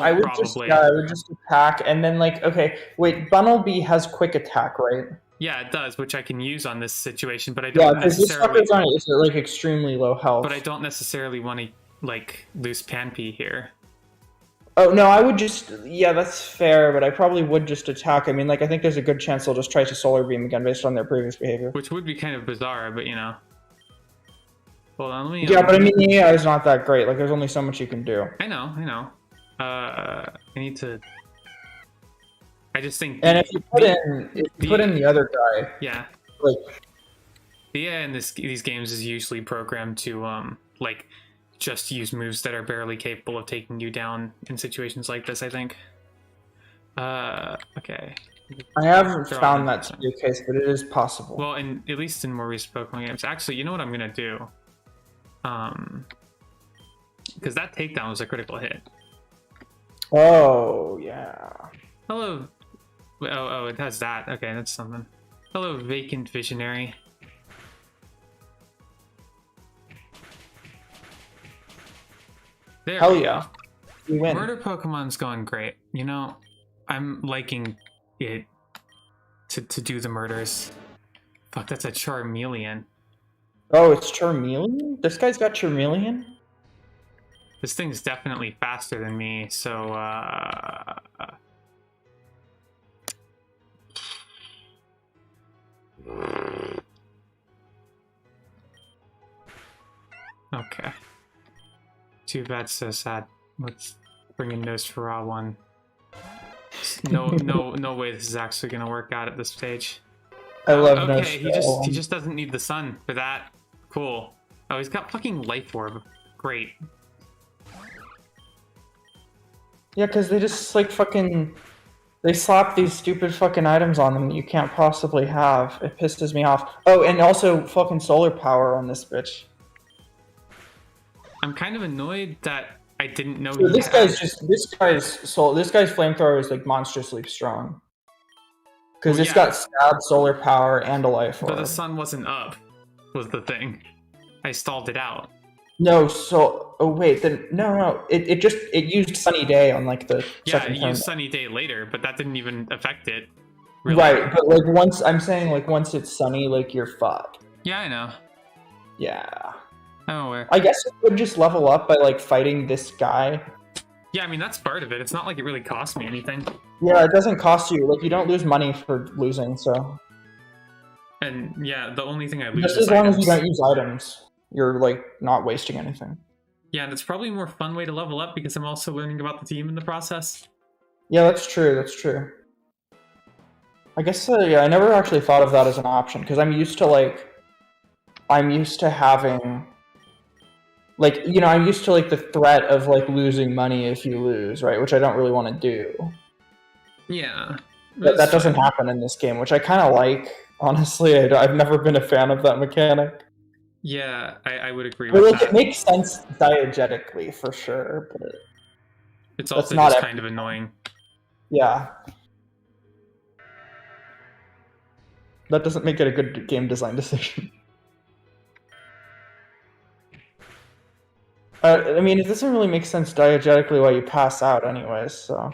I would probably. just attack, and then like, okay, wait, Bunnelby has quick attack, right? Yeah, it does, which I can use on this situation, but I Yeah, don't because this necessarily. fucker's on is like extremely low health. But I don't necessarily want to like lose Panpy here. Oh no, I would just that's fair, but I probably would just attack. I mean, like I think there's a good chance they'll just try to Solar Beam again based on their previous behavior. Which would be kind of bizarre, but you know. Hold on, let me. Yeah, but I mean the AI is not that great. Like there's only so much you can do. I know. I need to. I just think. And if you put in the other guy, yeah, like the AI in these games is usually programmed to like just use moves that are barely capable of taking you down in situations like this. I think. Okay. I haven't They're all found that to be the case, but it is possible. Well, and at least in more recent Pokemon games. Actually, you know what I'm gonna do? Because that takedown was a critical hit. Oh yeah. Hello. Oh, it has that. Okay, that's something. Hello, Vacant Visionary. There. Hell yeah. We win. Murder Pokemon's going great. You know, I'm liking it to do the murders. Fuck, that's a Charmeleon. Oh, it's Charmeleon? This guy's got Charmeleon? This thing's definitely faster than me, so okay. Too bad, so sad. Let's bring in Nosferatu one. No way this is actually gonna work out at this stage. I love okay, Nosferatu. he just doesn't need the sun for that. Cool. Oh, he's got fucking Life Orb. Great. Yeah, because they just like fucking... They slap these stupid fucking items on them that you can't possibly have. It pisses me off. Oh, and also fucking solar power on this bitch. I'm kind of annoyed that I didn't know So he this had- guy's flamethrower is like monstrously strong. Because Well, it's yeah. got stab, solar power, and a life But the orb. sun wasn't up, was the thing. I stalled it out. No, so wait, then no, it used Sunny Day on like the Yeah, second it turn. used Sunny Day later, but that didn't even affect it. Really. Right, but like once it's sunny, like you're fucked. Yeah, I know. Yeah. I'm aware. I guess it would just level up by like fighting this guy. Yeah, I mean, that's part of it. It's not like it really cost me anything. Yeah, it doesn't cost you. Like you don't lose money for losing, so And yeah, the only thing I lose just is as long as items. you don't use items, you're like not wasting anything. Yeah, and it's probably a more fun way to level up because I'm also learning about the team in the process. Yeah, that's true. That's true. I guess yeah, I never actually thought of that as an option because I'm used to having like, you know, I'm used to like the threat of like losing money if you lose, right? Which I don't really want to do. Yeah. But that doesn't happen in this game, which I kind of like. Honestly, I've never been a fan of that mechanic. Yeah, I would agree But with like, that. it makes sense diegetically for sure. But It's that's also not just every- kind of annoying. yeah, that doesn't make it a good game design decision. I mean, it doesn't really make sense diegetically while you pass out, anyways. So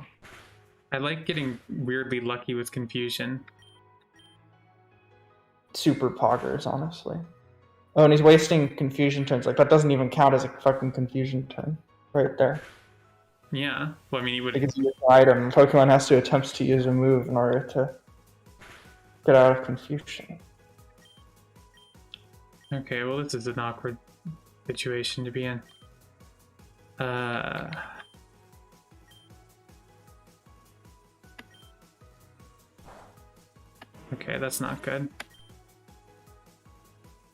I like getting weirdly lucky with confusion. super poggers, honestly. Oh, and he's wasting confusion turns. Like, that doesn't even count as a fucking confusion turn. Right there. Yeah. Well, I mean, he would. Like, it's an item. Pokemon has to attempt to use a move in order to get out of confusion. Okay, well, this is an awkward situation to be in. Okay, that's not good.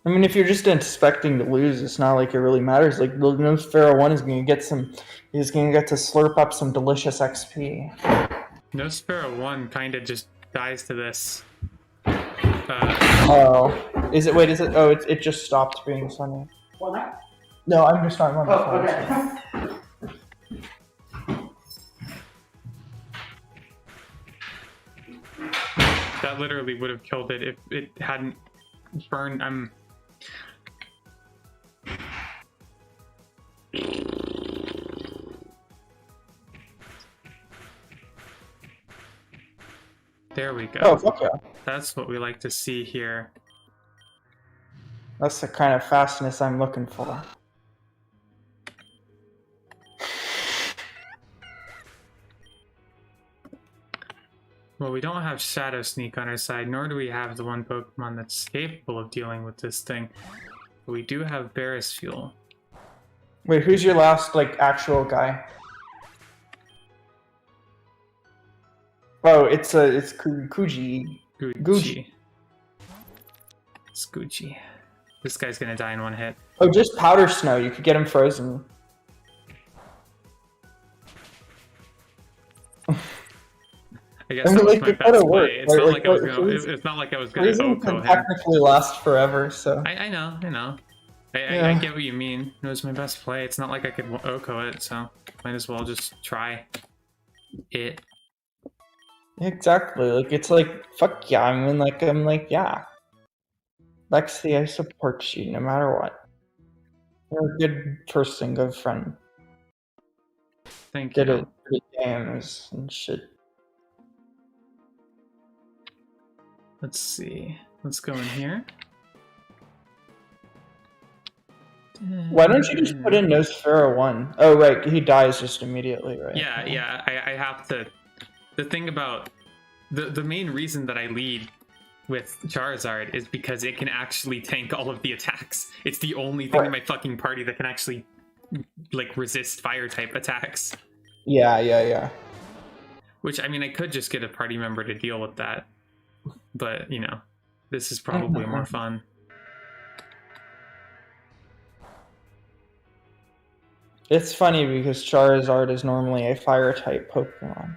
I mean, if you're just expecting to lose, it's not like it really matters. Like, no Pharaoh 1 is going to get some... He's going to get to slurp up some delicious XP. No Sparrow 1 kind of just dies to this. Oh. Is it... Wait, is it... Oh, it just stopped being sunny. What? No, I'm just talking about Oh, the okay. That literally would have killed it if it hadn't burned. There we go. Oh, fuck yeah. That's what we like to see here. That's the kind of fastness I'm looking for. Well, we don't have Shadow Sneak on our side, nor do we have the one Pokemon that's capable of dealing with this thing. But we do have Barris Fuel. Wait, who's your last, like, actual guy? Oh, it's Kuji. Gucci. It's Gucci. This guy's gonna die in one hit. Oh, just Powder Snow. You could get him frozen. I guess that was my best play. It's not like I was gonna. It's not like I was gonna Freezing Oko can him. technically last forever, so... I know. I Yeah. get what you mean. It was my best play. It's not like I could Oko it, so might as well just try it. Exactly. Like, it's like, fuck yeah. I'm like, yeah. Lexi, I support you no matter what. You're a good person, good friend. Thank Did you. it pretty games and shit. Let's see. Let's go in here. Why don't you just put in Nosfera 1? Oh, right. He dies just immediately, right? Yeah. I have to. The thing about the main reason that I lead with Charizard is because it can actually tank all of the attacks. It's the only thing in my fucking party that can actually like resist fire type attacks. Yeah. Which, I mean, I could just get a party member to deal with that, but you know, this is probably more fun. It's funny because Charizard is normally a fire type Pokemon.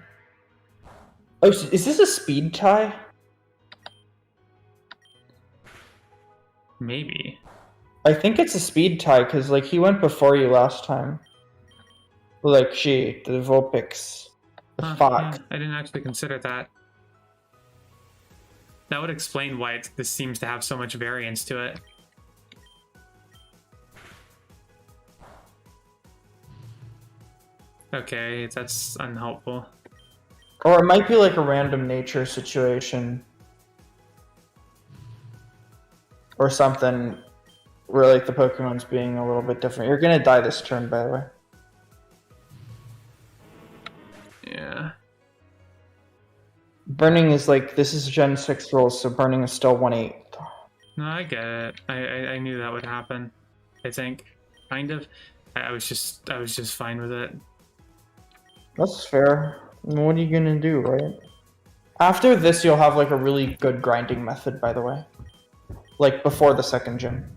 Oh, is this a speed tie? Maybe. I think it's a speed tie because, like, he went before you last time. Like, the Vulpix, the fox. Yeah, I didn't actually consider that. That would explain why this seems to have so much variance to it. Okay, that's unhelpful. Or it might be like a random nature situation. Or something where, like, the Pokemon's being a little bit different. You're gonna die this turn, by the way. Yeah. Burning is like, this is Gen 6 rules, so burning is still 1/8. No, I get it. I knew that would happen. I think, kind of. I was just fine with it. That's fair. What are you gonna do, right? After this, you'll have, like, a really good grinding method, by the way. Like, before the second gym.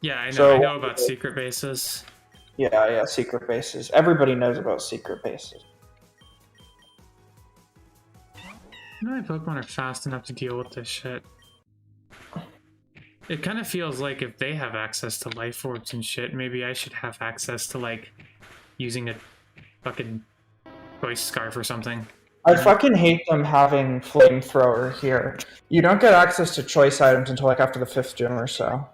Yeah, I know. So- I know about secret bases. Yeah, secret bases. Everybody knows about secret bases. My Pokemon are fast enough to deal with this shit. It kind of feels like if they have access to life orbs and shit, maybe I should have access to, like, using a fucking choice scarf or something. I fucking hate them having flamethrower here. You don't get access to choice items until, like, after the 5th gym or so.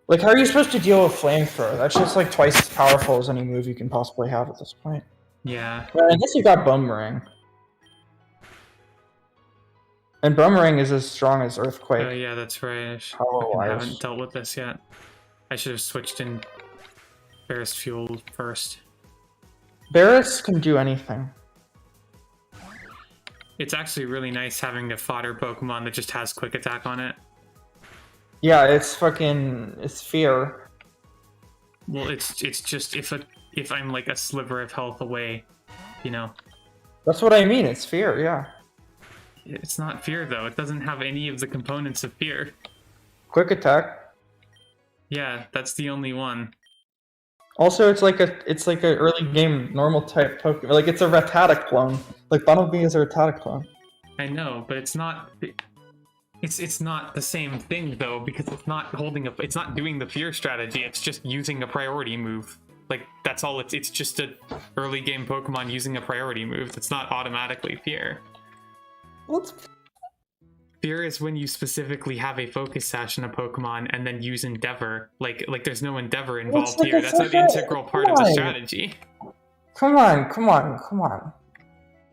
Like, how are you supposed to deal with flamethrower? That's just, like, twice as powerful as any move you can possibly have at this point. Yeah. Well, I guess you got Boomerang. And Boomerang is as strong as Oh Earthquake. yeah, that's right. I Power-wise. haven't dealt with this yet. I should have switched in Ferris Fuel first. Barris can do anything. It's actually really nice having a fodder Pokemon that just has quick attack on it. Yeah, it's fear. Well, it's just if I'm like a sliver of health away, you know. That's what I mean, it's fear, yeah. It's not fear though. It doesn't have any of the components of fear. Quick attack. Yeah, that's the only one. Also, it's like a early game normal type Pokemon. Like it's a Rattata clone. Like Bunnelby is a Rattata clone. I know, but it's not. It's not the same thing though, because it's not holding up. It's not doing the fear strategy. It's just using a priority move. Like that's all. It's just a early game Pokemon using a priority move. It's not automatically fear. What's Fear is when you specifically have a focus sash in a Pokemon and then use Endeavor. Like there's no Endeavor involved like here. a That's an second- integral part of the strategy. Come on.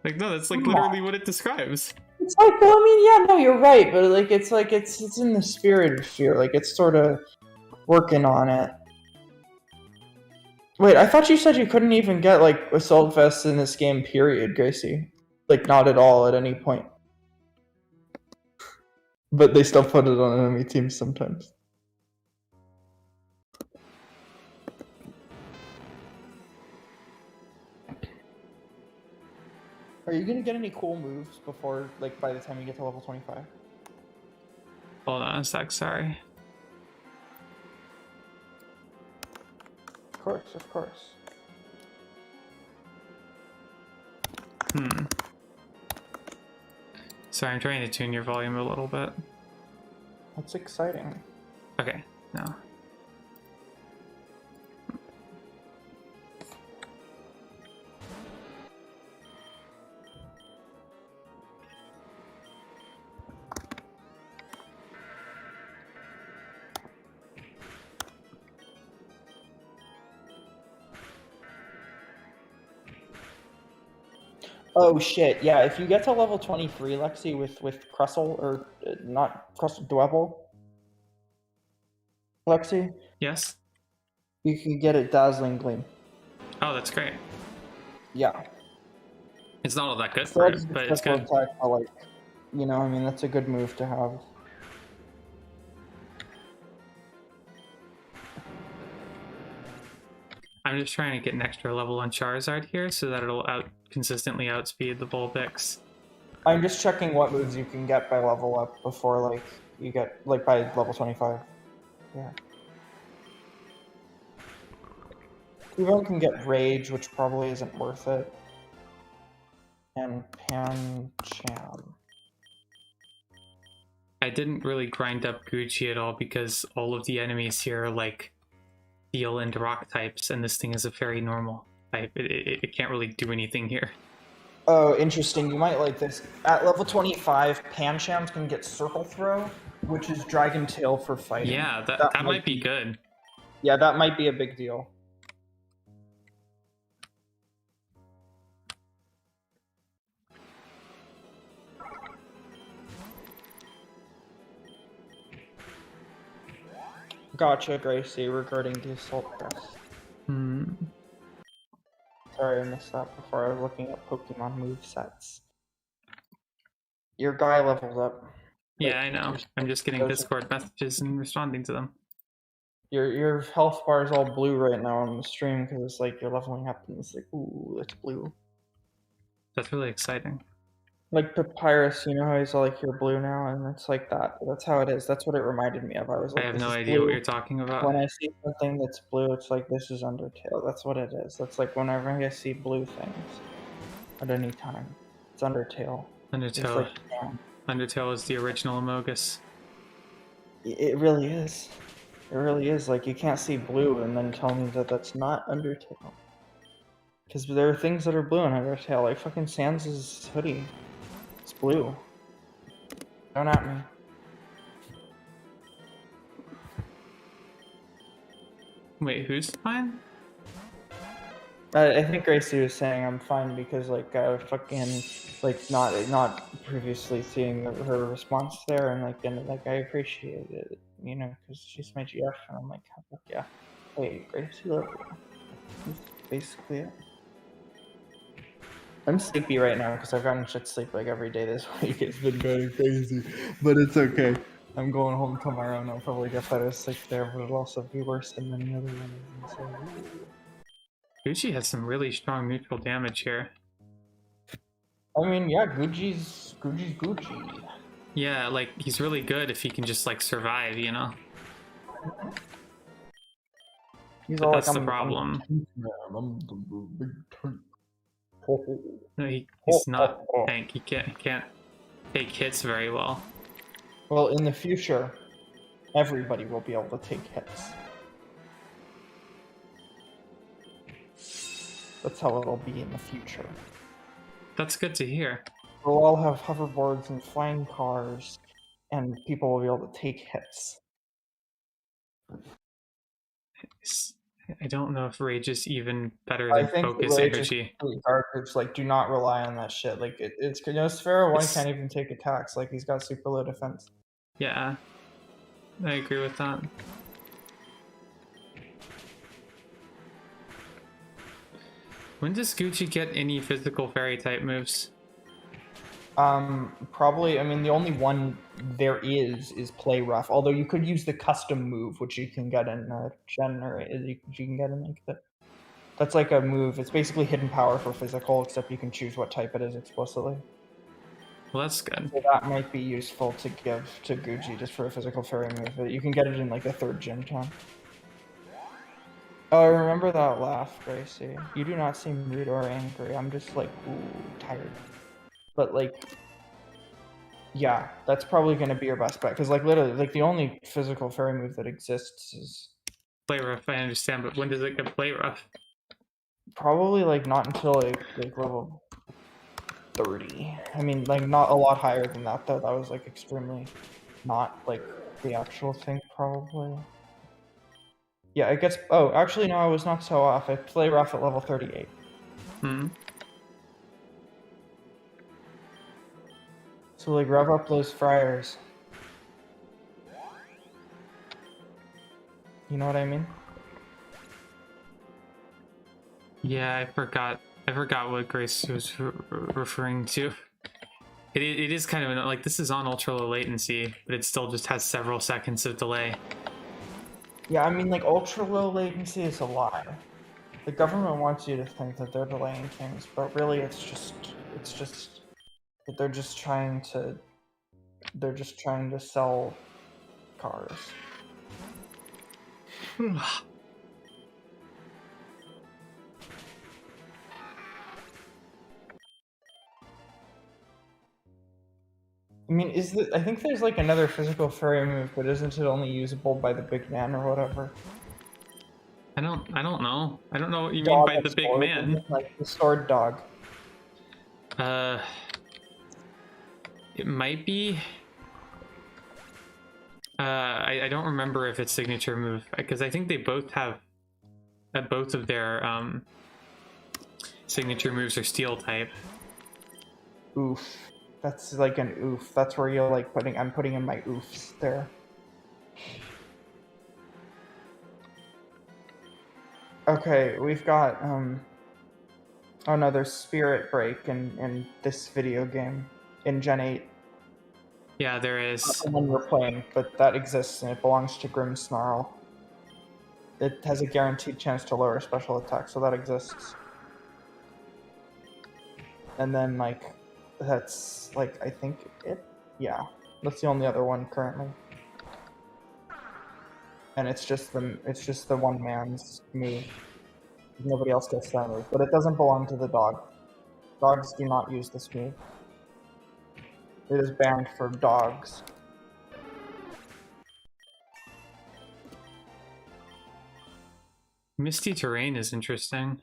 Like no, that's like Come literally what it describes. It's like, well, I mean, yeah, no, you're right, but it's in the spirit of fear. Like it's sort of working on it. Wait, I thought you said you couldn't even get like Assault Vests in this game, period, Gracie. Like not at all at any point. But they still put it on enemy teams sometimes. Are you gonna get any cool moves before, like, by the time you get to level 25? Hold on a sec, sorry. Of course. Sorry, I'm trying to tune your volume a little bit. That's exciting. Okay, no. Oh shit, yeah, if you get to level 23, Lexi, with Crustle, or not Crustle, Dwebble, Lexi, Yes? you can get it Dazzling Gleam. Oh, that's great. Yeah. It's not all that good for it, but it's Crystal good. attack, but, like, you know, I mean, that's a good move to have. I'm just trying to get an extra level on Charizard here so that it'll consistently outspeed the Vulpix. I'm just checking what moves you can get by level up before, like, you get, like, by level 25. Yeah. Cleveland can get Rage, which probably isn't worth it. And Pancham. I didn't really grind up Gucci at all because all of the enemies here are like Steel and Rock types, and this thing is a very normal type. It can't really do anything here. Oh, interesting. You might like this. At level 25, Panchams can get Circle Throw, which is Dragon Tail for fighting. Yeah, that might be good. Yeah, that might be a big deal. Gotcha, Gracie, regarding the Assault Vest. Sorry, I missed that before. I was looking at Pokemon movesets. Your guy levels up. Yeah, I know. I'm just getting Discord messages and responding to them. Your health bar is all blue right now on the stream because it's like you're leveling up and it's like, ooh, it's blue. That's really exciting. Like Papyrus, you know how he's all like, you're blue now, and it's like that. That's how it is. That's what it reminded me of. I was like, I have this no is idea blue. what you're talking about. When I see something that's blue, it's like, this is Undertale. That's what it is. That's like whenever I see blue things at any time. It's Undertale. Undertale. Like, yeah. Undertale is the original Amogus. It really is. It really is. Like, you can't see blue and then tell me that that's not Undertale. Because there are things that are blue in Undertale. Like fucking Sans' hoodie. It's blue. Don't at me. Wait, who's mine? I think Gracie was saying I'm fine because like fucking like not previously seeing her response there and like I appreciate it, you know, because she's my GF and I'm like, fuck yeah. Hey Gracie, love you. That's basically it. I'm sleepy right now because I've gotten shit sleep like every day this week. It's been going crazy, but it's okay. I'm going home tomorrow and I'll probably get better sleep there, but it'll also be worse than many other ones. So. Gucci has some really strong neutral damage here. I mean, yeah, Gucci's Gucci. Yeah, like, he's really good if he can just, like, survive, you know? He's But all that's like, the problem. I'm the big tank. No, he's not tank. He can't take hits very well. Well, in the future, everybody will be able to take hits. That's how it'll be in the future. That's good to hear. We'll all have hoverboards and flying cars, and people will be able to take hits. I don't know if Rage is even better I than think Focus Rage Energy. is complete garbage. Like, do not rely on that shit. Like, it's you know, Sphero 1 can't even take attacks. Like, he's got super low defense. Yeah, I agree with that. When does Gucci get any physical fairy type moves? Probably. I mean, the only one there is Play Rough. Although you could use the custom move, which you can get in you can get in like the. That's like a move. It's basically hidden power for physical, except you can choose what type it is explicitly. Well, that's good. So that might be useful to give to Gucci just for a physical fairy move. But you can get it in like the 3rd gym town. Oh, I remember that laugh, Gracie. You do not seem rude or angry. I'm just like, ooh, tired. But like, yeah, that's probably going to be your best bet. Because like literally, like the only physical fairy move that exists is... Play Rough, I understand, but when does it get Play Rough? Probably like not until like level 30. I mean, like not a lot higher than that though. That was like extremely not like the actual thing probably. Yeah, it gets... Oh, actually no, I was not so off. I play rough at level 38. Hmm. So like rev up those friars. You know what I mean? Yeah, I forgot what Grace was referring to. It is kind of like, this is on ultra low latency, but it still just has several seconds of delay. Yeah, I mean like ultra low latency is a lie. The government wants you to think that they're delaying things, but really it's just that they're just trying to sell cars. I mean, I think there's like another physical fairy move, but isn't it only usable by the big man or whatever? I don't know. I don't know what you mean by the big man. Like the sword dog. It might be. I don't remember if it's signature move, because I think they both have both of their signature moves are steel type. Oof. That's like an oof. That's where you're like I'm putting in my oofs there. Okay, we've got oh no, there's Spirit Break in this video game in Gen 8. Yeah, there is. Not the one we're playing, but that exists and it belongs to Grim Snarl. It has a guaranteed chance to lower special attack, so that exists. And then like that's like I think it, yeah, that's the only other one currently. And it's just the one man's move. Nobody else gets that move, but it doesn't belong to the dog. Dogs do not use this move. It is banned for dogs. Misty Terrain is interesting.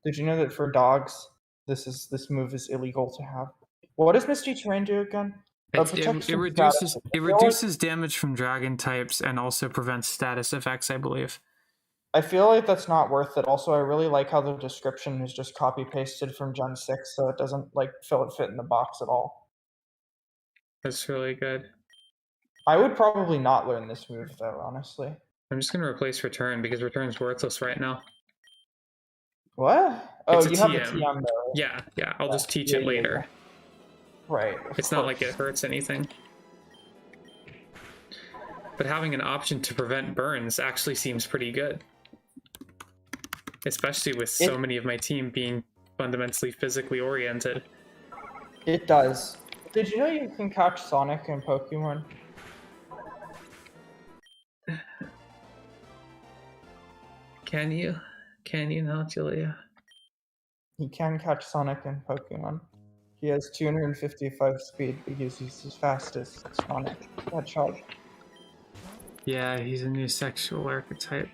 Did you know that for dogs, this move is illegal to have? What does Misty Terrain do again? It reduces damage from dragon types and also prevents status effects, I believe. I feel like that's not worth it. Also, I really like how the description is just copy pasted from Gen 6, so it doesn't like fit in the box at all. That's really good. I would probably not learn this move though, honestly. I'm just gonna replace return because return's worthless right now. What? Oh, It's a you have the TM. TM though. Yeah, I'll just teach Yeah, it yeah, later. yeah. Right. It's not like it hurts anything. But having an option to prevent burns actually seems pretty good. Especially with so many of my team being fundamentally physically oriented. It does. Did you know you can catch Sonic in Pokemon? Can you? Can you now, Julia? He can catch Sonic in Pokemon. He has 255 speed because he's as fast as Sonic. Hedgehog. Yeah, he's a new sexual archetype.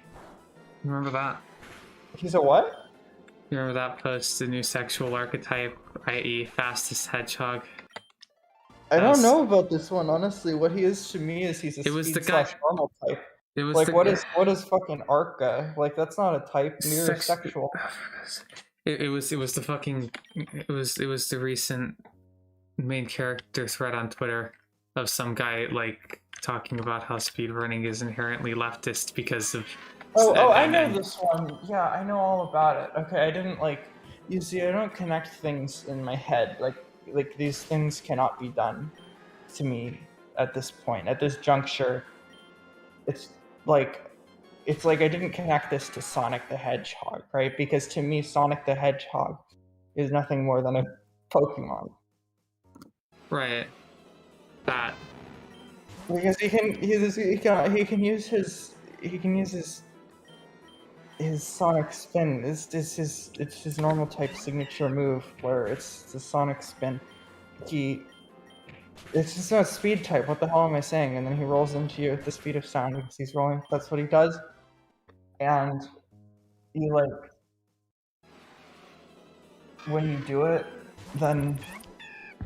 Remember that? He's a what? You remember that post, the new sexual archetype, i.e. fastest hedgehog? I don't know about this one, honestly. What he is to me is he's a speed slash normal type. It was like the, what is fucking Arca? Like that's not a type. Neither is sexual. It was the fucking it was the recent main character thread on Twitter of some guy like talking about how speedrunning is inherently leftist because of I know this one. Yeah, I know all about it. Okay, I didn't like you see I don't connect things in my head. Like these things cannot be done to me at this point, at this juncture. It's like I didn't connect this to Sonic the Hedgehog, right? Because to me, Sonic the Hedgehog is nothing more than a Pokemon. Right. That. Because he can use his Sonic Spin. It's his normal type signature move where it's the Sonic Spin. It's just not speed type. What the hell am I saying? And then he rolls into you at the speed of sound because he's rolling. That's what he does. And you like when you do it, then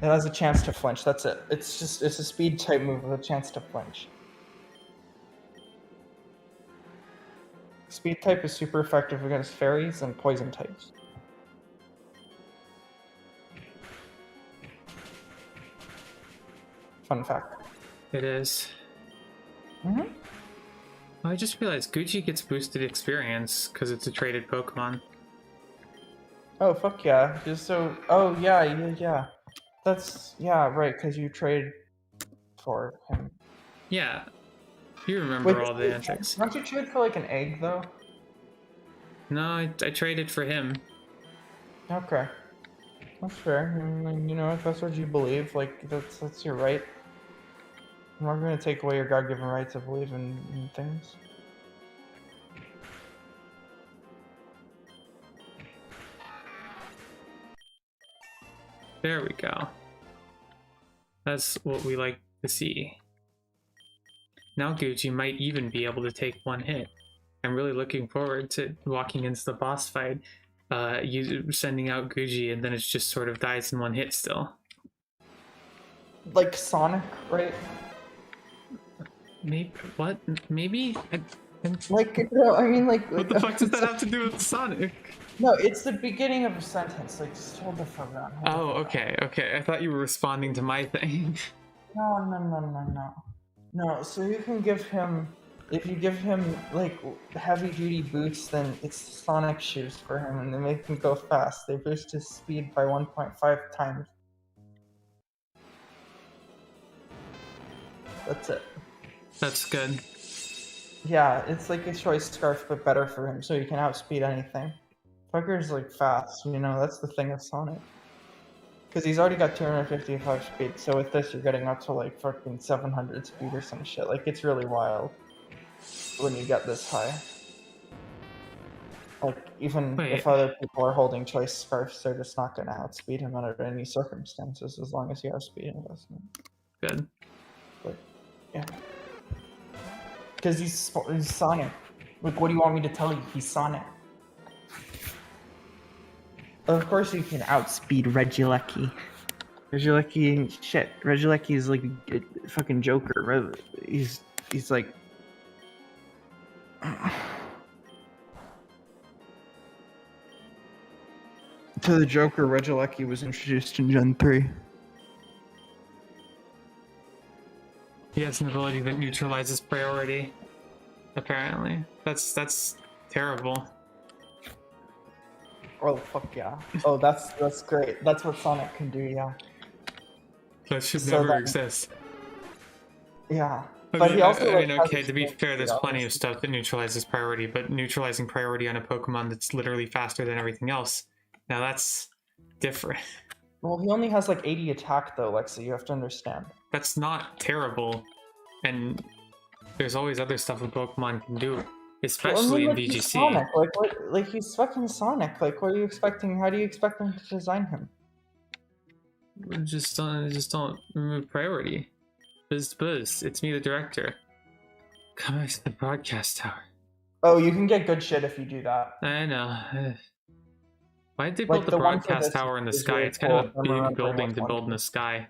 it has a chance to flinch. That's it. It's a speed type move with a chance to flinch. Speed type is super effective against fairies and poison types. Fun fact. It is. Mm-hmm. I just realized Gucci gets boosted experience because it's a traded Pokemon. Oh, fuck yeah. Just so... Oh, yeah. That's... Yeah, right, because you trade for him. Yeah. You remember all the antics. Don't you trade for, like, an egg, though? No, I traded for him. Okay. That's fair. You know, if that's what you believe, like, that's your right. I'm not going to take away your God-given right to believe in things. There we go. That's what we like to see. Now Gucci might even be able to take one hit. I'm really looking forward to walking into the boss fight, you sending out Gucci, and then it just sort of dies in one hit still. Like Sonic, right? Maybe what? Maybe? Like, no, I mean, like... What the fuck does that have to do with Sonic? No, it's the beginning of a sentence. Like, just hold the fuck on. Oh, okay. I thought you were responding to my thing. No, so you can give him... If you give him, like, heavy-duty boots, then it's Sonic shoes for him, and they make him go fast. They boost his speed by 1.5 times. That's it. That's good. Yeah, it's like a choice scarf, but better for him, so he can outspeed anything. Fucker's, like, fast, you know, that's the thing of Sonic. Because he's already got 255 speed, so with this you're getting up to, like, fucking 700 speed or some shit. Like, it's really wild when you get this high. Like, even if other people are holding choice scarfs, they're just not going to outspeed him under any circumstances, as long as you have speed investment. Good. But, yeah. Because he's Sonic. Like, what do you want me to tell you? He's Sonic. Of course you can outspeed Regieleki. Regieleki is like a fucking Joker. He's like... to the Joker, Regieleki was introduced in Gen 3. He has an ability that neutralizes priority. Apparently, that's terrible. Oh fuck yeah! Oh, that's great. That's what Sonic can do. Yeah. That should So never that- exist. Yeah. I But mean, he also. I mean, like, has okay, his to be thing, fair, there's yeah, plenty of stuff that neutralizes priority, but neutralizing priority on a Pokemon that's literally faster than everything else, now that's different. Well, he only has like 80 attack though, Lexi. You have to understand. That's not terrible, and there's always other stuff a Pokemon can do, especially in He's VGC. Sonic. Like what? Like he's fucking Sonic. Like what are you expecting? How do you expect them to design him? Just don't remove priority. Buzz, it's me, the director. Come back to the broadcast tower. Oh, you can get good shit if you do that. I know. Why'd they Like build the the one for broadcast this tower in the is sky? really It's kind of cool. a I'm big remembering building which to one build in it the is. sky.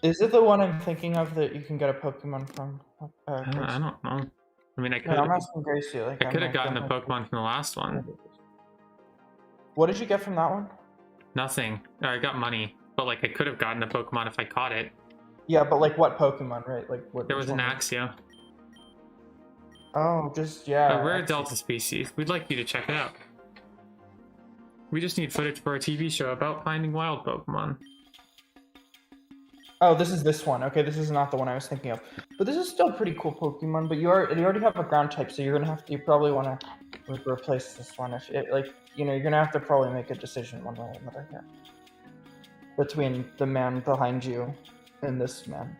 Is it the one I'm thinking of that you can get a Pokemon from? I Gracie? don't know. I mean, I No, I'm could asking Gracie. Like, I could have gotten a a Pokemon from the last one. What did you get from that one? Nothing. I got money, but like I could have gotten a Pokemon if I caught it. Yeah, but like what Pokemon, right? Like what? There which was an one? Axia, Oh, just yeah. a rare Axie. Delta species. We'd like you to check it out. We just need footage for our TV show about finding wild Pokemon. Oh, this is this one. Okay, this is not the one I was thinking of. But this is still a pretty cool Pokemon. But you already have a ground type, so you probably want to replace this one. If it, like you're gonna have to probably make a decision one way or another here between the man behind you and this man.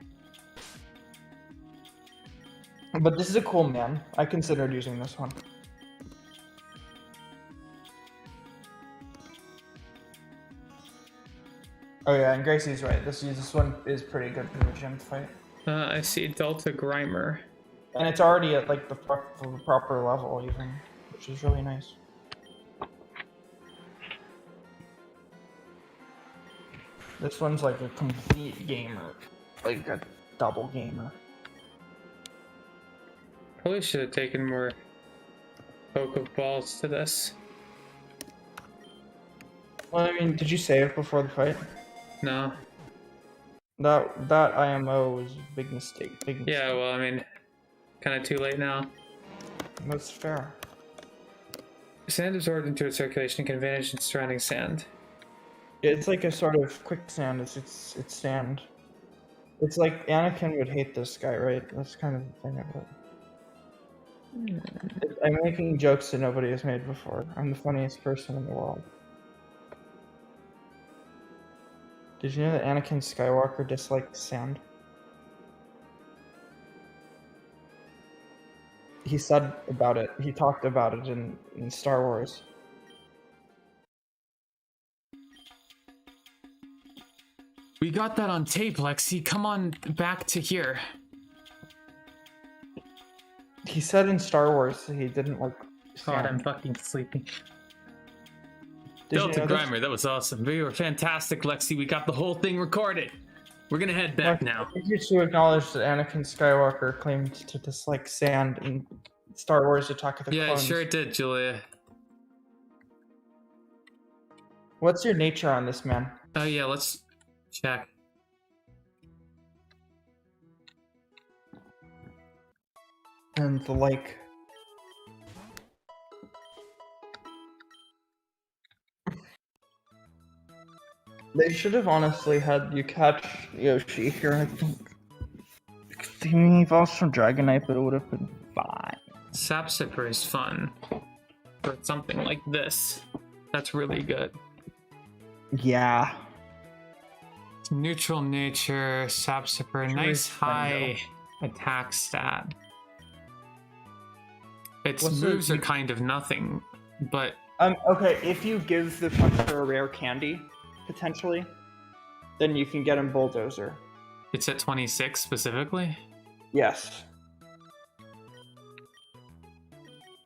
But this is a cool man. I considered using this one. Oh yeah, and Gracie's right. This one is pretty good for the gym fight. I see Delta Grimer. And it's already at like the proper level even, which is really nice. This one's like a complete gamer, like a double gamer. Probably should have taken more Pokeballs to this. Well, I mean, did you save before the fight? No. That IMO was a big mistake. Yeah, well, I mean, kind of too late now. That's fair. Sand absorbed into its circulation and can vanish in surrounding sand. It's like a sort of quicksand. It's sand. It's like Anakin would hate this guy, right? That's kind of the thing about it. I'm making jokes that nobody has made before. I'm the funniest person in the world. Did you know that Anakin Skywalker disliked sand? He said about it. He talked about it in Star Wars. We got that on tape, Lexi. Come on back to here. He said in Star Wars that he didn't like God, sand. I'm fucking sleepy. Did you Delta know this? Grimer, that was awesome. We were fantastic, Lexi. We got the whole thing recorded. We're gonna head back now. I need you to acknowledge that Anakin Skywalker claimed to dislike sand in Star Wars: Attack of the Yeah, Clones. sure did, Julia. What's your nature on this man? Oh yeah, let's check. And the like. They should have honestly had you catch Yoshi here, I think. He evolves from Dragonite, but it would have been fine. Sapsipper is fun. For something like this. That's really good. Yeah. Neutral nature, Sapsipper, nice high attack stat. Its What's the- moves are kind of nothing, but Okay, if you give the puncher a rare candy, potentially, then you can get him Bulldozer. it's at 26 specifically. Yes.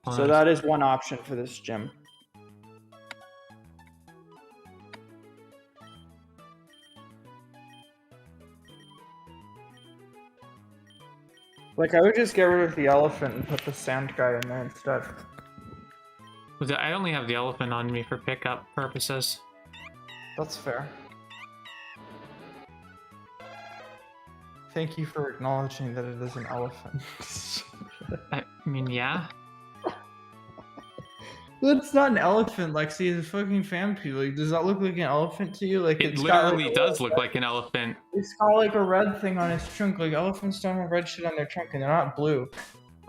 So Hold on. that is one option for this gym. Like, I would just get rid of the elephant and put the sand guy in there instead. I only have the elephant on me for pickup purposes. That's fair. Thank you for acknowledging that it is an elephant. I mean, yeah. But it's not an elephant, Lexi. It's a fucking fampi. Like, does that look like an elephant to you? Like, It it's got, literally like, does look like an elephant. it's got like a red thing on its trunk. Like, elephants don't have red shit on their trunk, and they're not blue.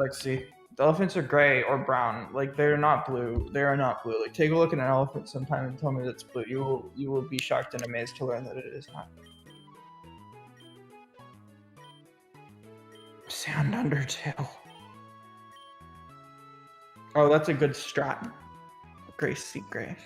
Lexi, the elephants are gray or brown. Like, they're not blue. They are not blue. Like, take a look at an elephant sometime and tell me that it's blue. You will be shocked and amazed to learn that it is not. Sand Undertale. Oh, that's a good strat. Grace Seek Grace.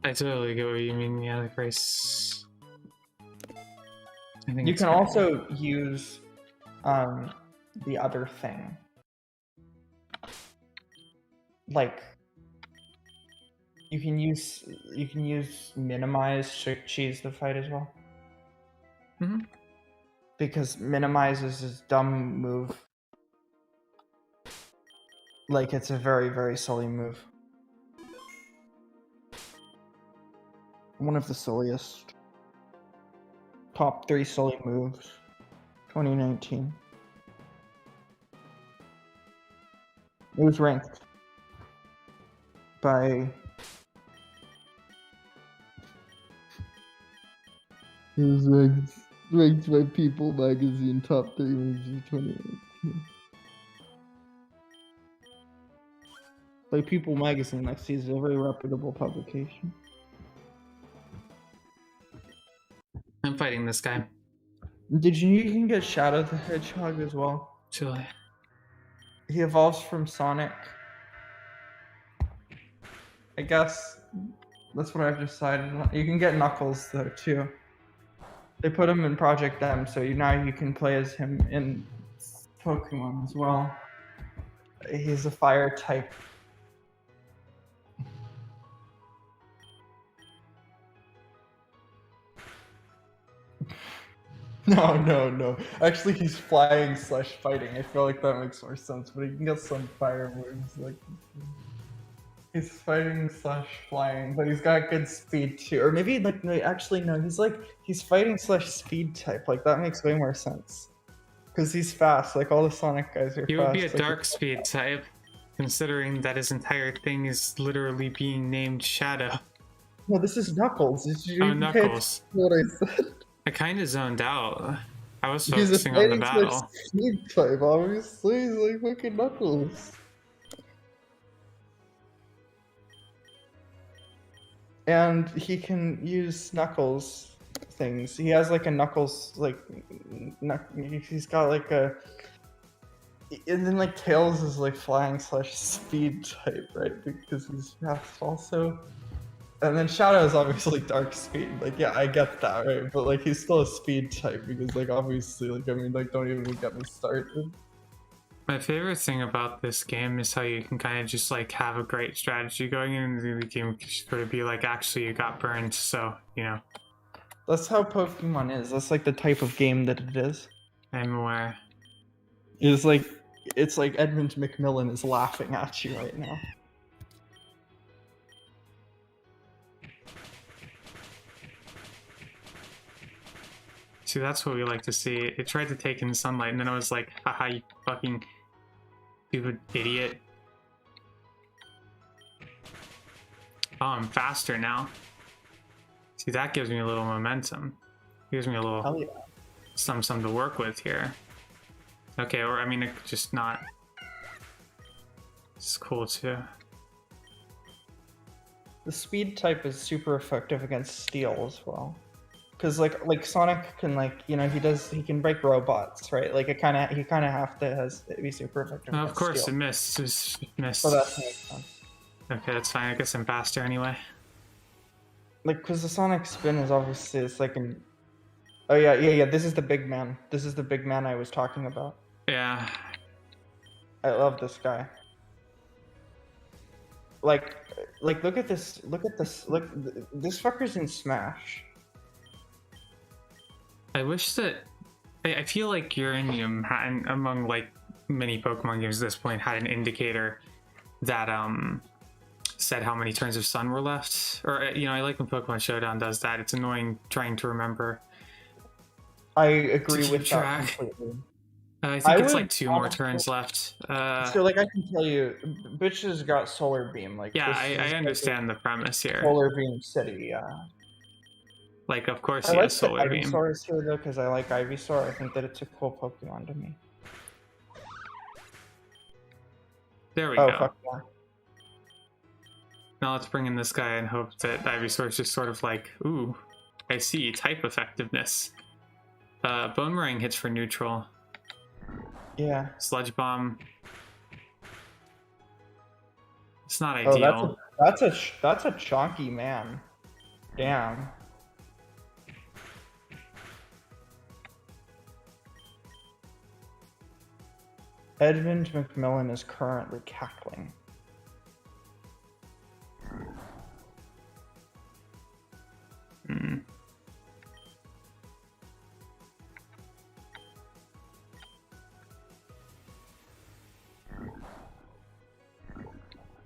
I totally get what you mean. Yeah, the Grace. I think You it's can good. also use the other thing. Like you can use minimize to cheese the fight as well. Mm-hmm. Because minimize is this dumb move. Like it's a very, very silly move. One of the silliest. Top 3 silly moves. 2019. It was ranked by it was ranked by People Magazine top 3 moves of 2018. By People Magazine, Lexi is a very reputable publication. I'm fighting this guy. Did you can get Shadow the Hedgehog as well? Chile. He evolves from Sonic. I guess that's what I've decided. You can get Knuckles though too. They put him in Project M, so now you can play as him in Pokemon as well. He's a fire type. No. Actually, he's flying / fighting. I feel like that makes more sense, but he can get some fire moves. Like he's fighting / flying, but he's got good speed too. Or maybe like no, actually no, he's fighting / speed type. Like that makes way more sense. Because he's fast. Like all the Sonic guys are He fast. would be a like, dark speed type, considering that his entire thing is literally being named Shadow. No, this is Knuckles. Oh, Knuckles. What I said. I kind of zoned out. I was He's a focusing on the fighting battle. / speed type, obviously. He's like fucking Knuckles. And he can use Knuckles things. He has like a Knuckles, like, he's got like a. And then like Tails is like flying / speed type, right? Because he's fast also. And then Shadow is obviously dark speed. Like, yeah, I get that, right? But like, he's still a speed type because, like, obviously, like, I mean, like, don't even get me started. My favorite thing about this game is how you can kind of just like have a great strategy going in, and the game can sort of be like, actually, you got burned, so you know. That's how Pokemon is. That's like the type of game that it is. I'm aware. It's like Edmund McMillan is laughing at you right now. See, that's what we like to see. It tried to take in sunlight, and then I was like, haha, you fucking stupid idiot. Oh, I'm faster now. See, that gives me a little momentum. Gives me a little Hell yeah. something to work with here. Okay, or I mean, it could just not. It's cool too. The speed type is super effective against steel as well. Because like Sonic can he can break robots, right? Like he kind of have to be super effective. Oh, of course, steel. it missed. It missed. So that makes sense. Okay, that's fine. I guess I'm faster anyway. Like, because the Sonic spin is obviously it's like an. Oh yeah. This is the big man. This is the big man I was talking about. Yeah. I love this guy. like look at this. Look at this. Look, this fucker's in Smash. I wish that I feel like Uranium had, among like many Pokemon games at this point, had an indicator that said how many turns of Sun were left. Or I like when Pokemon Showdown does that. It's annoying trying to remember. I agree keep with track. that completely. I think it's would like 2 more turns left. So like I can tell you, bitches got Solar Beam. Like Yeah, this I is understand the premise here. Solar Beam City. Yeah. Like, of course I he like has Solar the Beam. Ivysaur is here though because I like Ivysaur. I think that it's a cool Pokemon to me. There we Oh go. fuck yeah. Now let's bring in this guy and hope that Ivysaur is just sort of like, ooh, I see, type effectiveness. Boomerang hits for neutral. Yeah. Sludge Bomb. It's not Oh, ideal. that's a chonky man. Damn. Edmund McMillan is currently cackling. Hmm.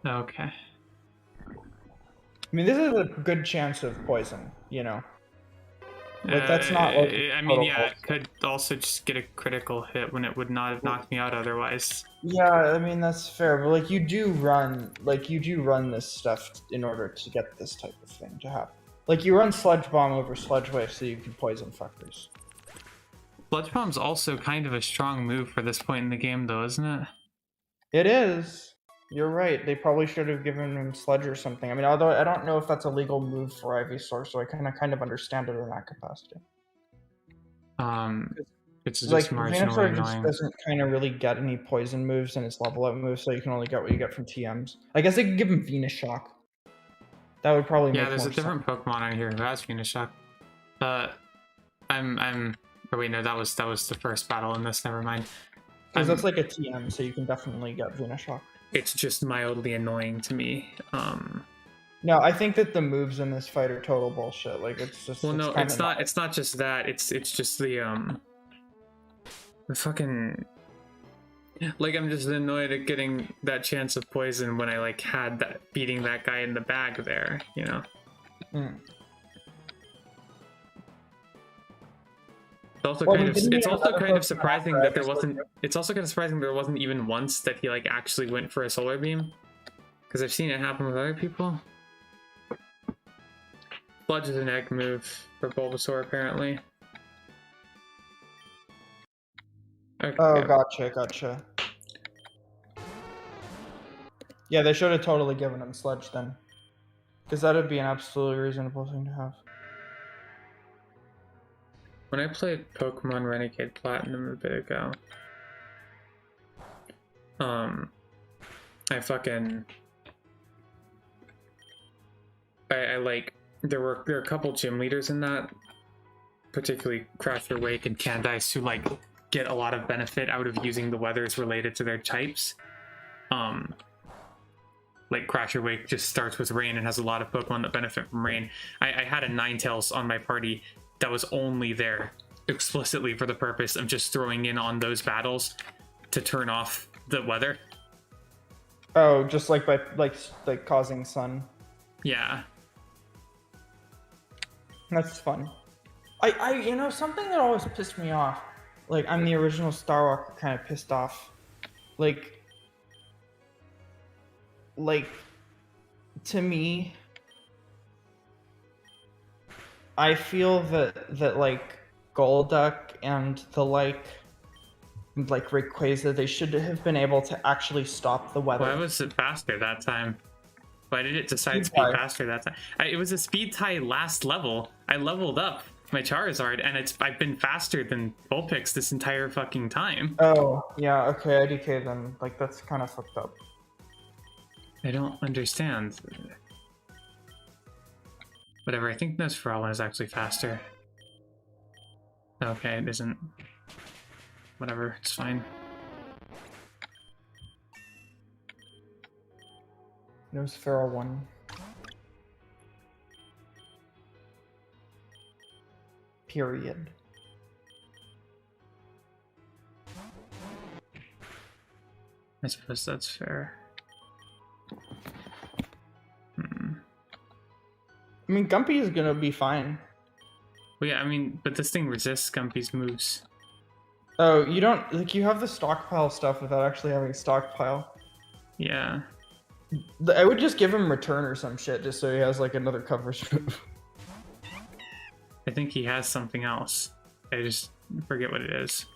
Okay. I mean, this is a good chance of poison, you know. Like that's not. Like, I mean, yeah, it could also just get a critical hit when it would not have knocked me out otherwise. Yeah, I mean that's fair, but like you do run this stuff in order to get this type of thing to happen. Like you run Sludge Bomb over Sludge Wave so you can poison fuckers. Sludge Bomb's also kind of a strong move for this point in the game, though, isn't it? It is. You're right. They probably should have given him Sludge or something. I mean, although I don't know if that's a legal move for Ivysaur, so I kind of understand it in that capacity. It's just Like marginally Venusaur just annoying. doesn't kind of really get any poison moves in its level up moves, so you can only get what you get from TMs. I guess they could give him Venus Shock. That would probably make more sense. Yeah, there's a different Pokemon on here who has Venus Shock. Oh wait, no, that was the first battle in this. Never mind. Because that's like a TM, so you can definitely get Venus Shock. It's just mildly annoying to me. No, I think that the moves in this fight are total bullshit. Like it's just. Well, no, it's not. It's not just that. It's just the fucking. Like I'm just annoyed at getting that chance of poison when I like had that beating that guy in the bag there. You know. Mm. It's also kind of surprising that there wasn't. It's also kind of surprising there wasn't even once that he like actually went for a Solar Beam, because I've seen it happen with other people. Sludge is an egg move for Bulbasaur, apparently. Okay. Oh, gotcha. Yeah, they should have totally given him Sludge then, because that would be an absolutely reasonable thing to have. When I played Pokemon Renegade Platinum a bit ago, I like there were a couple gym leaders in that, particularly Crasher Wake and Candice, who like get a lot of benefit out of using the weathers related to their types. Like Crasher Wake just starts with rain and has a lot of Pokemon that benefit from rain. I had a Ninetales on my party that was only there explicitly for the purpose of just throwing in on those battles to turn off the weather. Oh, just like by like causing sun. Yeah. That's fun. I you know something that always pissed me off. Like I'm the original Star Walker, kind of pissed off. Like to me, I feel that like Golduck and the like Rayquaza, they should have been able to actually stop the weather. Why was it faster that time? Why did it decide speed faster that time? It was a speed tie last level. I leveled up my Charizard, and I've been faster than Vulpix this entire fucking time. Oh, yeah, okay, IDK then. Like, that's kind of fucked up. I don't understand. Whatever, I think Nosferatu is actually faster. Okay, it isn't. Whatever, it's fine. No Feral one. Period. I suppose that's fair. I mean, Gumpy is gonna be fine. Well, yeah, I mean, but this thing resists Gumpy's moves. Oh, you don't like you have the stockpile stuff without actually having stockpile. Yeah. I would just give him return or some shit just so he has like another coverage move. I think he has something else. I just forget what it is.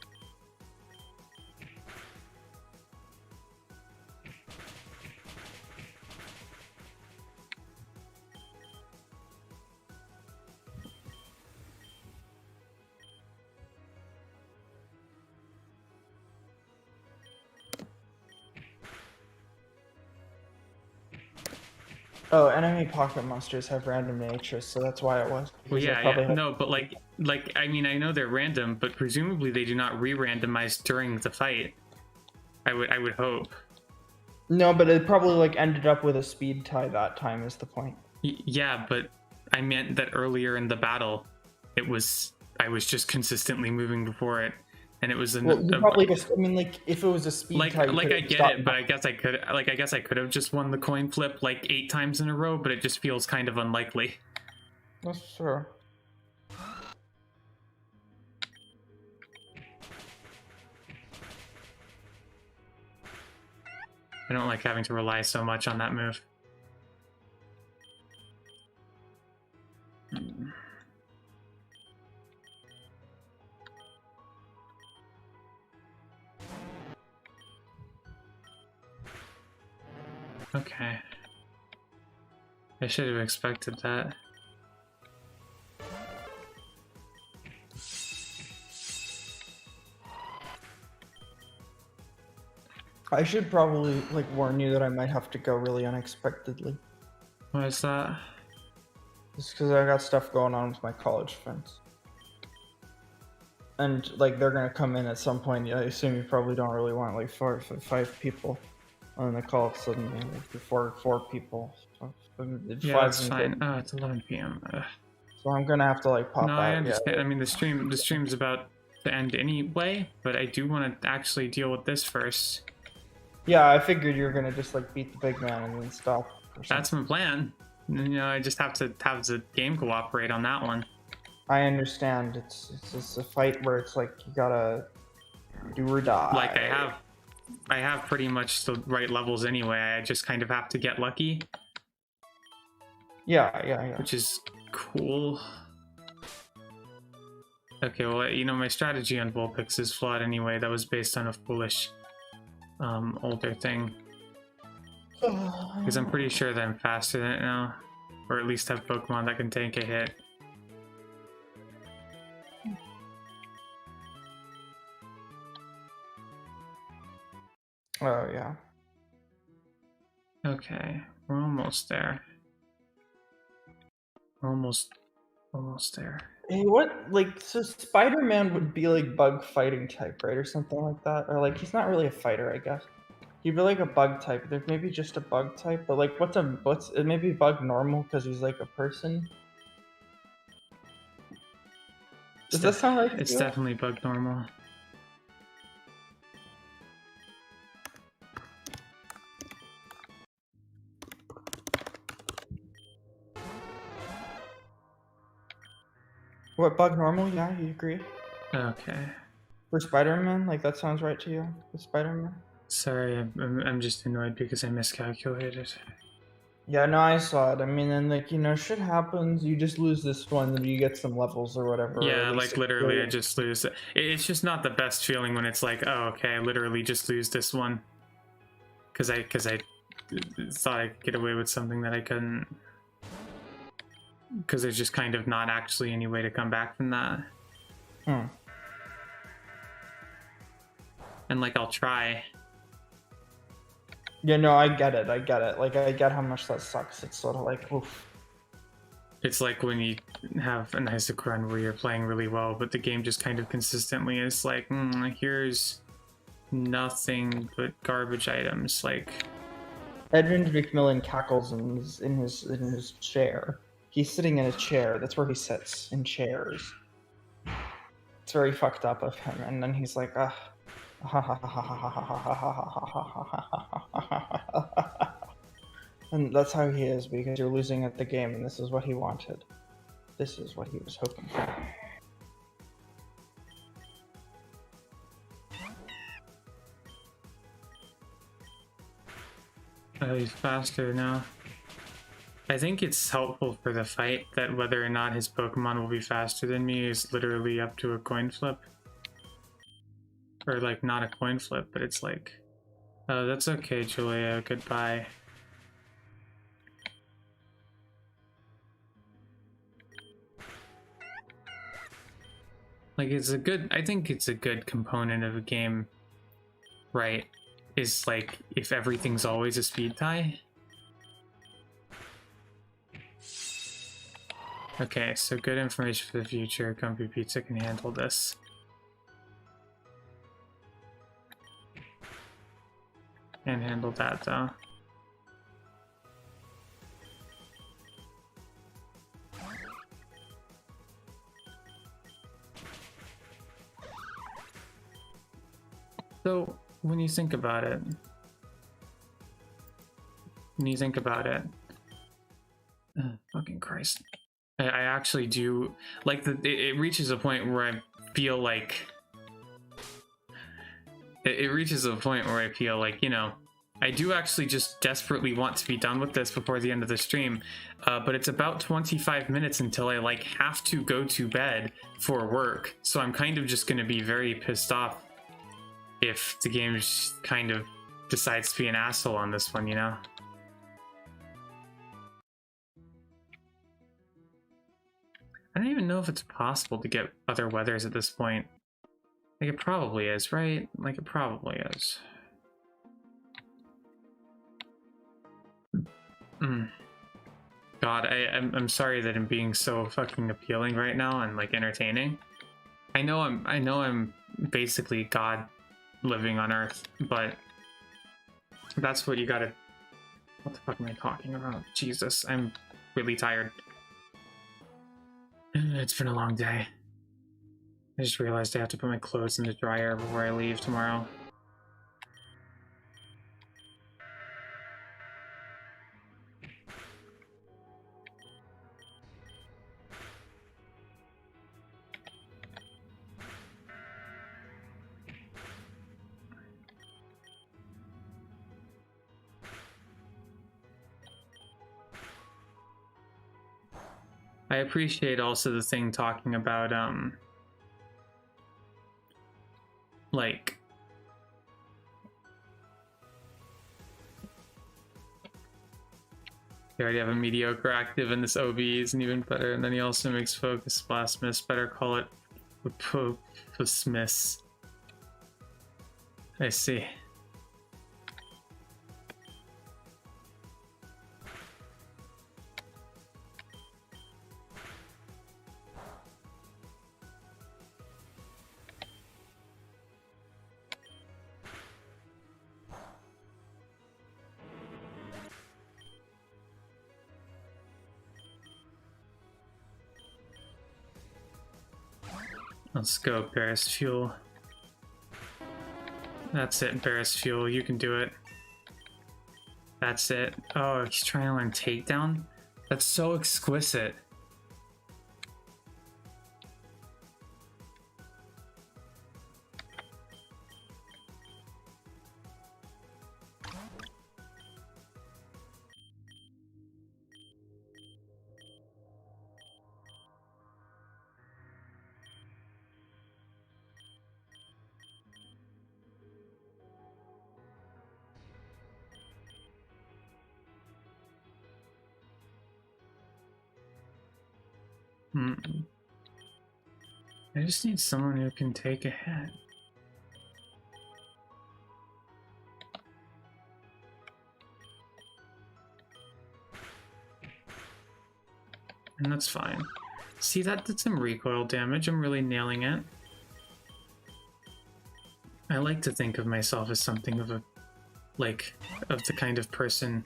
Oh, enemy pocket monsters have random nature, so that's why it was. Well, Because I yeah, probably yeah. have- No, but like, I mean, I know they're random, but presumably they do not re-randomize during the fight. I would hope. No, but it probably like ended up with a speed tie that time is the point. Yeah, but I meant that earlier in the battle, I was just consistently moving before it, and it was Well, you probably just, I mean, like, if it was a speed tie, you like I could've get stopped- it, but I guess I could have just won the coin flip like 8 times in a row, but it just feels kind of unlikely. That's true. I don't like having to rely so much on that move. Okay. I should have expected that. I should probably like warn you that I might have to go really unexpectedly. What is that? Just because I got stuff going on with my college friends. And like they're gonna come in at some point. I assume you probably don't really want like five people on the call suddenly, like four people. So, Yeah, that's fine. Oh, it's 11 p.m. So I'm gonna have to like pop No, out. I understand. Yeah. I mean, the stream's about to end anyway, but I do want to actually deal with this first. Yeah, I figured you were gonna just like beat the big man and then stop. That's my plan. You know, I just have to have the game cooperate on that one. I understand. It's just a fight where it's like you gotta do or die. Like I have pretty much the right levels anyway. I just kind of have to get lucky, Yeah. which is cool. Okay, well, you know, my strategy on Vulpix is flawed anyway. That was based on a foolish older thing. Because I'm pretty sure that I'm faster than it now. Or at least have Pokemon that can tank a hit. Oh yeah. Okay, we're almost there. We're almost there. Hey, what like so Spider-Man would be like bug fighting type, right, or something like that, or like he's not really a fighter, I guess. He'd be like a bug type. There's maybe just a bug type, but like what's it maybe bug normal because he's like a person. Does that sound right? It's definitely bug normal. What bug normal? Yeah, you agree? Okay. For Spider-Man, like that sounds right to you? For Spider-Man? Sorry, I'm just annoyed because I miscalculated. Yeah, no, I saw it. I mean, and like you know, shit happens. You just lose this one, and you get some levels or whatever. Yeah, or like literally, I just lose. It's just not the best feeling when it's like, oh, okay, I literally just lose this one. Because I thought I could get away with something that I couldn't. Because there's just kind of not actually any way to come back from that. And like, I'll try. Yeah, no, I get it. Like, I get how much that sucks. It's sort of like, oof. It's like when you have an Isaac run where you're playing really well, but the game just kind of consistently is like, here's nothing but garbage items. Like, Edmund McMillan cackles in his chair. He's sitting in a chair. That's where he sits, in chairs. It's very fucked up of him. And then he's like, ah. And that's how he is, because you're losing at the game, and this is what he wanted. This is what he was hoping for. Oh, he's faster now. I think it's helpful for the fight that whether or not his Pokemon will be faster than me is literally up to a coin flip. Or, like, not a coin flip, but it's like, oh, that's okay, Julia, goodbye. Like, it's a good, I think it's a good component of a game, right? Is like, if everything's always a speed tie. Okay, so good information for the future. Comfy Pizza can handle this. Can't handle that though. So, when you think about it, fucking Christ. I actually do, like, it reaches a point where I feel like, you know, I do actually just desperately want to be done with this before the end of the stream, but it's about 25 minutes until I, like, have to go to bed for work, so I'm kind of just going to be very pissed off if the game just kind of decides to be an asshole on this one, you know? I don't even know if it's possible to get other weathers at this point. Like, it probably is, right? Like, it probably is. God, I'm sorry that I'm being so fucking appealing right now and, like, entertaining. I know I'm basically God living on Earth, but that's what you gotta... What the fuck am I talking about? Jesus, I'm really tired. It's been a long day. I just realized I have to put my clothes in the dryer before I leave tomorrow. I appreciate also the thing talking about, like, you already have a mediocre active and this OB isn't even better, and then he also makes Focus Blast miss. Better call it miss. I see. Let's go, Barris Fuel. That's it, Barris Fuel. You can do it. That's it. Oh, he's trying to learn Takedown? That's so exquisite. I just need someone who can take a hit. And that's fine. See, that did some recoil damage. I'm really nailing it. I like to think of myself as something of a like, of the kind of person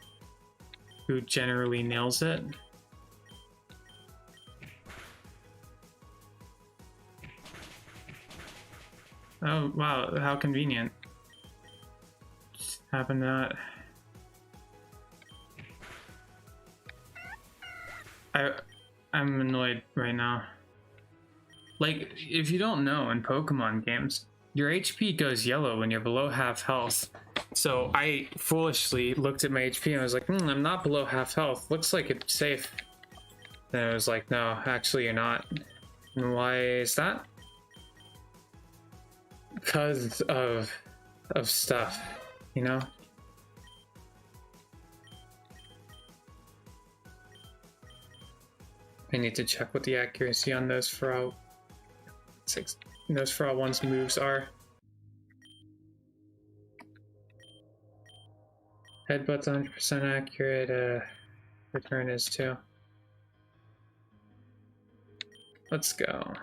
who generally nails it. Oh, wow, how convenient. Just happened that. I'm annoyed right now. Like, if you don't know, in Pokemon games, your HP goes yellow when you're below half health. So I foolishly looked at my HP and I was like, I'm not below half health. Looks like it's safe. Then I was like, no, actually you're not. And why is that? Because of stuff, you know? I need to check what the accuracy on those Feral one's moves are. Headbutt's 100% accurate, return is too. Let's go.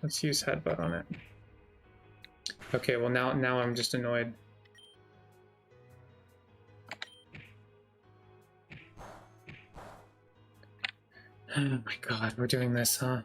Let's use headbutt on it. Okay, well now I'm just annoyed. Oh my god, we're doing this, huh?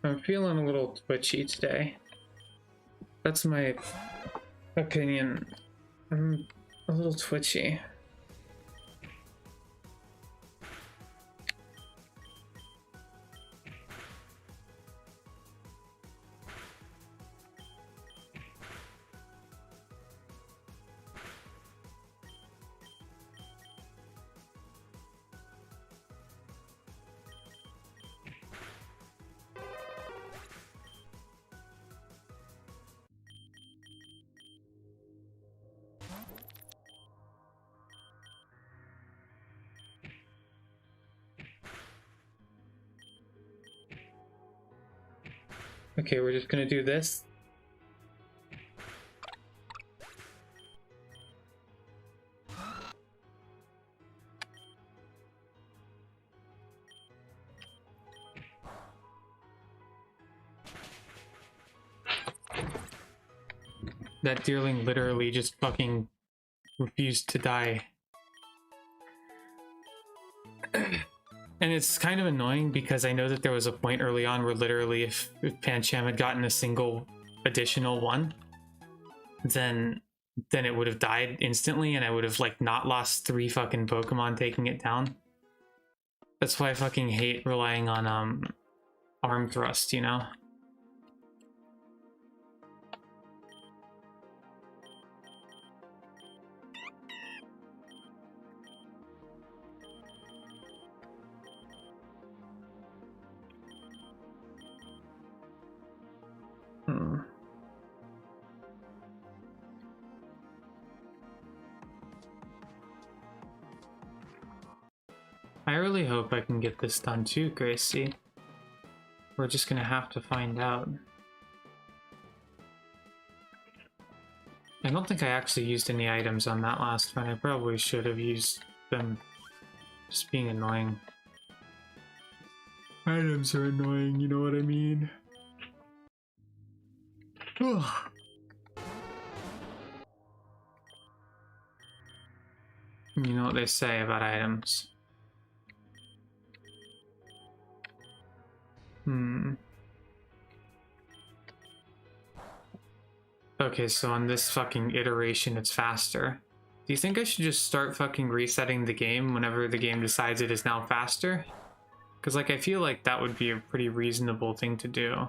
I'm feeling a little twitchy today. That's my opinion. I'm a little twitchy. Okay, we're just gonna do this. That deerling literally just fucking refused to die. And it's kind of annoying because I know that there was a point early on where literally if Pancham had gotten a single additional one, then it would have died instantly and I would have like not lost 3 fucking Pokemon taking it down. That's why I fucking hate relying on arm thrust, you know? I really hope I can get this done too, Gracie. We're just gonna have to find out. I don't think I actually used any items on that last one. I probably should have used them. Just being annoying. Items are annoying, you know what I mean? You know what they say about items. Okay, so on this fucking iteration, it's faster. Do you think I should just start fucking resetting the game whenever the game decides it is now faster? Because, like, I feel like that would be a pretty reasonable thing to do.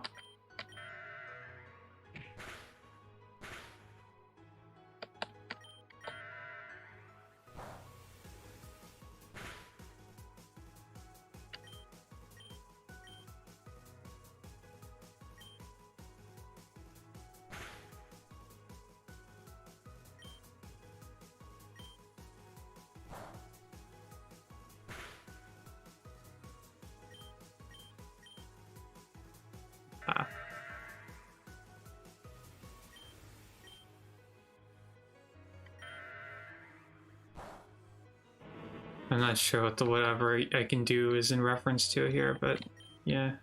I'm not sure what the whatever I can do is in reference to here, but yeah.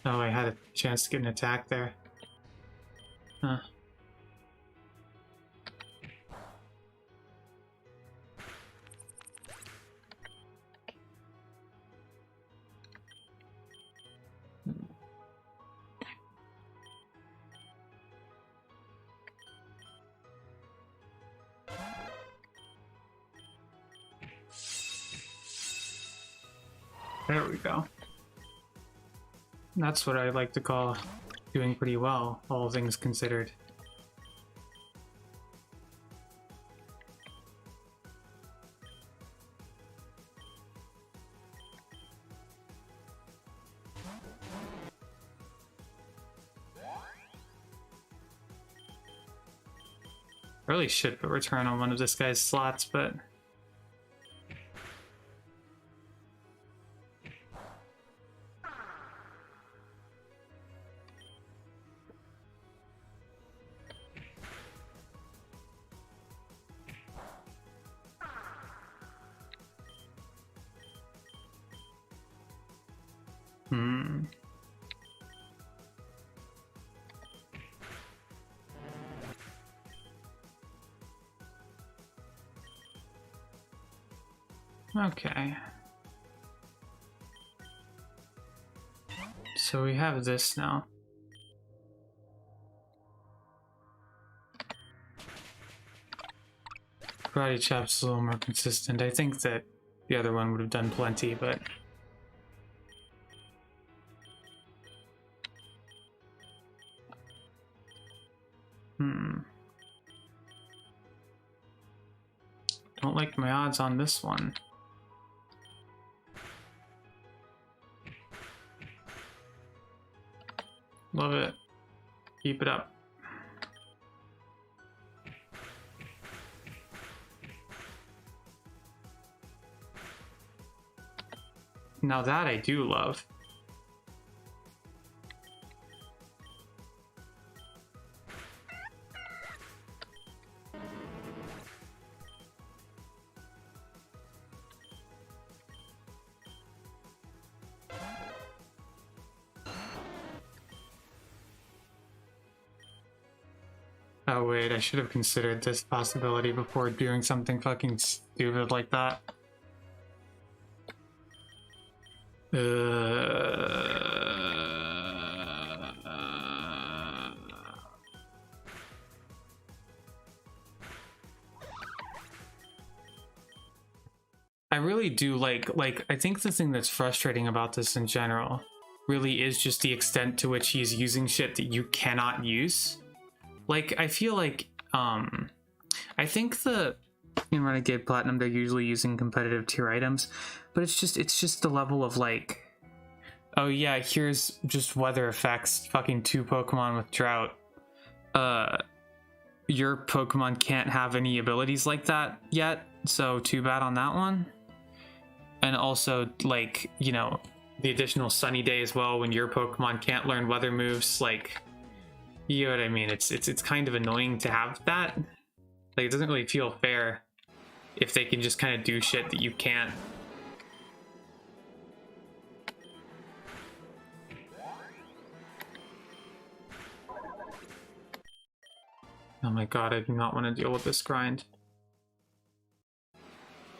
Oh, I had a chance to get an attack there. Huh. There we go. That's what I like to call doing pretty well, all things considered. Really should put return on one of this guy's slots, but okay. So we have this now. Karate chop's a little more consistent. I think that the other one would have done plenty, but don't like my odds on this one. Love it. Keep it up. Now that I do love. Oh wait, I should have considered this possibility before doing something fucking stupid like that. I really do like I think the thing that's frustrating about this in general really is just the extent to which he's using shit that you cannot use. Like, I feel like, I think in Renegade Platinum, they're usually using competitive tier items, but it's just the level of like, oh yeah, here's just weather effects, fucking 2 Pokemon with drought. Your Pokemon can't have any abilities like that yet, so too bad on that one. And also, like, you know, the additional sunny day as well when your Pokemon can't learn weather moves, like, you know what I mean? It's kind of annoying to have that. Like, it doesn't really feel fair if they can just kind of do shit that you can't. Oh my god, I do not want to deal with this grind.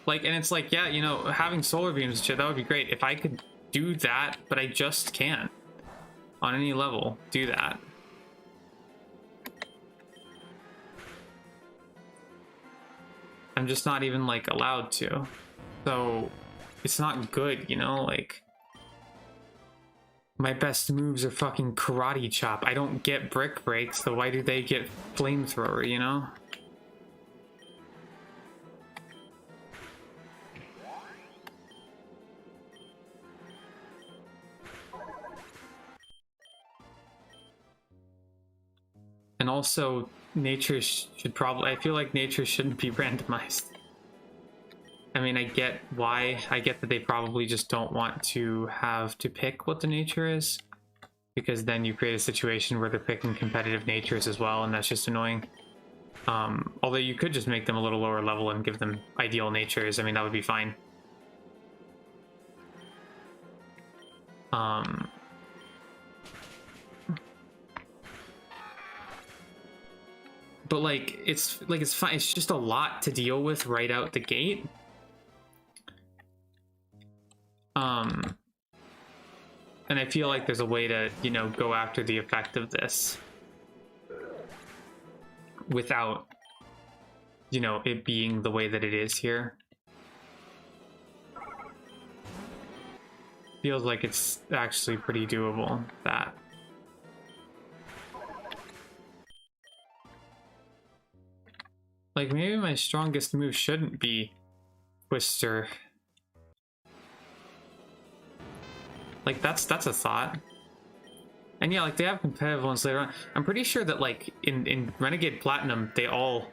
Like, and it's like, yeah, you know, having solar beams and shit, that would be great if I could do that, but I just can't on any level do that. I'm just not even like allowed to, so it's not good, you know, like My best moves are fucking karate chop. I don't get brick break, so why do they get flamethrower, you know? And also, nature should probably... I feel like nature shouldn't be randomized. I mean, I get why. I get that they probably just don't want to have to pick what the nature is, because then you create a situation where they're picking competitive natures as well, and that's just annoying. Although you could just make them a little lower level and give them ideal natures. I mean, that would be fine. But like it's fine. It's just a lot to deal with right out the gate. And I feel like there's a way to, you know, go after the effect of this without, you know, it being the way that it is here. Feels like it's actually pretty doable, that. Like, maybe my strongest move shouldn't be Twister. Like, that's a thought. And yeah, like, they have competitive ones later on. I'm pretty sure that, like, in Renegade Platinum, they all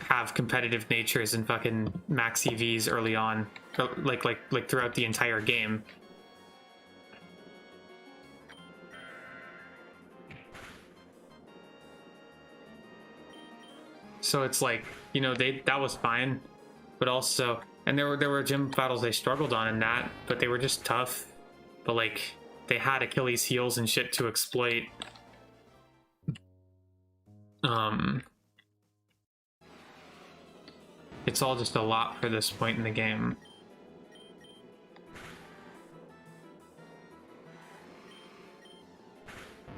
have competitive natures and fucking max EVs early on. Like throughout the entire game. So it's like, you know, that was fine. But also, and there were gym battles they struggled on in that, but they were just tough. But like, they had Achilles heels and shit to exploit. It's all just a lot for this point in the game.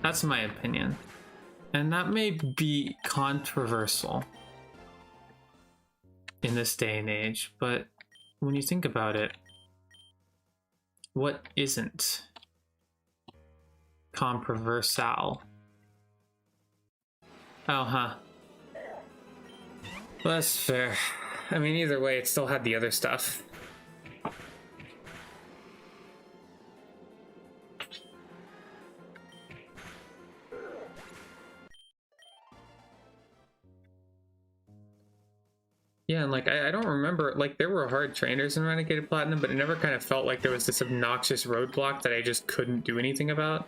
That's my opinion. And that may be controversial in this day and age, but when you think about it, what isn't controversial? Oh, huh. Well, that's fair. I mean, either way, it still had the other stuff. Yeah, and like, I don't remember, like, there were hard trainers in Renegade Platinum, but it never kind of felt like there was this obnoxious roadblock that I just couldn't do anything about.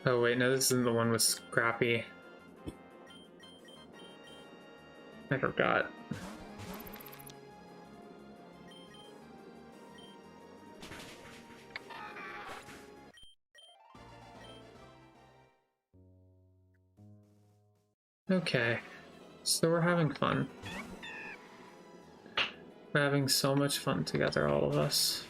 Oh wait, no, this isn't the one with Scrappy. I forgot. Okay, so we're having fun. We're having so much fun together, all of us.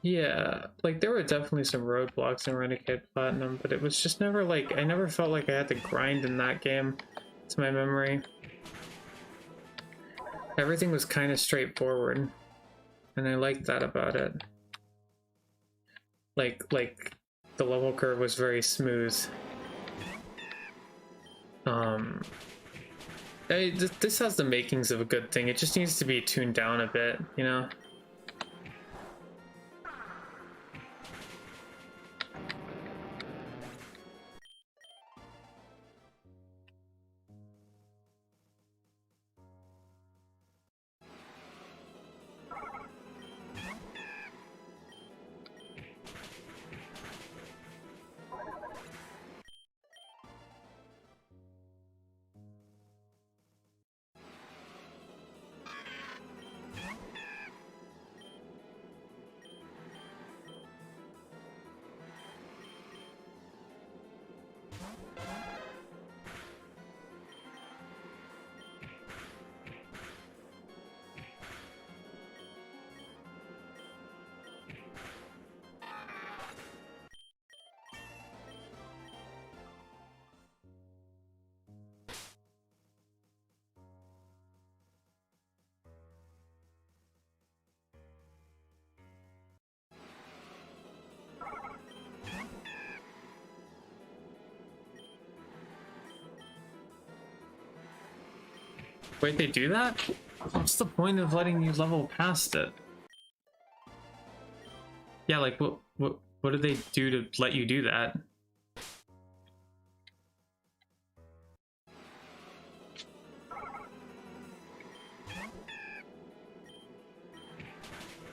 Yeah, like there were definitely some roadblocks in Renegade Platinum, but it was just never like, I never felt like I had to grind in that game, to my memory. Everything was kind of straightforward, and I liked that about it. Like the level curve was very smooth. This has the makings of a good thing. It just needs to be tuned down a bit, you know? Wait, they do that? What's the point of letting you level past it? Yeah, like what do they do to let you do that?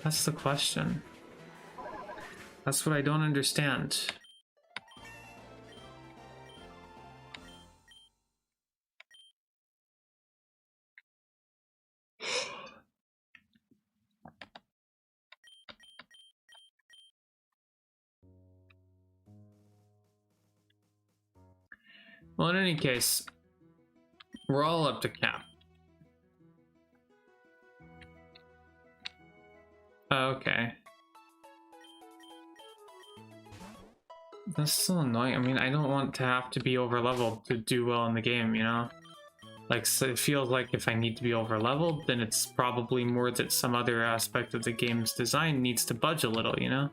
That's the question. That's what I don't understand. Well, in any case, we're all up to cap. Okay. That's so annoying. I mean, I don't want to have to be over leveled to do well in the game, you know? Like, so it feels like if I need to be over leveled, then it's probably more that some other aspect of the game's design needs to budge a little, you know?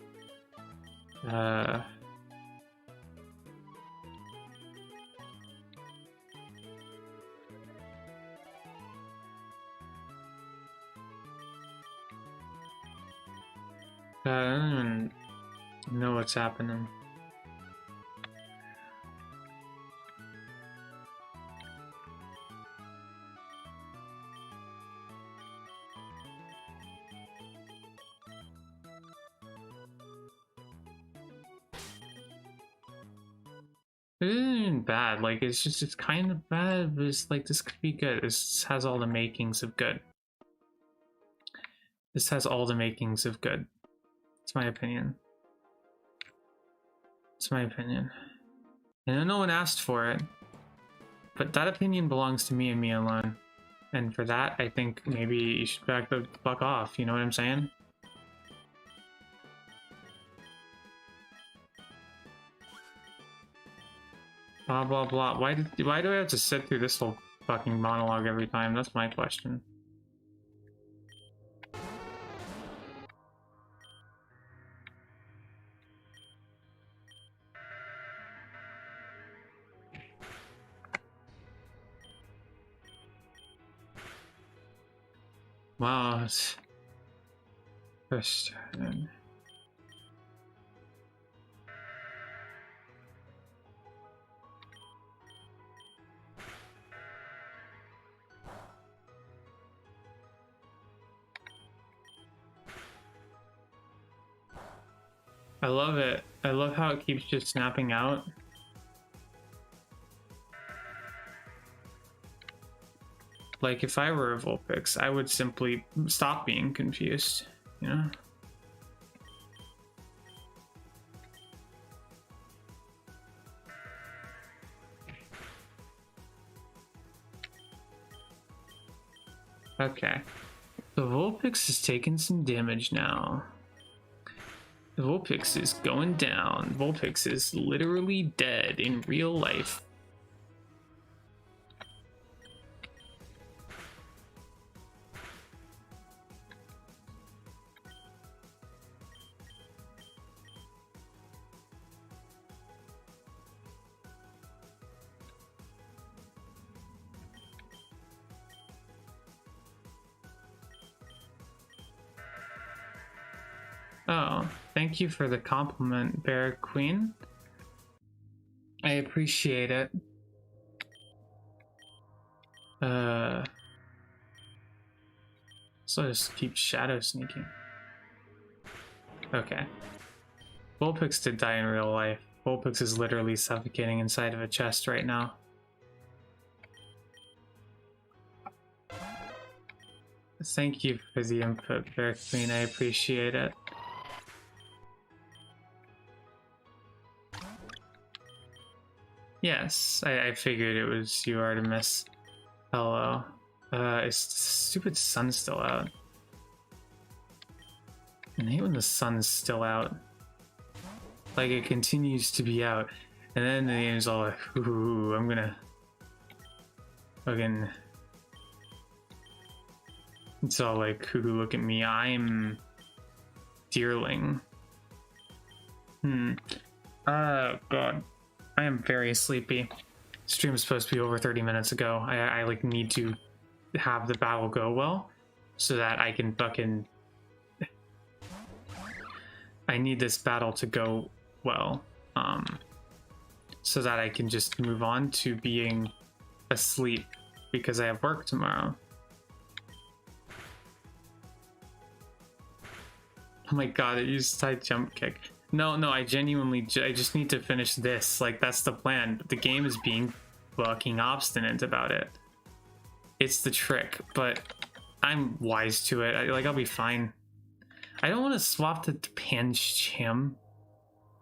I don't even know what's happening. It isn't even bad, like it's kind of bad, but it's like this could be good. This has all the makings of good. This has all the makings of good. It's my opinion. It's my opinion. I know no one asked for it, but that opinion belongs to me and me alone. And for that, I think maybe you should back the fuck off, you know what I'm saying? Blah blah blah. Why do I have to sit through this whole fucking monologue every time? That's my question. Wow, it's frustrating. I love it. I love how it keeps just snapping out. Like, if I were a Vulpix, I would simply stop being confused, you know? Okay. The Vulpix is taking some damage now. The Vulpix is going down. Vulpix is literally dead in real life. Oh, thank you for the compliment, Bear Queen. I appreciate it. So I just keep shadow sneaking. Okay. Vulpix did die in real life. Vulpix is literally suffocating inside of a chest right now. Thank you for the input, Bear Queen. I appreciate it. Yes, I figured it was you, Artemis. Hello. Is the stupid sun still out? I hate when the sun's still out. Like, it continues to be out. And then the game's all like, ooh, I'm gonna... fucking... It's all like, ooh, look at me, I'm... Deerling. God. I am very sleepy. Stream was supposed to be over 30 minutes ago. I like need to have the battle go well, so that I can fucking... I need this battle to go well, so that I can just move on to being asleep because I have work tomorrow. Oh my god, it used side jump kick. No, I genuinely, I just need to finish this. Like, that's the plan. But the game is being fucking obstinate about it. It's the trick, but I'm wise to it. I'll be fine. I don't want to swap to Pancham.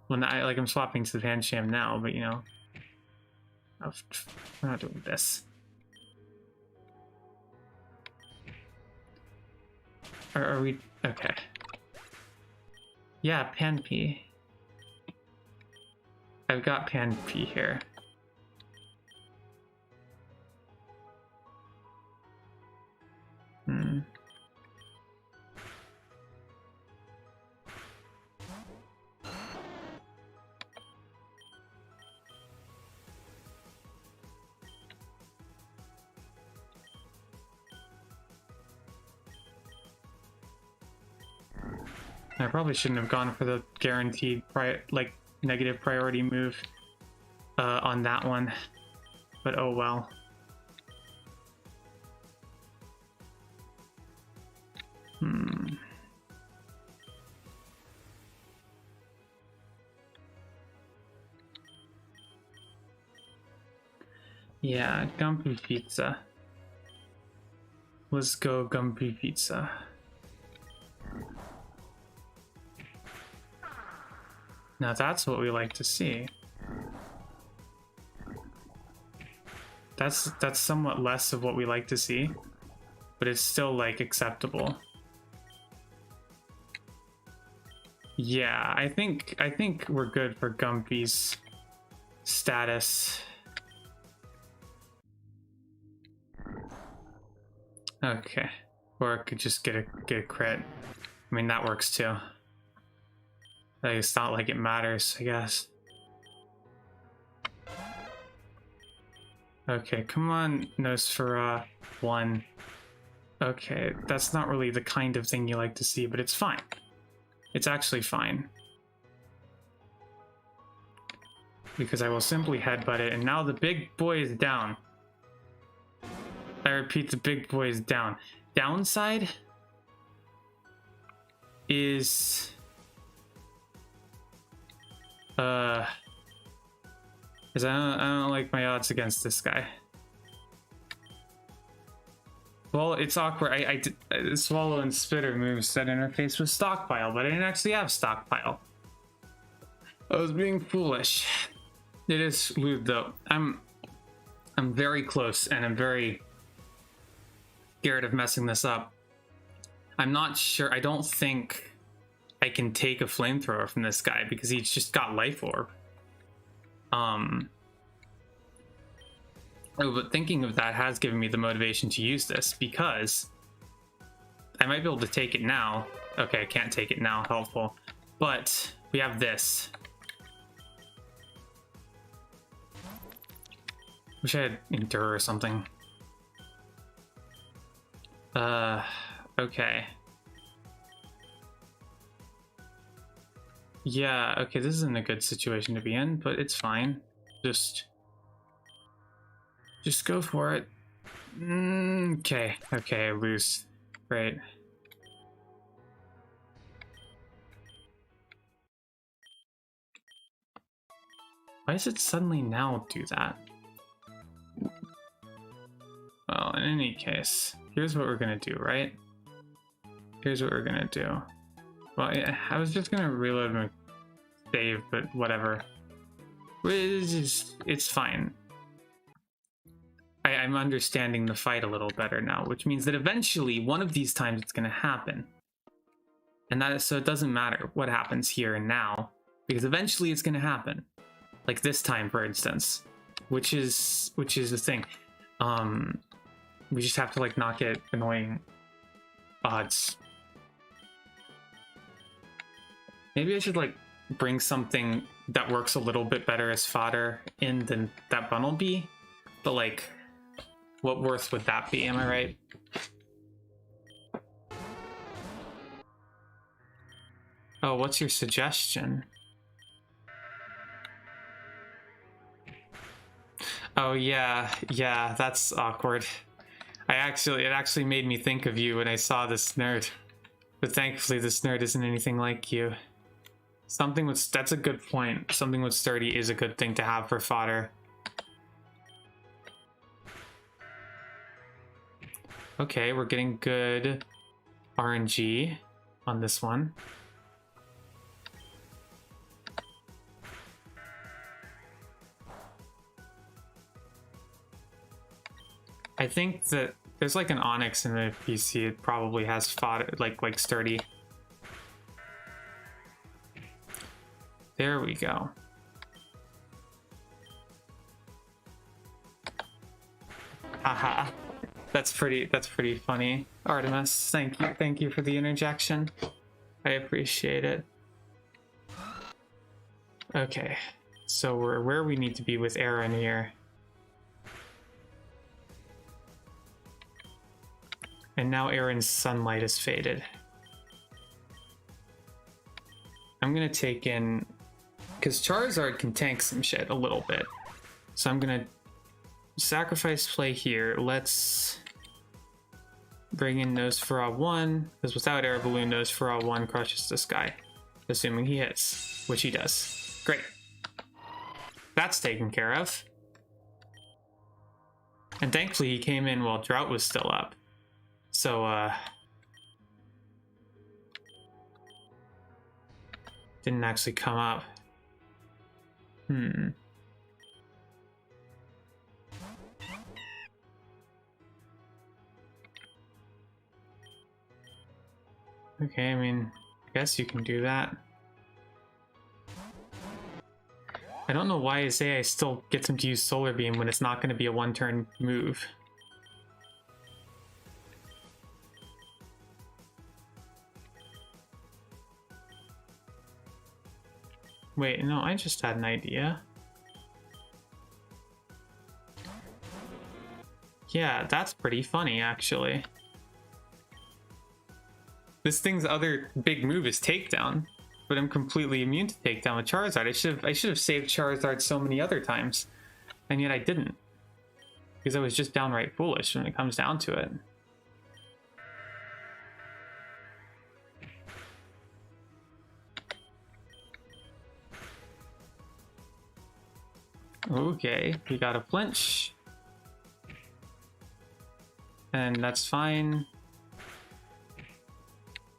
When I'm swapping to the Pancham now, but you know. We're not doing this. Are we... Okay. Yeah, Panpy. I've got Panpy here. I probably shouldn't have gone for the guaranteed negative priority move on that one, but oh well. Yeah, Gumpy Pizza. Let's go Gumpy Pizza. Now that's what we like to see. That's somewhat less of what we like to see, but it's still like acceptable. Yeah, I think we're good for Gumpy's status. Okay, or I could just get a crit. I mean, that works too. Like, it's not like it matters, I guess. Okay, come on, Nosfera 1. Okay, that's not really the kind of thing you like to see, but it's fine. It's actually fine. Because I will simply headbutt it, and now the big boy is down. I repeat, the big boy is down. Downside is... Because I don't like my odds against this guy. Well, it's awkward. I did Swallow and Spitter moves that interface with Stockpile, but I didn't actually have Stockpile. I was being foolish. It is lewd though. I'm very close, and I'm very scared of messing this up. I'm not sure. I don't think I can take a flamethrower from this guy because he's just got Life Orb. Oh, but thinking of that has given me the motivation to use this because I might be able to take it now. Okay, I can't take it now, helpful. But we have this. Wish I had Endure or something. Okay. Yeah, okay, this isn't a good situation to be in, but it's fine. Just go for it. Okay, I lose. Great. Why does it suddenly now do that? Well, in any case, here's what we're gonna do, right? Here's what we're gonna do. Well, yeah, I was just gonna reload my save, but whatever. It's fine. I'm understanding the fight a little better now, which means that eventually one of these times it's gonna happen. And that is, so it doesn't matter what happens here and now, because eventually it's gonna happen. Like this time, for instance, which is the thing. We just have to like not get annoying odds. Maybe I should like bring something that works a little bit better as fodder in than that Bunnelby, but like What worth would that be? Am I right? Oh, what's your suggestion? Oh yeah, that's awkward. It actually made me think of you when I saw this nerd. But thankfully this nerd isn't anything like you. That's a good point. Something with sturdy is a good thing to have for fodder. Okay, we're getting good RNG on this one. I think that there's like an Onyx in the PC. It probably has fodder, like sturdy. There we go. Haha. That's pretty funny. Artemis, thank you for the interjection. I appreciate it. Okay, so we're where we need to be with Aaron here. And now Aaron's sunlight is faded. I'm gonna take in, because Charizard can tank some shit a little bit. So I'm gonna sacrifice play here. Let's bring in Nosferatu 1, because without Air Balloon, Nosferatu 1 crushes this guy. Assuming he hits, which he does. Great. That's taken care of. And thankfully he came in while Drought was still up. So, didn't actually come up. Okay, I mean, I guess you can do that. I don't know why Isaiah still gets him to use Solar Beam when it's not going to be a one-turn move. Wait, no, I just had an idea. Yeah, that's pretty funny, actually. This thing's other big move is Takedown, but I'm completely immune to Takedown with Charizard. I should have saved Charizard so many other times, and yet I didn't. Because I was just downright foolish when it comes down to it. Okay, we got a flinch. And that's fine.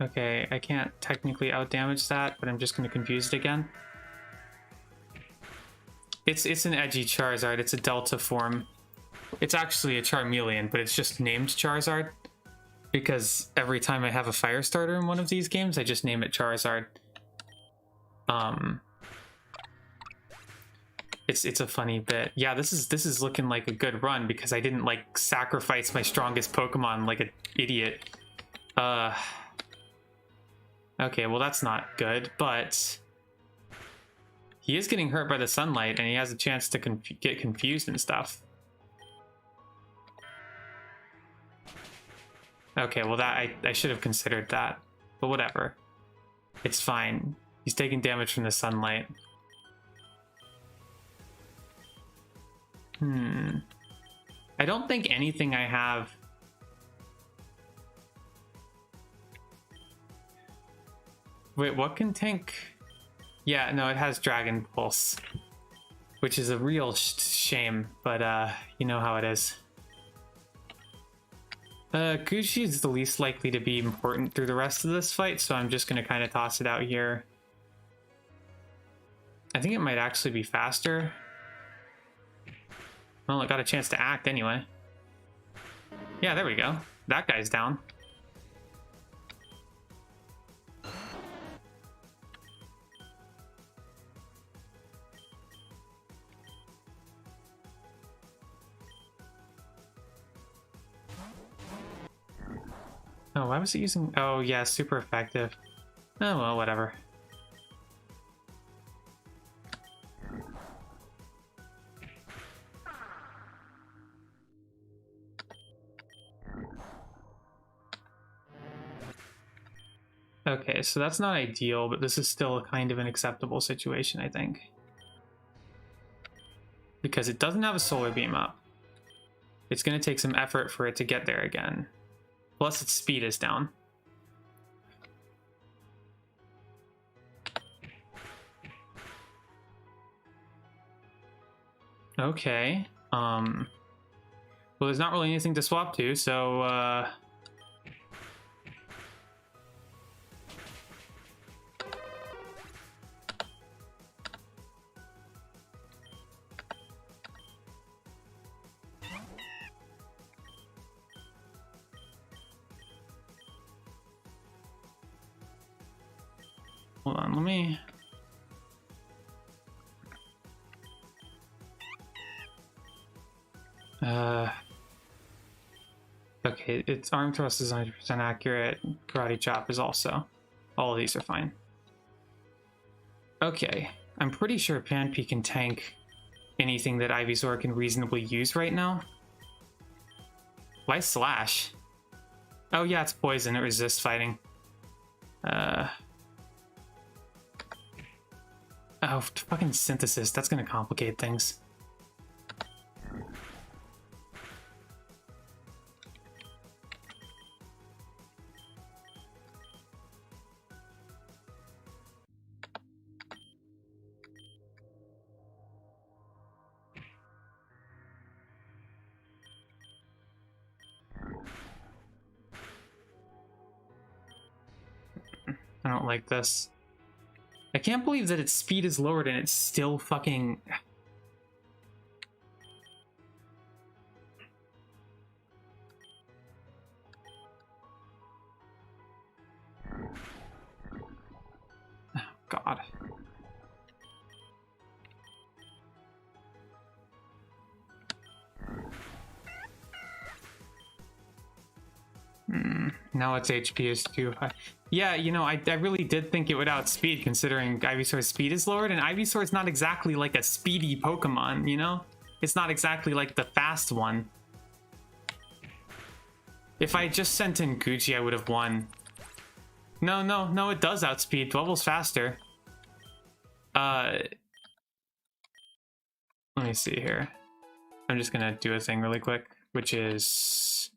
Okay, I can't technically outdamage that, but I'm just going to confuse it again. It's an edgy Charizard. It's a Delta form. It's actually a Charmeleon, but it's just named Charizard. Because every time I have a fire starter in one of these games, I just name it Charizard. It's a funny bit. Yeah, this is looking like a good run because I didn't like sacrifice my strongest Pokemon like an idiot. Okay, well that's not good, but he is getting hurt by the sunlight and he has a chance to get confused and stuff. Okay, well that I should have considered that, but whatever. It's fine. He's taking damage from the sunlight. I don't think anything I have... Wait, what can tank? Yeah, no, it has Dragon Pulse, which is a real shame, but you know how it is. Gucci is the least likely to be important through the rest of this fight, so I'm just going to kind of toss it out here. I think it might actually be faster. Well, it got a chance to act anyway. Yeah, there we go. That guy's down. Oh, why was it using... Oh, yeah, super effective. Oh, well, whatever. Okay, so that's not ideal, but this is still kind of an acceptable situation, I think. Because it doesn't have a solar beam up. It's going to take some effort for it to get there again. Plus its speed is down. Okay. Well, there's not really anything to swap to, so hold on, let me... Okay, its arm thrust is 100% accurate. Karate chop is also. All of these are fine. Okay, I'm pretty sure Panpea can tank anything that Ivysaur can reasonably use right now. Why slash? Oh yeah, it's poison. It resists fighting. Oh, fucking synthesis. That's gonna complicate things. I don't like this. I can't believe that its speed is lowered and it's still fucking... Oh, God. Now its HP is too high. Yeah, you know, I really did think it would outspeed considering Ivysaur's speed is lowered, and Ivysaur is not exactly like a speedy Pokemon, you know? It's not exactly like the fast one. If I just sent in Gucci, I would have won. No, it does outspeed. Dwebel's faster. Let me see here. I'm just gonna do a thing really quick, which is...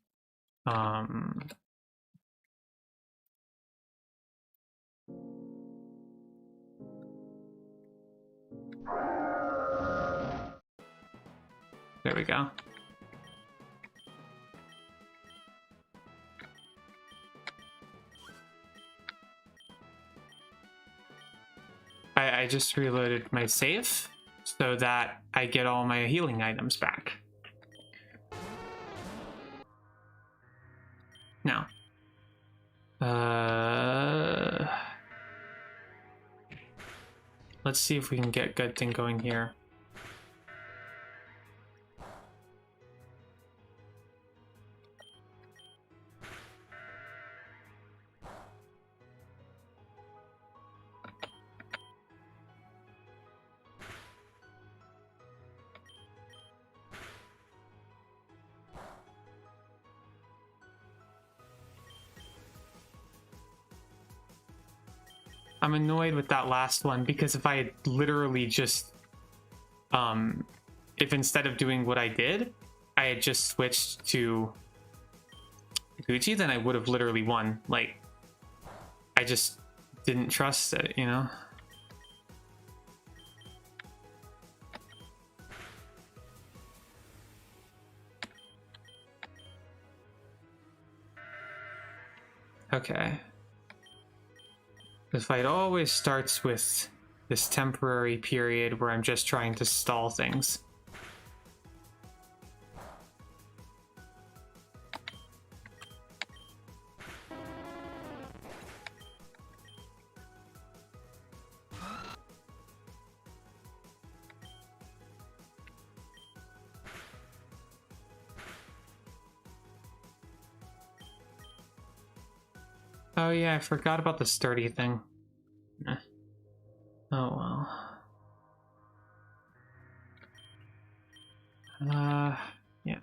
There we go. I just reloaded my save so that I get all my healing items back. Now, let's see if we can get good thing going here. I'm annoyed with that last one because if I had literally just, if instead of doing what I did, I had just switched to Gucci, then I would have literally won. Like, I just didn't trust it, you know? Okay. The fight always starts with this temporary period where I'm just trying to stall things. Oh yeah, I forgot about the sturdy thing. Eh. Oh well. Yeah.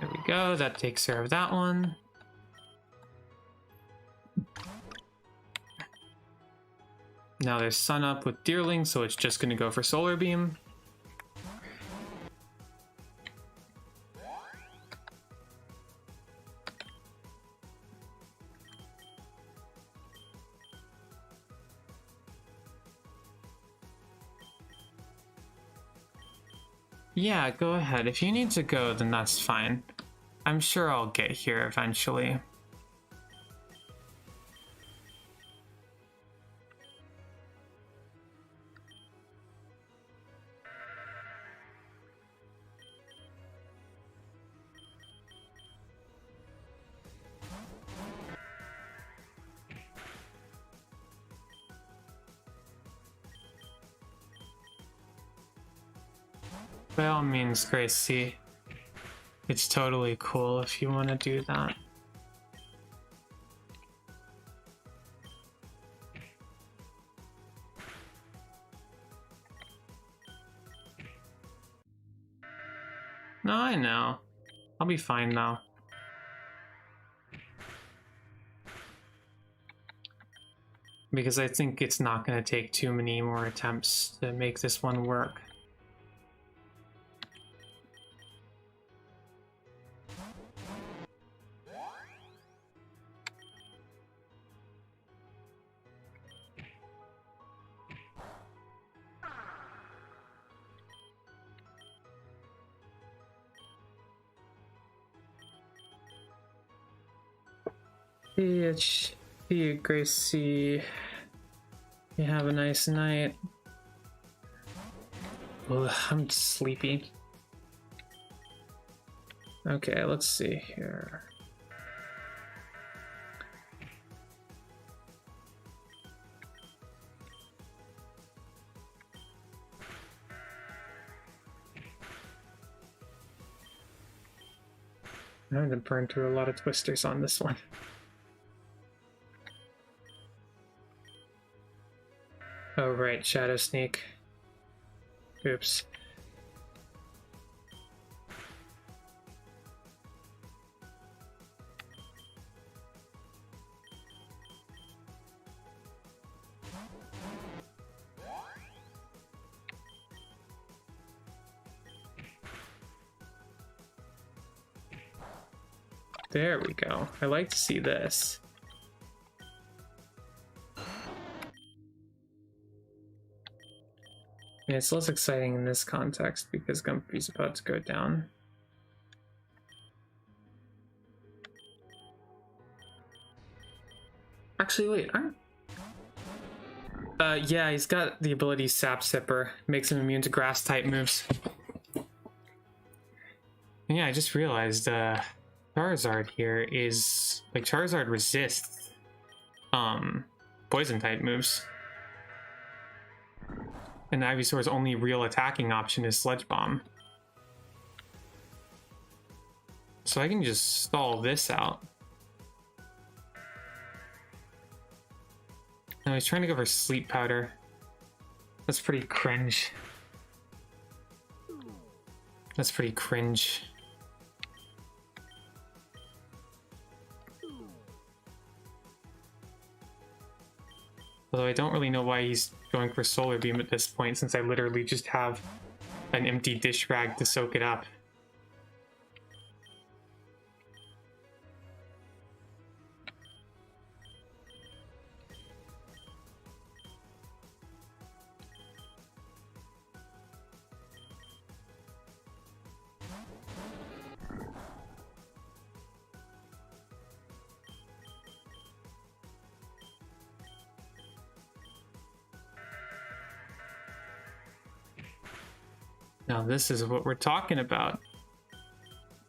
There we go. That takes care of that one. Now there's sun up with Deerling, so it's just going to go for Solar Beam. Yeah, go ahead. If you need to go, then that's fine. I'm sure I'll get here eventually. By all means, Gracie. It's totally cool if you want to do that. No, I know. I'll be fine now. Because I think it's not going to take too many more attempts to make this one work. See you, Gracie. You have a nice night. Ugh, I'm sleepy. Okay, let's see here. I'm gonna burn through a lot of twisters on this one. Oh right, Shadow Sneak. Oops. There we go. I like to see this. Yeah, it's less exciting in this context because Gumpy's about to go down. Actually, wait, yeah, he's got the ability Sap Sipper. Makes him immune to grass type moves. And yeah, I just realized, Charizard here is, like, Charizard resists, poison type moves. And Ivysaur's only real attacking option is Sludge Bomb. So I can just stall this out. No, he's trying to go for Sleep Powder. That's pretty cringe. That's pretty cringe. Although I don't really know why he's going for Solar Beam at this point, since I literally just have an empty dish rag to soak it up. Now this is what we're talking about.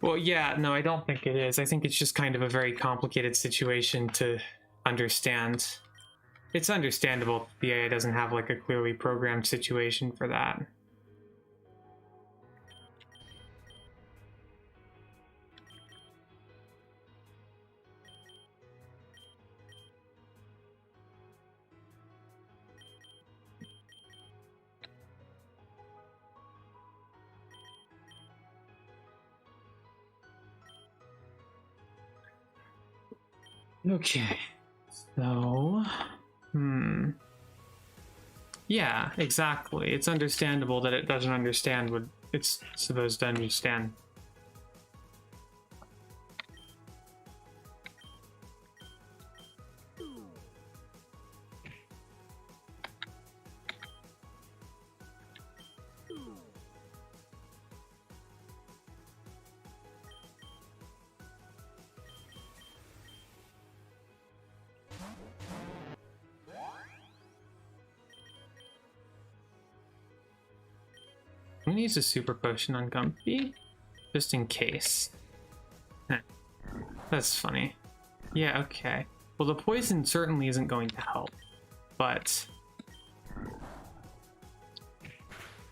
Well, yeah, no, I don't think it is. I think it's just kind of a very complicated situation to understand. It's understandable the AI doesn't have like a clearly programmed situation for that. Okay. So, yeah, exactly. It's understandable that it doesn't understand what it's supposed to understand. I'm gonna use a super potion on Gumpy, just in case. Heh. That's funny. Yeah, okay. Well, the poison certainly isn't going to help, but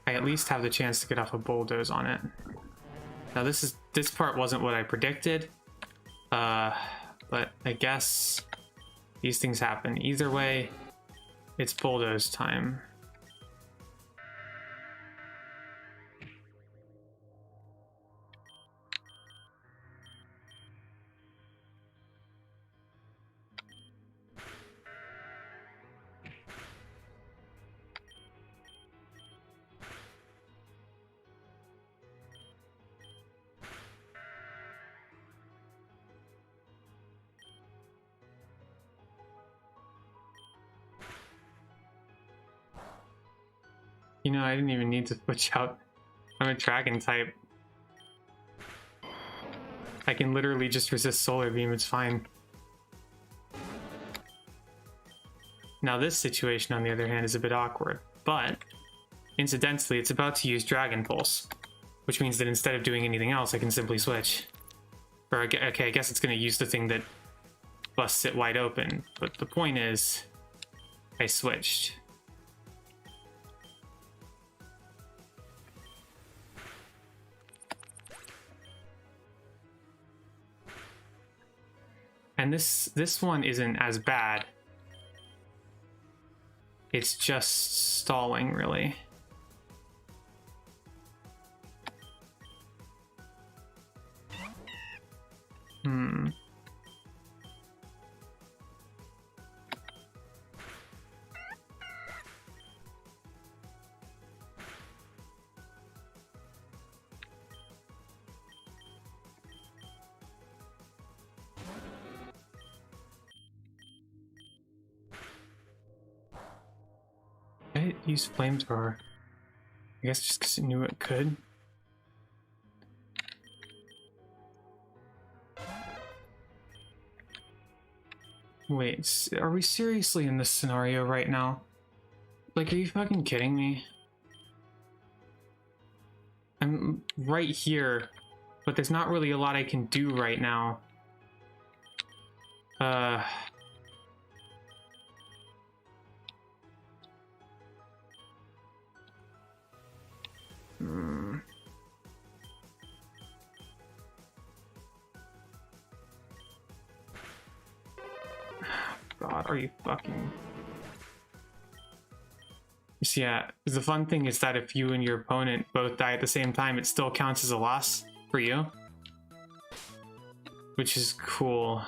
I at least have the chance to get off a bulldoze on it. Now this part wasn't what I predicted, but I guess these things happen. Either way, it's bulldoze time. You know, I didn't even need to switch out. I'm a dragon type. I can literally just resist solar beam, it's fine. Now this situation, on the other hand, is a bit awkward, but incidentally, it's about to use Dragon Pulse, which means that instead of doing anything else, I can simply switch. Or, okay, I guess it's going to use the thing that busts it wide open, but the point is, I switched. And this one isn't as bad. It's just stalling, really. I used flamethrower. I guess just because it knew it could. Wait, are we seriously in this scenario right now? Like, are you fucking kidding me? I'm right here, but there's not really a lot I can do right now. God, are you fucking... Yeah, the fun thing is that if you and your opponent both die at the same time, it still counts as a loss for you. Which is cool.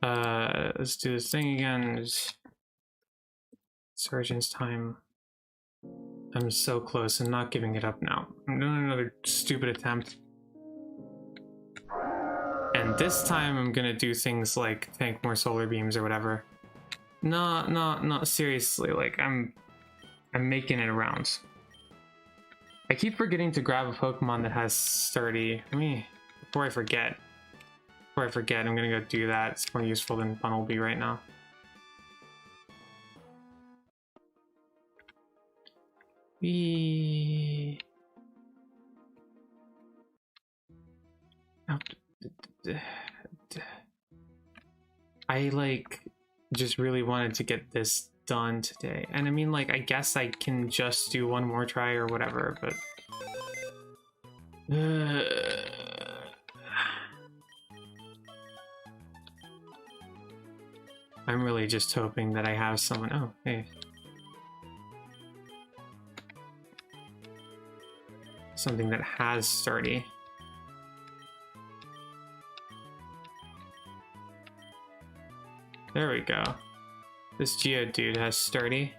Let's do this thing again. Surgeon's time. I'm so close. I'm not giving it up now. I'm doing another stupid attempt. And this time I'm gonna do things like tank more solar beams or whatever. No, seriously, like I'm making it around. I keep forgetting to grab a Pokemon that has sturdy. Before I forget, I'm gonna go do that. It's more useful than Funnelby right now. I like just really wanted to get this done today, and I mean, like, I guess I can just do one more try or whatever, but I'm really just hoping that I have someone. Oh, hey. Something that has sturdy. There we go. This Geodude has Sturdy.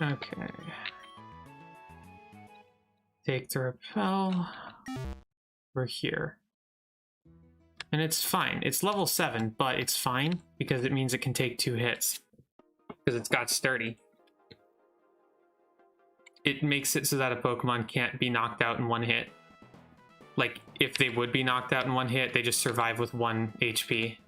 Okay. Take the repel. We're here. And it's fine. It's level 7, but it's fine because it means it can take 2 hits. Because it's got Sturdy. It makes it so that a Pokemon can't be knocked out in 1 hit. Like, if they would be knocked out in 1 hit, they just survive with 1 HP.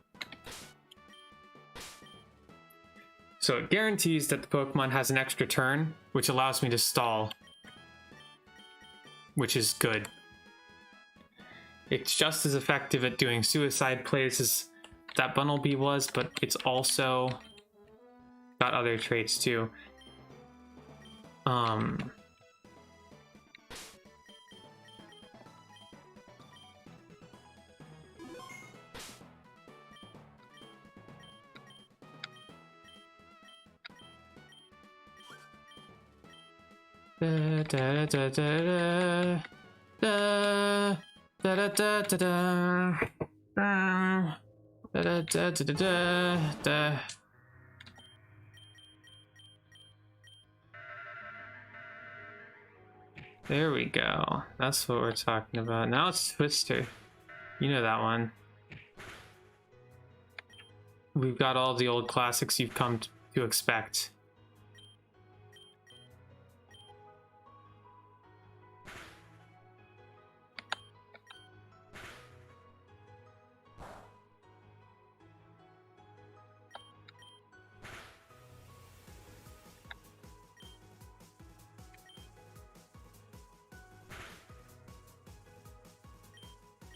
So it guarantees that the Pokemon has an extra turn, which allows me to stall. Which is good. It's just as effective at doing suicide plays as that Bunnelby was, but it's also got other traits too. Da, da, da, da, da, da, da, da, da, da, da, da, da, da, da, da. There we go. That's what we're talking about. Now it's Twister. You know that one. We've got all the old classics you've come to expect.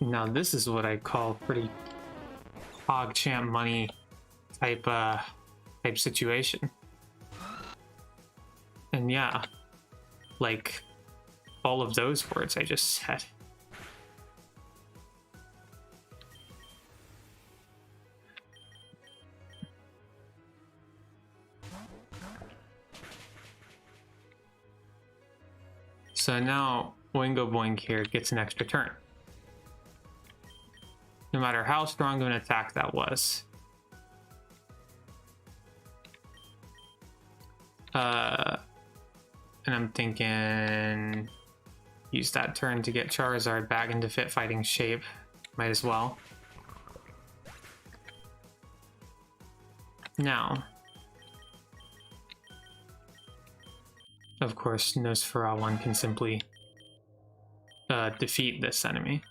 Now this is what I call pretty PogChamp money type situation. And yeah, like all of those words I just said. So now Oingo Boing here gets an extra turn. No matter how strong of an attack that was. And I'm thinking use that turn to get Charizard back into fit fighting shape. Might as well. Now, of course, Nosferatu can simply defeat this enemy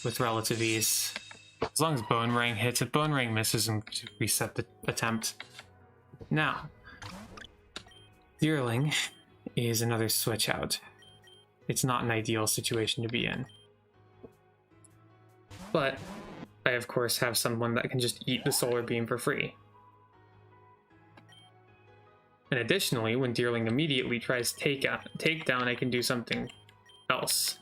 with relative ease. As long as Bone Ring hits, if Bone Ring misses, and reset the attempt. Now, Deerling is another switch out. It's not an ideal situation to be in. But I, of course, have someone that can just eat the Solar Beam for free. And additionally, when Deerling immediately tries takedown, I can do something else.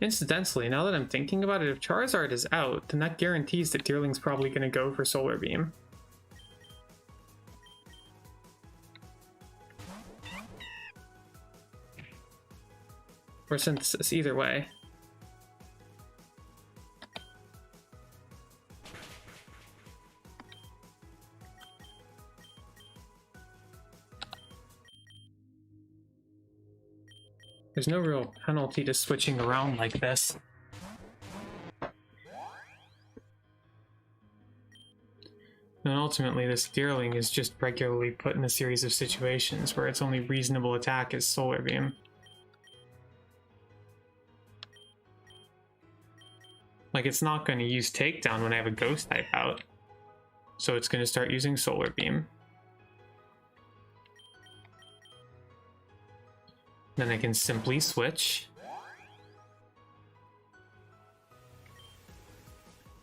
Incidentally, now that I'm thinking about it, if Charizard is out, then that guarantees that Deerling's probably going to go for Solar Beam. or synthesis, either way. There's no real penalty to switching around like this. And ultimately, this Deerling is just regularly put in a series of situations where its only reasonable attack is Solar Beam. Like, it's not going to use Takedown when I have a Ghost type out. So it's going to start using Solar Beam. Then I can simply switch.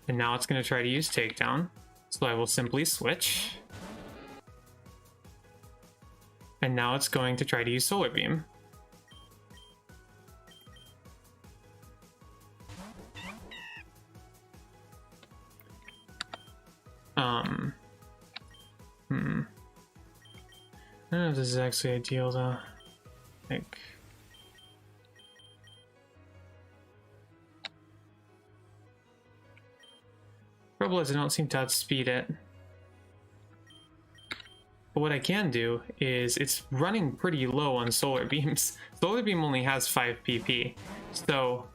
And now it's going to try to use Takedown. So I will simply switch. And now it's going to try to use Solar Beam. I don't know if this is actually ideal though. Like, trouble is I don't seem to outspeed it. But what I can do is it's running pretty low on Solar Beams. Solar Beam only has 5 PP. So,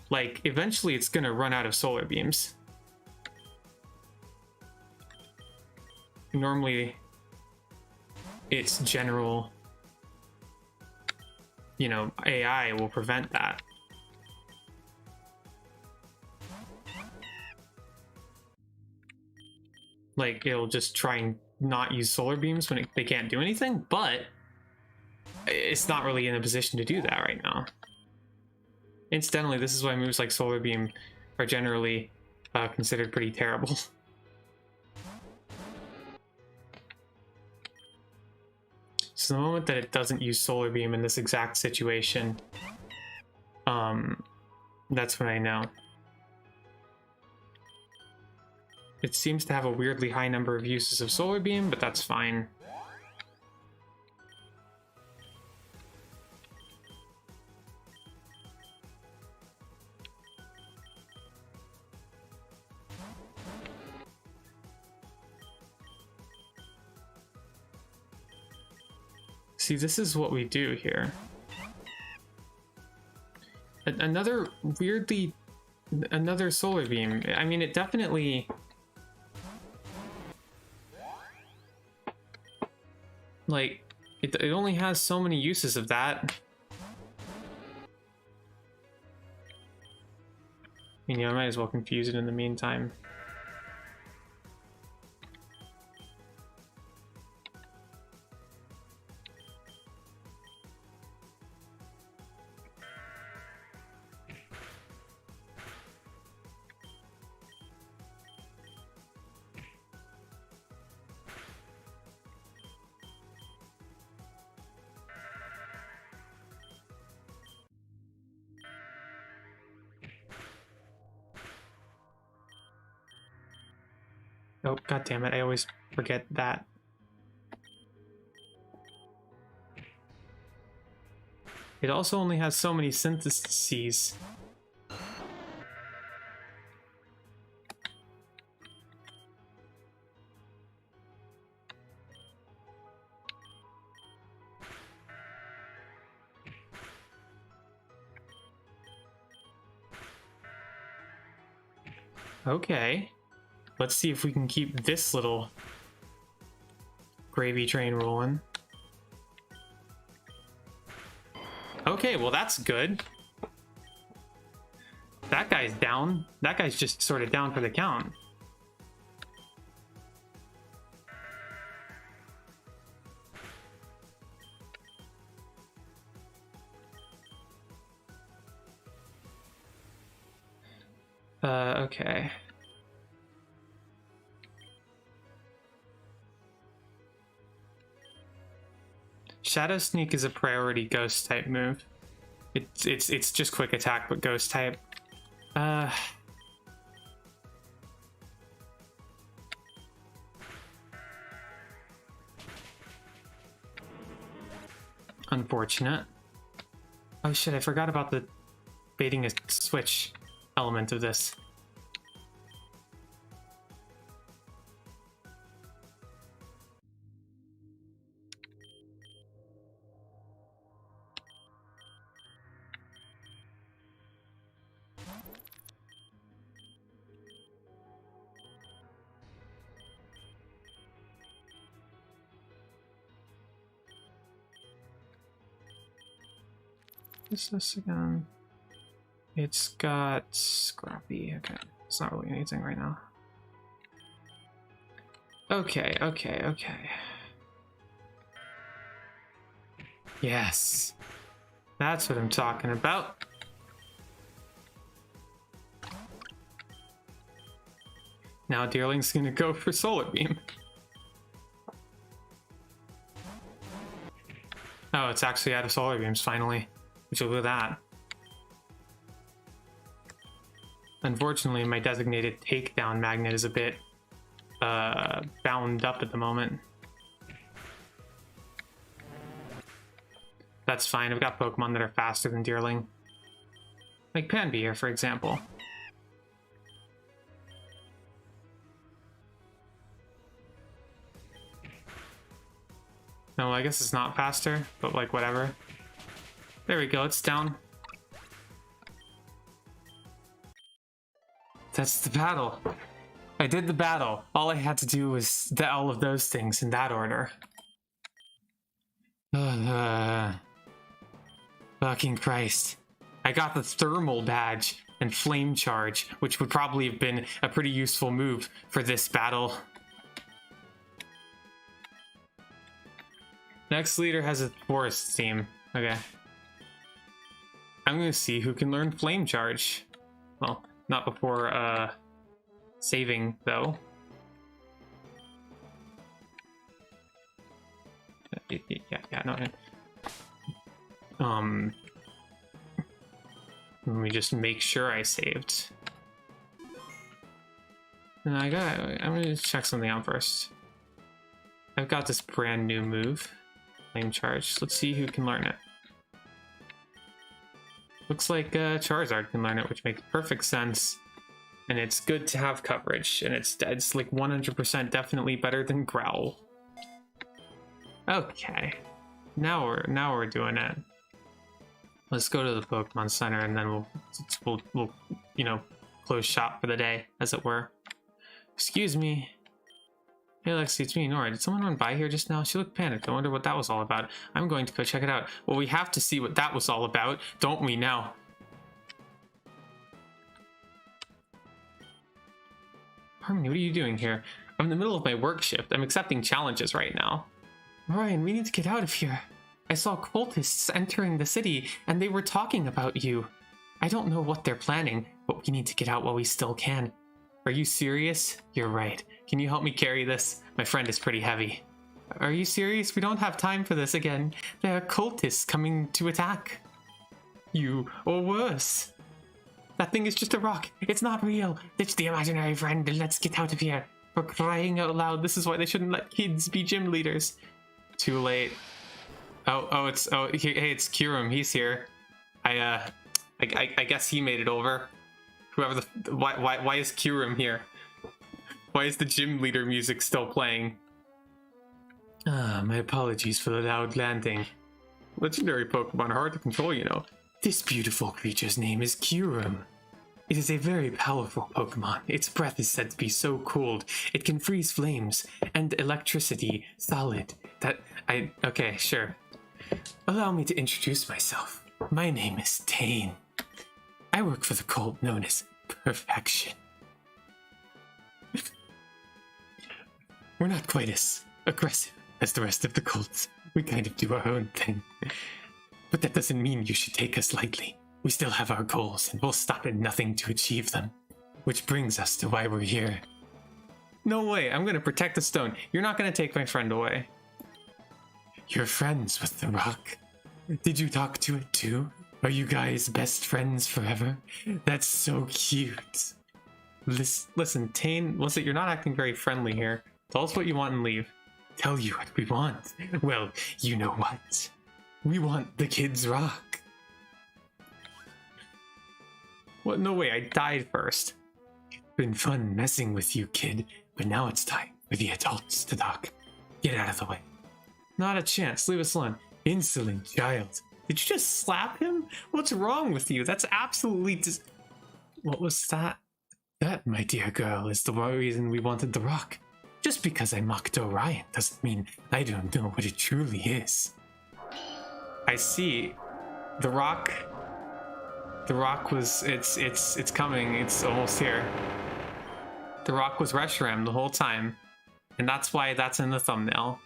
like, eventually it's gonna run out of Solar Beams. Normally, its general, you know, AI will prevent that. Like, it'll just try and not use Solar Beams when they can't do anything, but it's not really in a position to do that right now. Incidentally, this is why moves like Solar Beam are generally considered pretty terrible. So the moment that it doesn't use Solar Beam in this exact situation, that's when I know. It seems to have a weirdly high number of uses of Solar Beam, but that's fine. See, this is what we do here. Another Solar Beam. I mean, it definitely... Like, it only has so many uses of that. I mean, yeah, I might as well confuse it in the meantime. Oh, god damn it, I always forget that. It also only has so many syntheses. Okay. Let's see if we can keep this little gravy train rolling. Okay, well that's good. That guy's down. That guy's just sort of down for the count. Okay. Shadow Sneak is a priority ghost type move. It's just quick attack, but ghost type. Unfortunate. Oh shit, I forgot about the baiting a switch element of this. What's this again? It's got Scrappy. Okay, it's not really anything right now. Okay. Yes, that's what I'm talking about. Now Deerling's gonna go for Solar Beam. Oh, it's actually out of Solar Beams finally. Which will do that. Unfortunately, my designated takedown magnet is a bit bound up at the moment. That's fine. I've got Pokemon that are faster than Deerling. Like Panbeer, for example. No, I guess it's not faster, but like whatever. There we go, it's down. That's the battle. I did the battle. All I had to do was all of those things in that order. Fucking Christ. I got the thermal badge and flame charge, which would probably have been a pretty useful move for this battle. Next leader has a forest team. Okay. I'm gonna see who can learn flame charge. Well, not before saving though. Yeah, no. Let me just make sure I saved. And I'm gonna check something out first. I've got this brand new move, flame charge. Let's see who can learn it. Looks like Charizard can learn it, which makes perfect sense. And it's good to have coverage, and it's like 100% definitely better than Growl. Okay, now we're doing it. Let's go to the Pokemon Center, and then we'll you know, close shop for the day, as it were. Excuse me. Hey Lexi, it's me, Nora. Did someone run by here just now? She looked panicked. I wonder what that was all about. I'm going to go check it out. Well, we have to see what that was all about, don't we now? Harmony, what are you doing here? I'm in the middle of my work shift. I'm accepting challenges right now. Ryan, we need to get out of here. I saw cultists entering the city, and they were talking about you. I don't know what they're planning, but we need to get out while we still can. Are you serious? You're right. Can you help me carry this? My friend is pretty heavy. Are you serious? We don't have time for this again. There are cultists coming to attack you, or worse. That thing is just a rock. It's not real. Ditch the imaginary friend and let's get out of here. For crying out loud, this is why they shouldn't let kids be gym leaders. Too late. Hey, it's Kirim. He's here. I guess he made it over. Whoever why is Kirim here? Why is the gym leader music still playing? My apologies for the loud landing. Legendary Pokemon are hard to control, you know. This beautiful creature's name is Kirim. It is a very powerful Pokemon. Its breath is said to be so cold, it can freeze flames and electricity solid. Okay, sure. Allow me to introduce myself. My name is Tane. I work for the cult known as Perfection. We're not quite as aggressive as the rest of the cults. We kind of do our own thing. But that doesn't mean you should take us lightly. We still have our goals, and we'll stop at nothing to achieve them. Which brings us to why we're here. No way, I'm gonna protect the stone. You're not gonna take my friend away. You're friends with the rock. Did you talk to it too? Are you guys best friends forever? That's so cute. Listen, Tane, you're not acting very friendly here. Tell us what you want and leave. Tell you what we want. Well, you know what? We want the kids' rock. What? No way, I died first. It's been fun messing with you, kid, but now it's time for the adults to talk. Get out of the way. Not a chance, leave us alone. Insolent child. Did you just slap him? What's wrong with you? That's absolutely What was that? That, my dear girl, is the reason we wanted the rock. Just because I mocked Orion doesn't mean I don't know what it truly is. I see. The rock was, it's coming, it's almost here. The rock was Reshiram the whole time, and that's why that's in the thumbnail.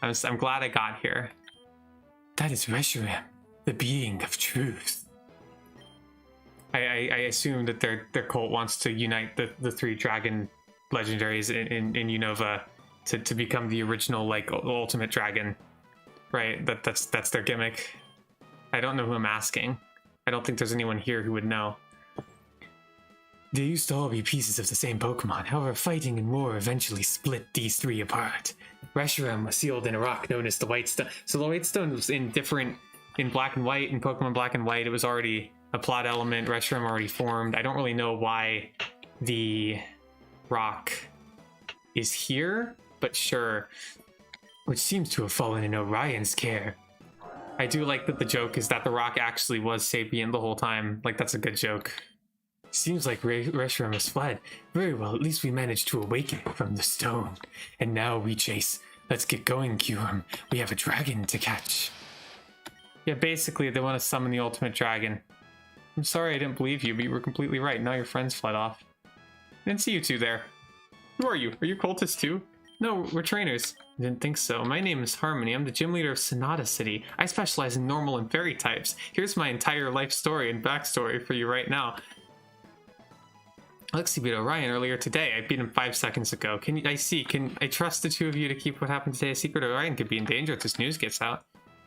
I'm glad I got here. That is Reshiram, the being of truth. I assume that their cult wants to unite the three dragon legendaries in Unova to become the original, like, ultimate dragon, right? That's their gimmick. I don't know who I'm asking. I don't think there's anyone here who would know. They used to all be pieces of the same Pokemon. However, fighting and war eventually split these three apart. Reshiram was sealed in a rock known as the White Stone. So the White Stone was in Black and White. In Pokemon Black and White, it was already a plot element. Reshiram already formed. I don't really know why the rock is here, but sure. Which seems to have fallen in Orion's care. I do like that the joke is that the rock actually was sapient the whole time. Like, that's a good joke. Seems like Reshiram has fled. Very well, at least we managed to awaken it from the stone. And now we chase. Let's get going, Kyurem. We have a dragon to catch. Yeah, basically, they want to summon the ultimate dragon. I'm sorry I didn't believe you, but you were completely right. Now your friends fled off. I didn't see you two there. Who are you? Are you cultists too? No, we're trainers. I didn't think so. My name is Harmony. I'm the gym leader of Sonata City. I specialize in normal and fairy types. Here's my entire life story and backstory for you right now. Lexi beat Orion earlier today. I beat him 5 seconds ago. Can I trust the two of you to keep what happened today a secret? Orion could be in danger if this news gets out.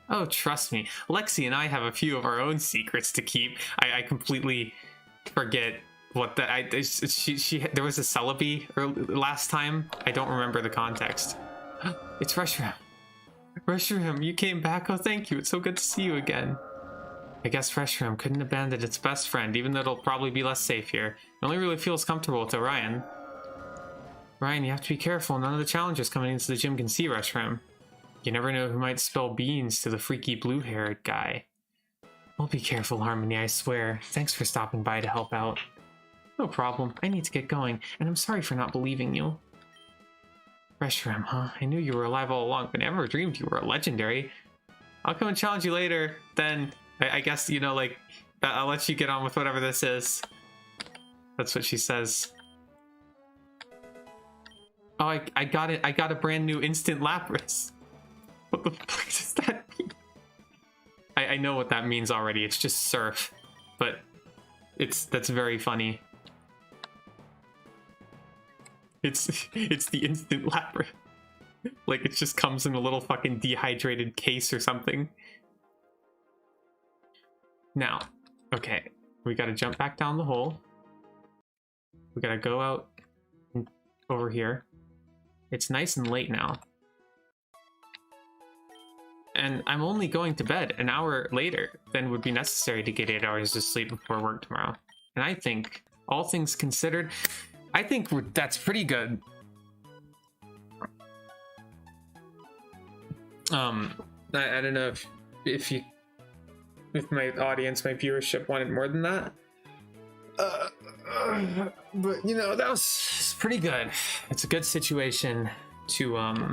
Oh, trust me. Lexi and I have a few of our own secrets to keep. I completely forget what there was a Celebi last time. I don't remember the context. It's Reshiram. Reshiram, you came back. Oh, thank you. It's so good to see you again. I guess Reshiram couldn't abandon its best friend, even though it'll probably be less safe here. It only really feels comfortable with Orion. Ryan, you have to be careful. None of the challengers coming into the gym can see Reshiram. You never know who might spill beans to the freaky blue-haired guy. I'll be careful, Harmony, I swear. Thanks for stopping by to help out. No problem. I need to get going, and I'm sorry for not believing you. Reshiram, huh? I knew you were alive all along, but never dreamed you were a legendary. I'll come and challenge you later, then. I guess, you know, like, I'll let you get on with whatever this is. That's what she says. Oh, I got it. I got a brand new instant Lapras. What the fuck does that mean? I know what that means already. It's just surf, but that's very funny. It's the instant Lapras. Like, it just comes in a little fucking dehydrated case or something. Now, okay, we gotta jump back down the hole. We gotta go out over here. It's nice and late now. And I'm only going to bed an hour later than would be necessary to get 8 hours of sleep before work tomorrow. And I think, all things considered, I think that's pretty good. I don't know if my audience, my viewership wanted more than that. But you know, that was pretty good. It's a good situation to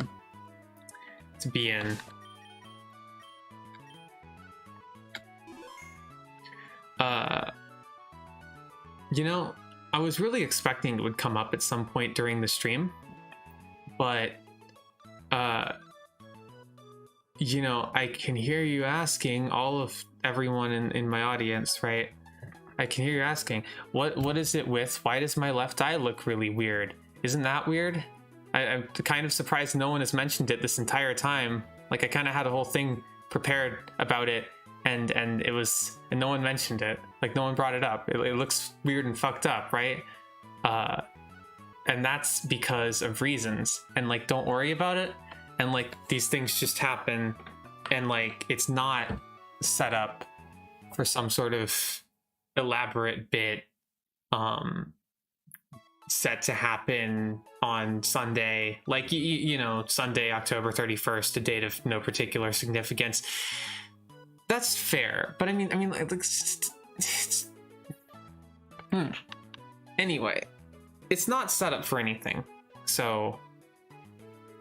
be in. You know, I was really expecting it would come up at some point during the stream, but you know, I can hear you asking, all of everyone in my audience, right? I can hear you asking, what is it with? Why does my left eye look really weird? Isn't that weird? I'm kind of surprised no one has mentioned it this entire time. Like, I kind of had a whole thing prepared about it, and no one mentioned it. Like, no one brought it up. It looks weird and fucked up, right? And that's because of reasons. And like, don't worry about it. And like, these things just happen, and like, it's not set up for some sort of elaborate bit set to happen on Sunday, like you know, Sunday, October 31st, a date of no particular significance. That's fair, but I mean, like, anyway, it's not set up for anything, so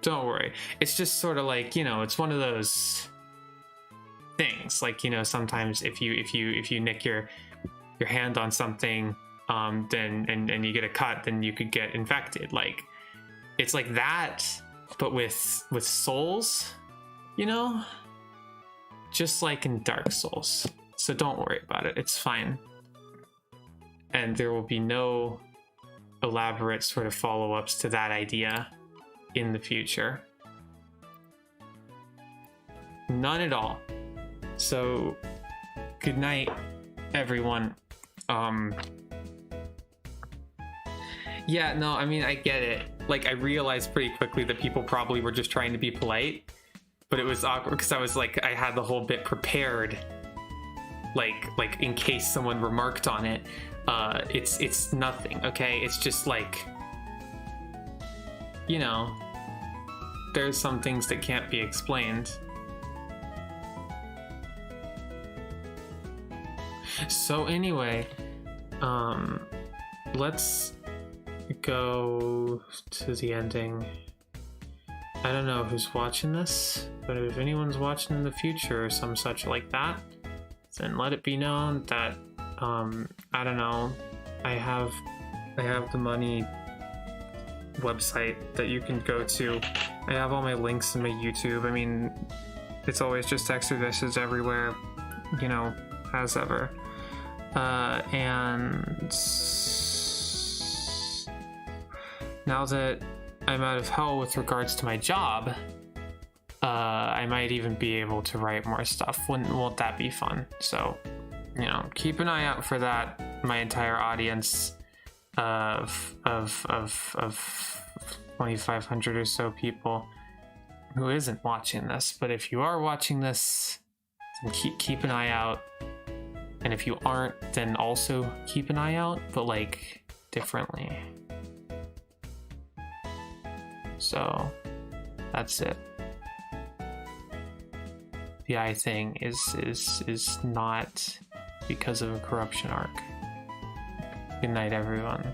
don't worry. It's just sort of like, you know, it's one of those things, like, you know, sometimes if you nick your hand on something, then and you get a cut, then you could get infected. Like, it's like that, but with souls, you know, just like in Dark Souls. So don't worry about it, it's fine. And there will be no elaborate sort of follow-ups to that idea in the future. None at all. So good night, everyone. Yeah, no, I mean, I get it. Like, I realized pretty quickly that people probably were just trying to be polite, but it was awkward because I was like, I had the whole bit prepared, like in case someone remarked on it. It's nothing, okay? It's just like, you know, there's some things that can't be explained. So anyway, let's go to the ending. I don't know who's watching this, but if anyone's watching in the future or some such like that, then let it be known that I don't know, I have the money website that you can go to. I have all my links in my YouTube. I mean, it's always just Exodus everywhere, you know, as ever. And now that I'm out of hell with regards to my job, I might even be able to write more stuff. Won't that be fun? So, you know, keep an eye out for that. My entire audience of 2,500 or so people who isn't watching this, but if you are watching this, then keep an eye out. And if you aren't, then also keep an eye out, but like differently. So that's it. The eye thing is not because of a corruption arc. Good night, everyone.